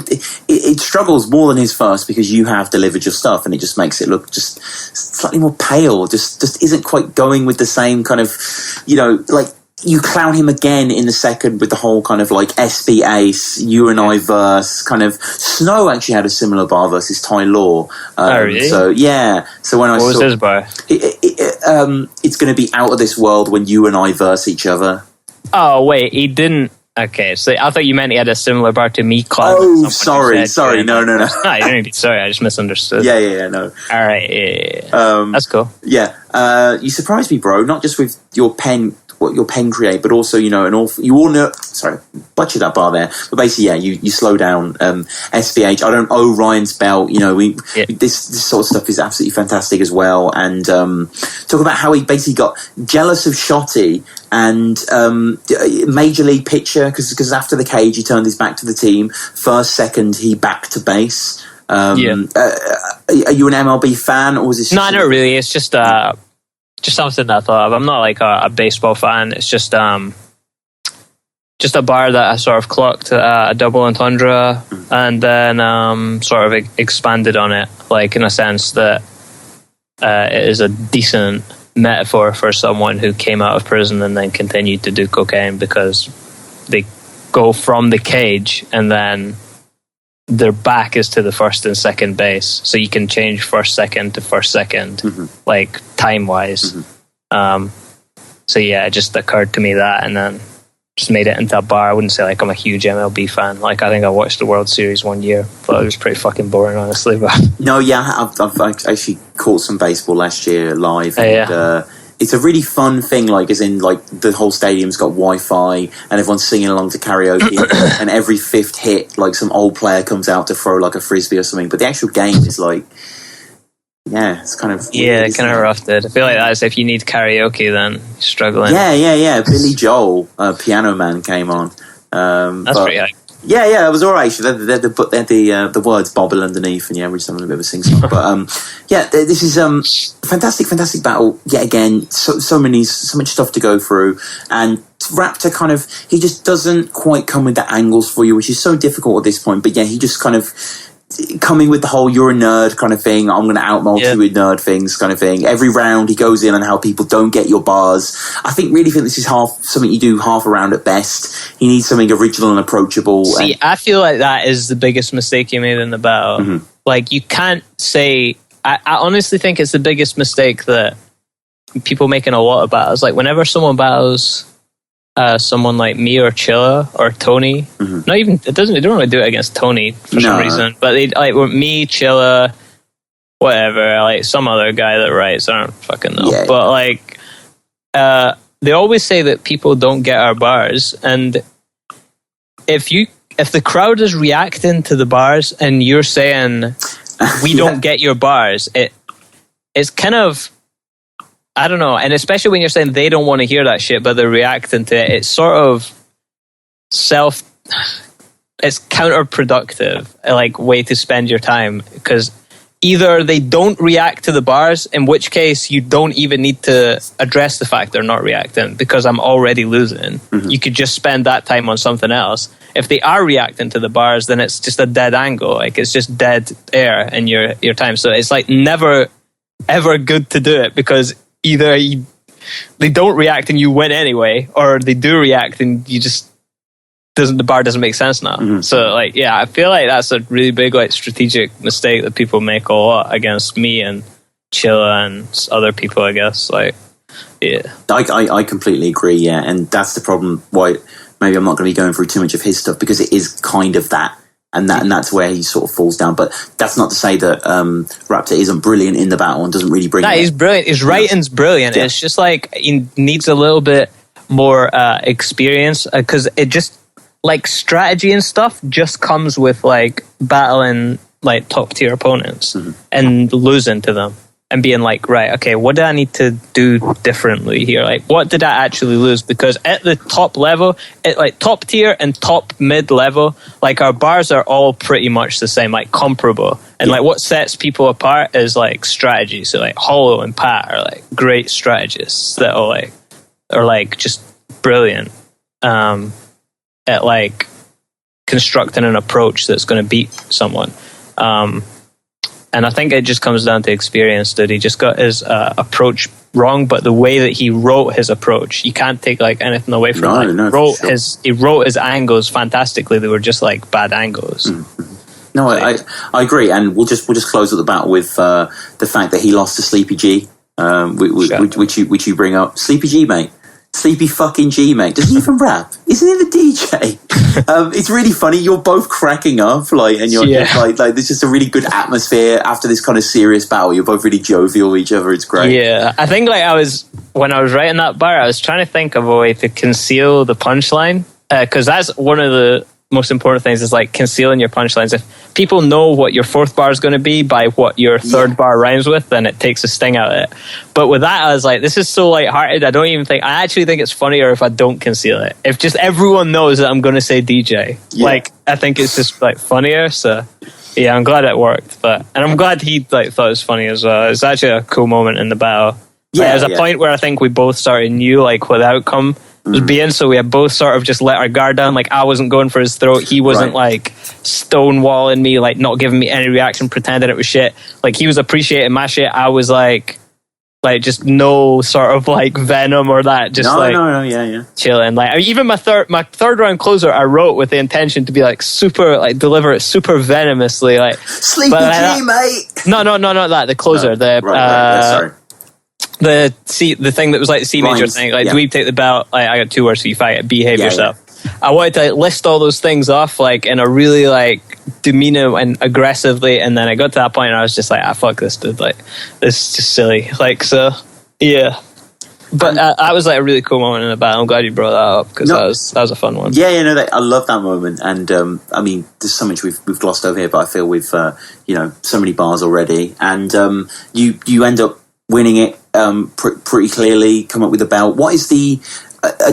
it struggles more than his first, because you have delivered your stuff, and it just makes it look just slightly more pale. Just isn't quite going with the same kind of, you know, like, you clown him again in the second with the whole kind of like SB Ace, you and I verse kind of. Snow actually had a similar bar versus Ty Law. Oh, really? So yeah. So when what was his bar? It's going to be out of this world when you and I verse each other. Oh wait, he didn't. Okay, so I thought you meant he had a similar bar to me. Oh, sorry. No. No, you don't need to be sorry. I just misunderstood. Yeah, no. All right, yeah. That's cool. Yeah, you surprised me, bro. Not just with your pen, what your pen create, but also, you know, you all know. Sorry, butchered that bar there. But basically, yeah, you slow down SVH. I don't owe Ryan's belt. You know, this sort of stuff is absolutely fantastic as well. And talk about how he basically got jealous of Shotty and major league pitcher, because after the cage he turned his back to the team. First, second, he back to base. Are you an MLB fan, or was this? No, not really. It's just something I thought of. I'm not like a baseball fan. It's just a bar that I sort of clocked a double entendre, and then sort of expanded on it, like in a sense that it is a decent metaphor for someone who came out of prison and then continued to do cocaine, because they go from the cage and then their back is to the first and second base, so you can change first second to first second, like time wise. So yeah, it just occurred to me that, and then just made it into a bar. I wouldn't say like I'm a huge MLB fan. Like, I think I watched the World Series one year, but it was pretty fucking boring, honestly. But no, yeah, I've actually caught some baseball last year live, and it's a really fun thing, like, as in, like, the whole stadium's got Wi-Fi and everyone's singing along to karaoke, and every fifth hit, like, some old player comes out to throw, like, a frisbee or something. But the actual game is, like, yeah, it's kind of... Yeah, kind of rough, dude. I feel like that's, if you need karaoke, then you're struggling. Yeah. Billy Joel, Piano Man, came on. That's pretty high. Yeah, it was all right, actually. They had the words bobble underneath, and yeah, we're just having a bit of a sing-song. But yeah, this is fantastic battle yet again. So much stuff to go through, and Raptor kind of, he just doesn't quite come with the angles for you, which is so difficult at this point. But yeah, he just kind of coming with the whole "you're a nerd" kind of thing. I'm going to out-multi you with nerd things kind of thing. Every round he goes in on how people don't get your bars. I think this is something you do half a round at best. He needs something original and approachable. See, I feel like that is the biggest mistake you made in the battle. Like, you can't say... I honestly think it's the biggest mistake that people make in a lot of battles. Like, whenever someone battles someone like me or Chilla or Tony, not even... They don't really do it against Tony for some reason, but they like me, Chilla, whatever, like some other guy that writes, I don't fucking know. Yeah. But like, they always say that people don't get our bars, and if the crowd is reacting to the bars and you're saying we don't get your bars, it's kind of, I don't know, and especially when you're saying they don't want to hear that shit, but they're reacting to it, it's sort of it's counterproductive, like, way to spend your time, because either they don't react to the bars, in which case you don't even need to address the fact they're not reacting because I'm already losing. You could just spend that time on something else. If they are reacting to the bars, then it's just a dead angle. Like, it's just dead air in your time. So it's like never, ever good to do it, because either they don't react and you win anyway, or they do react and you just the bar doesn't make sense now. So like, yeah, I feel like that's a really big like strategic mistake that people make a lot against me and Chilla and other people, I guess. Like, yeah, I completely agree. Yeah, and that's the problem. Why maybe I'm not going to be going through too much of his stuff, because it is kind of that. And that's where he sort of falls down. But that's not to say that Raptor isn't brilliant in the battle and doesn't really bring it. He's brilliant. His writing's brilliant. Yeah. It's just like he needs a little bit more experience, because it just, like, strategy and stuff just comes with like battling like top tier opponents and losing to them and being like, right, okay, what do I need to do differently here? Like, what did I actually lose? Because at the top level, at like top tier and top mid level, like, our bars are all pretty much the same, like comparable. And like, what sets people apart is like strategy. So like Hollow and Pat are like great strategists that are like just brilliant at like constructing an approach that's going to beat someone. And I think it just comes down to experience, that he just got his approach wrong, but the way that he wrote his approach, you can't take like anything away from it. He wrote his angles fantastically. They were just like bad angles. No, I agree, and we'll just close up the battle with the fact that he lost to Sleepy G, which you bring up. Sleepy G, mate. Sleepy fucking G, mate. Doesn't he even rap? Isn't he the DJ? It's really funny. You're both cracking up, like, and you're just like there's just a really good atmosphere after this kind of serious battle. You're both really jovial with each other. It's great. Yeah, I think like when I was writing that bar, I was trying to think of a way to conceal the punchline, because that's one of the most important things, is like concealing your punchlines. If people know what your fourth bar is going to be by what your third bar rhymes with, then it takes a sting out of it. But with that, I was like, this is so lighthearted. I actually think it's funnier if I don't conceal it. If just everyone knows that I'm going to say DJ, like, I think it's just like funnier. So yeah, I'm glad it worked. And I'm glad he like thought it was funny as well. It's actually a cool moment in the battle. Yeah, there's a point where I think we both started knew like what the outcome was being, so we had both sort of just let our guard down. Like, I wasn't going for his throat, he wasn't like stonewalling me, like not giving me any reaction, pretending it was shit. Like, he was appreciating my shit. I was like just no sort of like venom or that, just chilling. Like, even my third round closer, I wrote with the intention to be like super, like deliver it super venomously, like Sleepy G, mate. No, not that. The closer, sorry. The thing that was like the C major thing, like, dweeb take the belt, like, I got 2 words for you fight it, behave yourself. I wanted to list all those things off like in a really like demeanor and aggressively, and then I got to that point and I was just like, fuck this, dude, like, this is just silly. Like, so yeah. But that was like a really cool moment in the battle. I'm glad you brought that up, because that was a fun one. I love that moment. And I mean, there's so much we've glossed over here, but I feel we've so many bars already, and you end up winning it pretty clearly, come up with a belt. What is the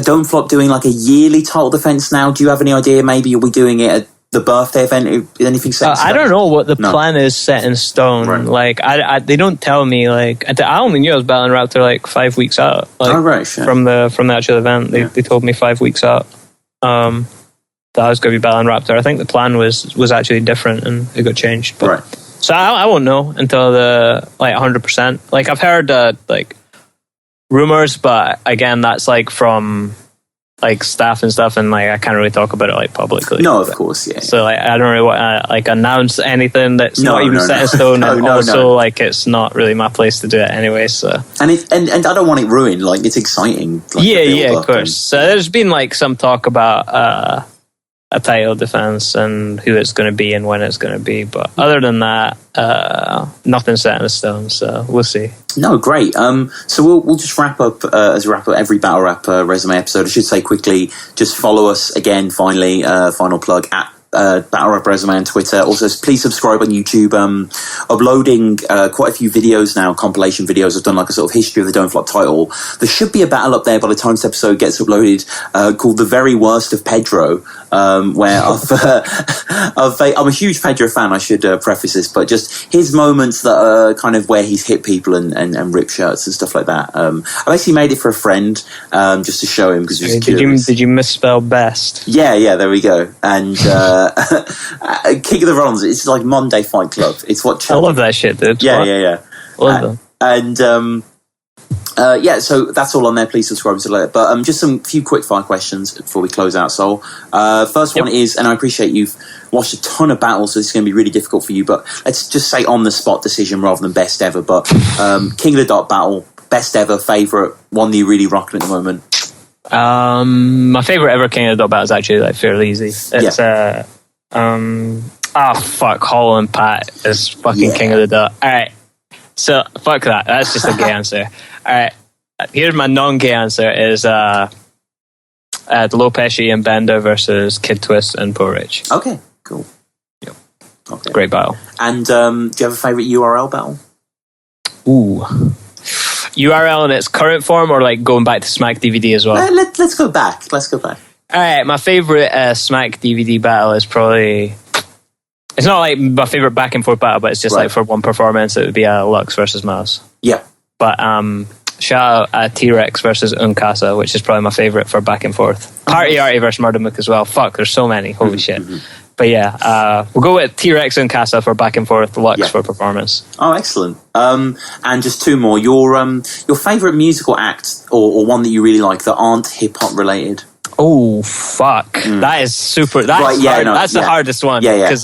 Don't Flop doing like a yearly title defense now? Do you have any idea? Maybe are we doing it at the birthday event? Anything set in stone? I don't know what the plan is set in stone. Right. Like, they don't tell me. Like, I only knew I was battling Raptor like 5 weeks out. Like, from the actual event, they told me 5 weeks out that I was going to be battling Raptor. I think the plan was actually different, and it got changed. But, so I won't know until the like 100%. Like, I've heard like rumors, but again, that's like from like staff and stuff, and like I can't really talk about it like publicly. No, of course, yeah. So like, I don't really want to like announce anything that's not even set in stone. Like, it's not really my place to do it anyway. So and I don't want it ruined. Like, it's exciting. Like, of course. So there's been like some talk about a title defense and who it's going to be and when it's going to be, but other than that, nothing set in stone, so we'll see. No, great. So we'll just wrap up as we wrap up every Battle Rap resume episode. I should say quickly, just follow us again. Finally, final plug at Battle Rap Resume on Twitter. Also, please subscribe on YouTube. Uploading quite a few videos now, compilation videos. I've done like a sort of history of the Don't Flop title. There should be a battle up there by the time this episode gets uploaded called The Very Worst of Pedro, where I'm a huge Pedro fan, I should preface this, but just his moments that are kind of where he's hit people and ripped shirts and stuff like that. I basically made it for a friend just to show him because he was curious. Did you misspell best? Yeah, there we go. And King of the Rons, it's like Monday Fight Club. It's what I love that shit, dude. Yeah. Love them. And so that's all on there. Please subscribe to it. But just some few quick fire questions before we close out. So first one is, and I appreciate you've watched a ton of battles, so this is going to be really difficult for you, but let's just say on the spot decision rather than best ever. But King of the Dot battle, best ever, favourite, one that you're really rocking at the moment. My favourite ever King of the Dot battle is actually like fairly easy. It's Hollow and Pat is fucking King of the Dot. Alright. So fuck that. That's just a gay answer. Alright. Here's my non-gay answer is the Lopeshi and Bender versus Kid Twist and Poor Rich. Okay, cool. Yep. Okay. Great battle. And do you have a favourite URL battle? Ooh. URL in its current form or like going back to Smack DVD as well? Let's go back. Alright, my favourite Smack DVD battle is probably... It's not like my favourite back and forth battle, but it's just like for one performance, it would be Lux versus Mouse. Yeah. But shout out T-Rex versus Unkasa, which is probably my favourite for back and forth. Artie versus Murder Mook as well. Fuck, there's so many. Holy shit. But yeah, we'll go with T-Rex and Unkasa for back and forth, Lux for performance. Oh, excellent. And just two more. Your favourite musical act or one that you really like that aren't hip-hop related? Oh, fuck. That is super... That's hard. That's the hardest one. Yeah.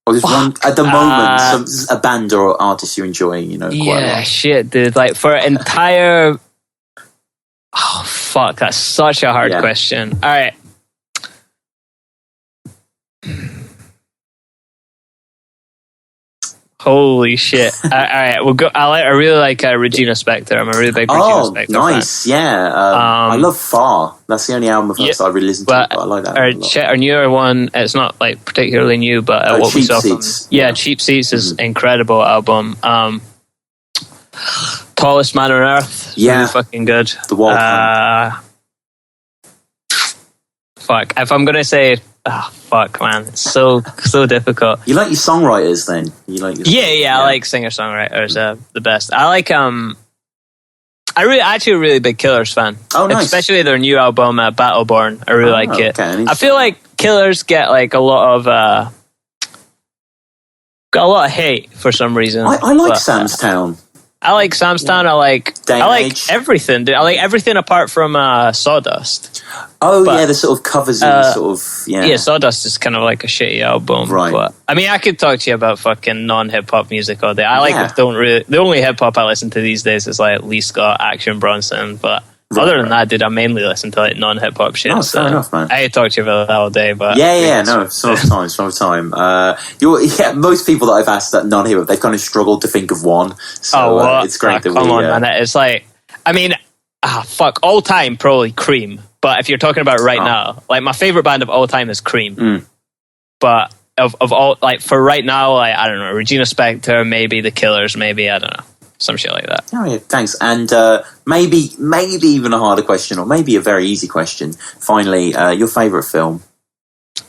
Or there's one at the moment, a band or artist you enjoy, quite a lot. Shit, dude. Like, for an entire... Oh, fuck. That's such a hard question. All right. Holy shit. All right, we'll go. I really like Regina Spektor. I'm a really big Regina Spektor fan. Nice, yeah. I love Far. That's the only album of hers I really listen to, but I like that a lot. Our newer one, it's not like particularly new, but what we saw from... Yeah, Cheap Seats is incredible album. Tallest Man on Earth, really fucking good. The Wall. Fuck, if I'm going to say... Oh, fuck, man. It's so difficult. You like your songwriters, then? I like singer-songwriters. The best. I like... actually a really big Killers fan. Oh, nice. Especially their new album, Battleborn. I really like it. Okay, I feel like Killers get like a lot of... got a lot of hate for some reason. I like Sam's Town. I like Sam's Town. I like everything, dude. I like everything apart from Sawdust. Oh, the sort of covers and Yeah, Sawdust is kind of like a shitty album. Right. But, I mean, I could talk to you about fucking non-hip-hop music all day. The only hip-hop I listen to these days is like Lee Scott, Action Bronson, but... Other than that, dude, I mainly listen to like non-hip-hop shit. Oh, fair enough, man. I could talk to you about that all day, but... some of time. Most people that I've asked that non-hip-hop, they've kind of struggled to think of one. So it's great that come on, man. It's like... I mean, all time, probably Cream. But if you're talking about right now, like my favorite band of all time is Cream. But of all, like for right now, like, I don't know, Regina Spektor, maybe The Killers, maybe, I don't know. Some shit like that. Oh, yeah, thanks. And maybe even a harder question, or maybe a very easy question. Finally, your favourite film?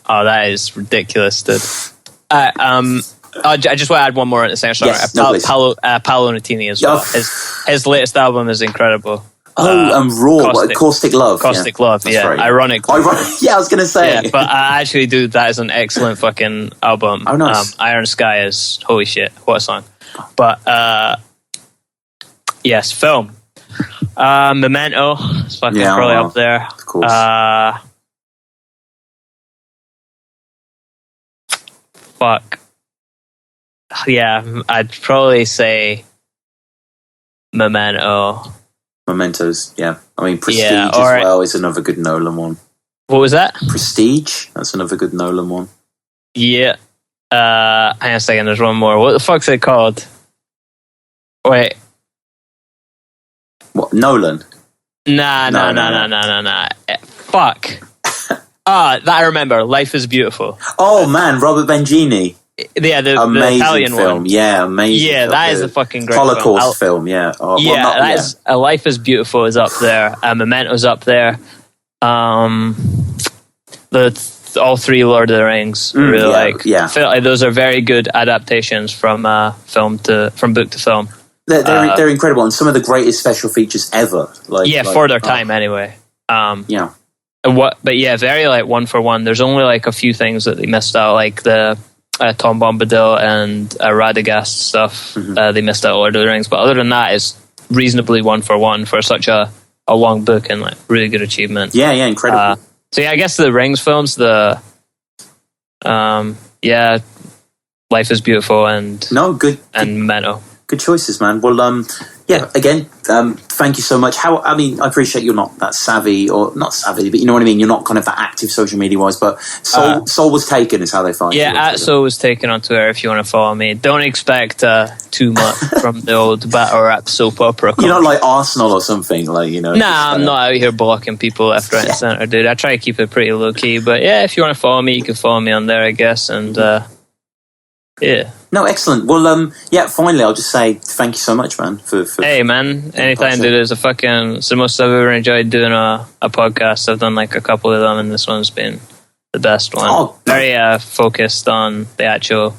Oh, that is ridiculous, dude. I just want to add one more at the same time. Yes, Paolo Nutini as well. His latest album is incredible. Raw, Caustic Love. Caustic Love, yeah. Right. Ironically. I was going to say. Yeah, but I actually do. That is an excellent fucking album. Oh, nice. Iron Sky is, holy shit, what a song. But, yes, film. Memento is fucking probably up there. Of course. Fuck. Yeah, I'd probably say Memento. Mementos, yeah. I mean, Prestige as well is another good Nolan one. What was that? Prestige, that's another good Nolan one. Yeah. Hang on a second, there's one more. What the fuck's it called? Wait. What, Nolan? Nah. Fuck. That I remember. Life is Beautiful. Oh man, Robert Benigni. Yeah, the Italian film. one. Yeah, amazing. Yeah, film. That is a fucking great Holocaust film. Yeah. Is Life is Beautiful is up there. Memento's up there. All three Lord of the Rings. I feel like those are very good adaptations from book to film. They're incredible, and some of the greatest special features ever. For their time anyway. Very like one for one. There's only like a few things that they missed out, like the Tom Bombadil and Radagast stuff. They missed out Lord of the Rings, but other than that, it's reasonably one for one for such a long book and like really good achievement. Yeah, incredible. I guess the Rings films, Life is Beautiful and Memento. Good choices, man. Well, again, thank you so much. I appreciate you're not that savvy, or not savvy, but you know what I mean? You're not kind of that active social media-wise, but Soul Was Taken is how they find you. Yeah, Soul Was Taken on Twitter if you want to follow me. Don't expect too much from the old battle rap soap opera. You're not like Arsenal or something, like, you know? Nah, I'm not out here blocking people left, right, and centre, dude. I try to keep it pretty low-key, but yeah, if you want to follow me, you can follow me on there, I guess, and yeah. No, excellent. Well, finally, I'll just say thank you so much, man. Hey, man, anytime, dude. It's the most I've ever enjoyed doing a podcast. I've done like a couple of them, and this one's been the best one. Very focused on the actual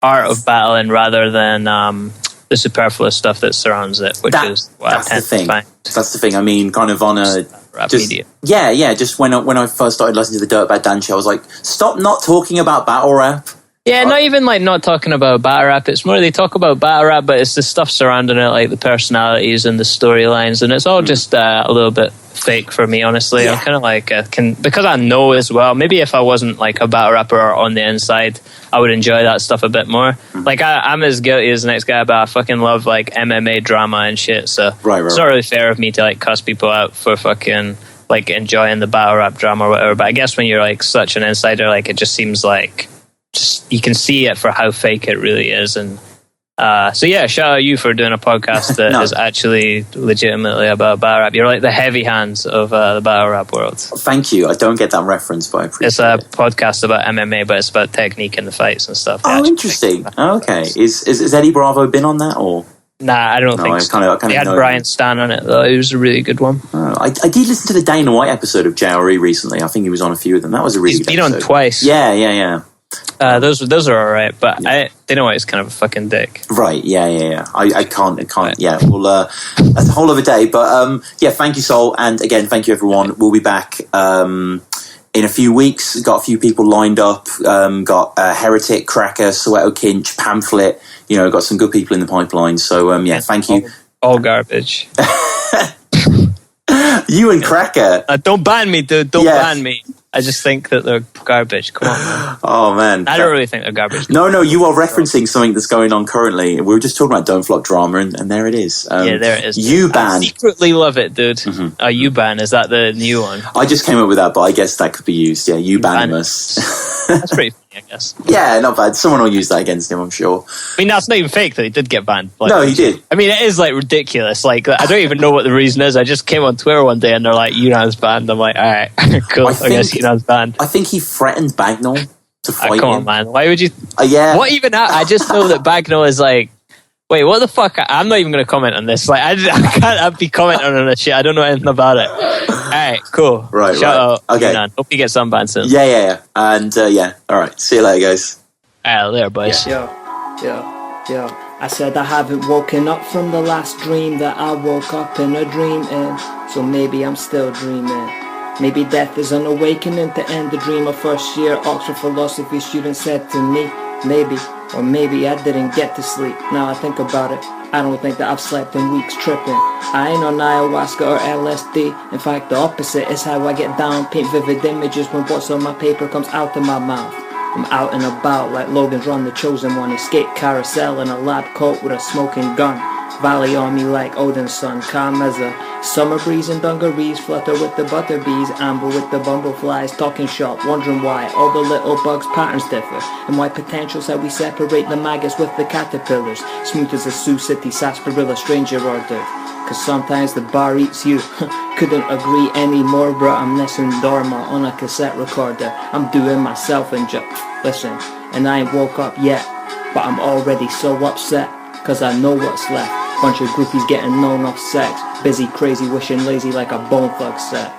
art of battling rather than the superfluous stuff that surrounds it, which is what I tend to find. That's the thing. I mean, kind of on a... Rap media. Yeah. Just when I first started listening to the Dirtbag Dan show, I was like, stop not talking about battle rap. Yeah, not even like not talking about battle rap. It's more they talk about battle rap, but it's the stuff surrounding it, like the personalities and the storylines, and it's all just a little bit fake for me, honestly. Yeah. I'm kind of like because I know as well. Maybe if I wasn't like a battle rapper on the inside, I would enjoy that stuff a bit more. Like I'm as guilty as the next guy, but I fucking love like MMA drama and shit. So it's not really fair of me to like cuss people out for fucking like enjoying the battle rap drama or whatever. But I guess when you're like such an insider, like it just seems like. You can see it for how fake it really is, and shout out you for doing a podcast that is actually legitimately about battle rap. You're like the heavy hands of the battle rap world. Thank you. I don't get that reference, but I appreciate it's a podcast about MMA, but it's about technique in the fights and stuff. Oh, interesting. Okay, is Eddie Bravo been on that or? Nah, I don't think so. They had Brian Stan on it though. It was a really good one. I did listen to the Dana White episode of JRE recently. I think he was on a few of them. That was a really good episode. He's been on twice. Yeah. Those are all right, but Dana White's kind of a fucking dick. Right? Yeah. I can't. Right. Yeah. Well, that's a whole other day. But thank you, Sol, and again, thank you, everyone. We'll be back in a few weeks. Got a few people lined up. Got Heretic, Cracker, Soweto Kinch, Pamphlet. You know, got some good people in the pipeline. So thank you. All garbage. You and Cracker. Don't ban me, dude. Don't ban me. I just think that they're garbage. Come on, man. Oh, man. I don't really think they're garbage. No, you are referencing something that's going on currently. We were just talking about Don't Flop drama, and there it is. There it is. U-Ban. I secretly love it, dude. U-Ban, is that the new one? I just came up with that, but I guess that could be used. Yeah, U-Banimus. That's pretty funny, I guess. Yeah, not bad. Someone will use that against him, I'm sure. I mean, that's not even fake, though. He did get banned. Like, no, he did. I mean, it is, like, ridiculous. Like, I don't even know what the reason is. I just came on Twitter one day, and they're like, Yunan's banned. I'm like, all right, cool. I guess Yunan's banned. I think he threatened Bagnall to fight him. Come on, man. Why would you... yeah. What even... I just know that Bagnall is like... Wait, what the fuck? I'm not even going to comment on this. Like, I can't be commenting on this shit. I don't know anything about it. All right, cool. Right, Shout out. Okay. Yunan. Hope you get sunbanned soon. Yeah. And, all right. See you later, guys. All right, later, boys. Yo. I said I haven't woken up from the last dream that I woke up in a dream in. So maybe I'm still dreaming. Maybe death is an awakening to end the dream. A first year Oxford philosophy student said to me, maybe, or maybe I didn't get to sleep. Now I think about it, I don't think that I've slept in weeks tripping. I ain't on ayahuasca or LSD. In fact, the opposite is how I get down. Paint vivid images when what's on my paper comes out of my mouth. I'm out and about like Logan's Run, the chosen one. Escape carousel in a lab coat with a smoking gun. Valley on me like Odin's son. Calm as a summer breeze in dungarees. Flutter with the butter bees. Amber with the bumbleflies. Talking shop, wondering why all the little bugs' patterns differ. And why potential's how we separate the maggots with the caterpillars. Smooth as a Sioux City sarsaparilla stranger ordered. cause sometimes the bar eats you. Couldn't agree anymore, bro. I'm listening Dharma on a cassette recorder. I'm doing myself and listen, and I ain't woke up yet, but I'm already so upset, cause I know what's left. Bunch of groupies getting known off sex. Busy, crazy, wishing lazy like a Bone Thug set.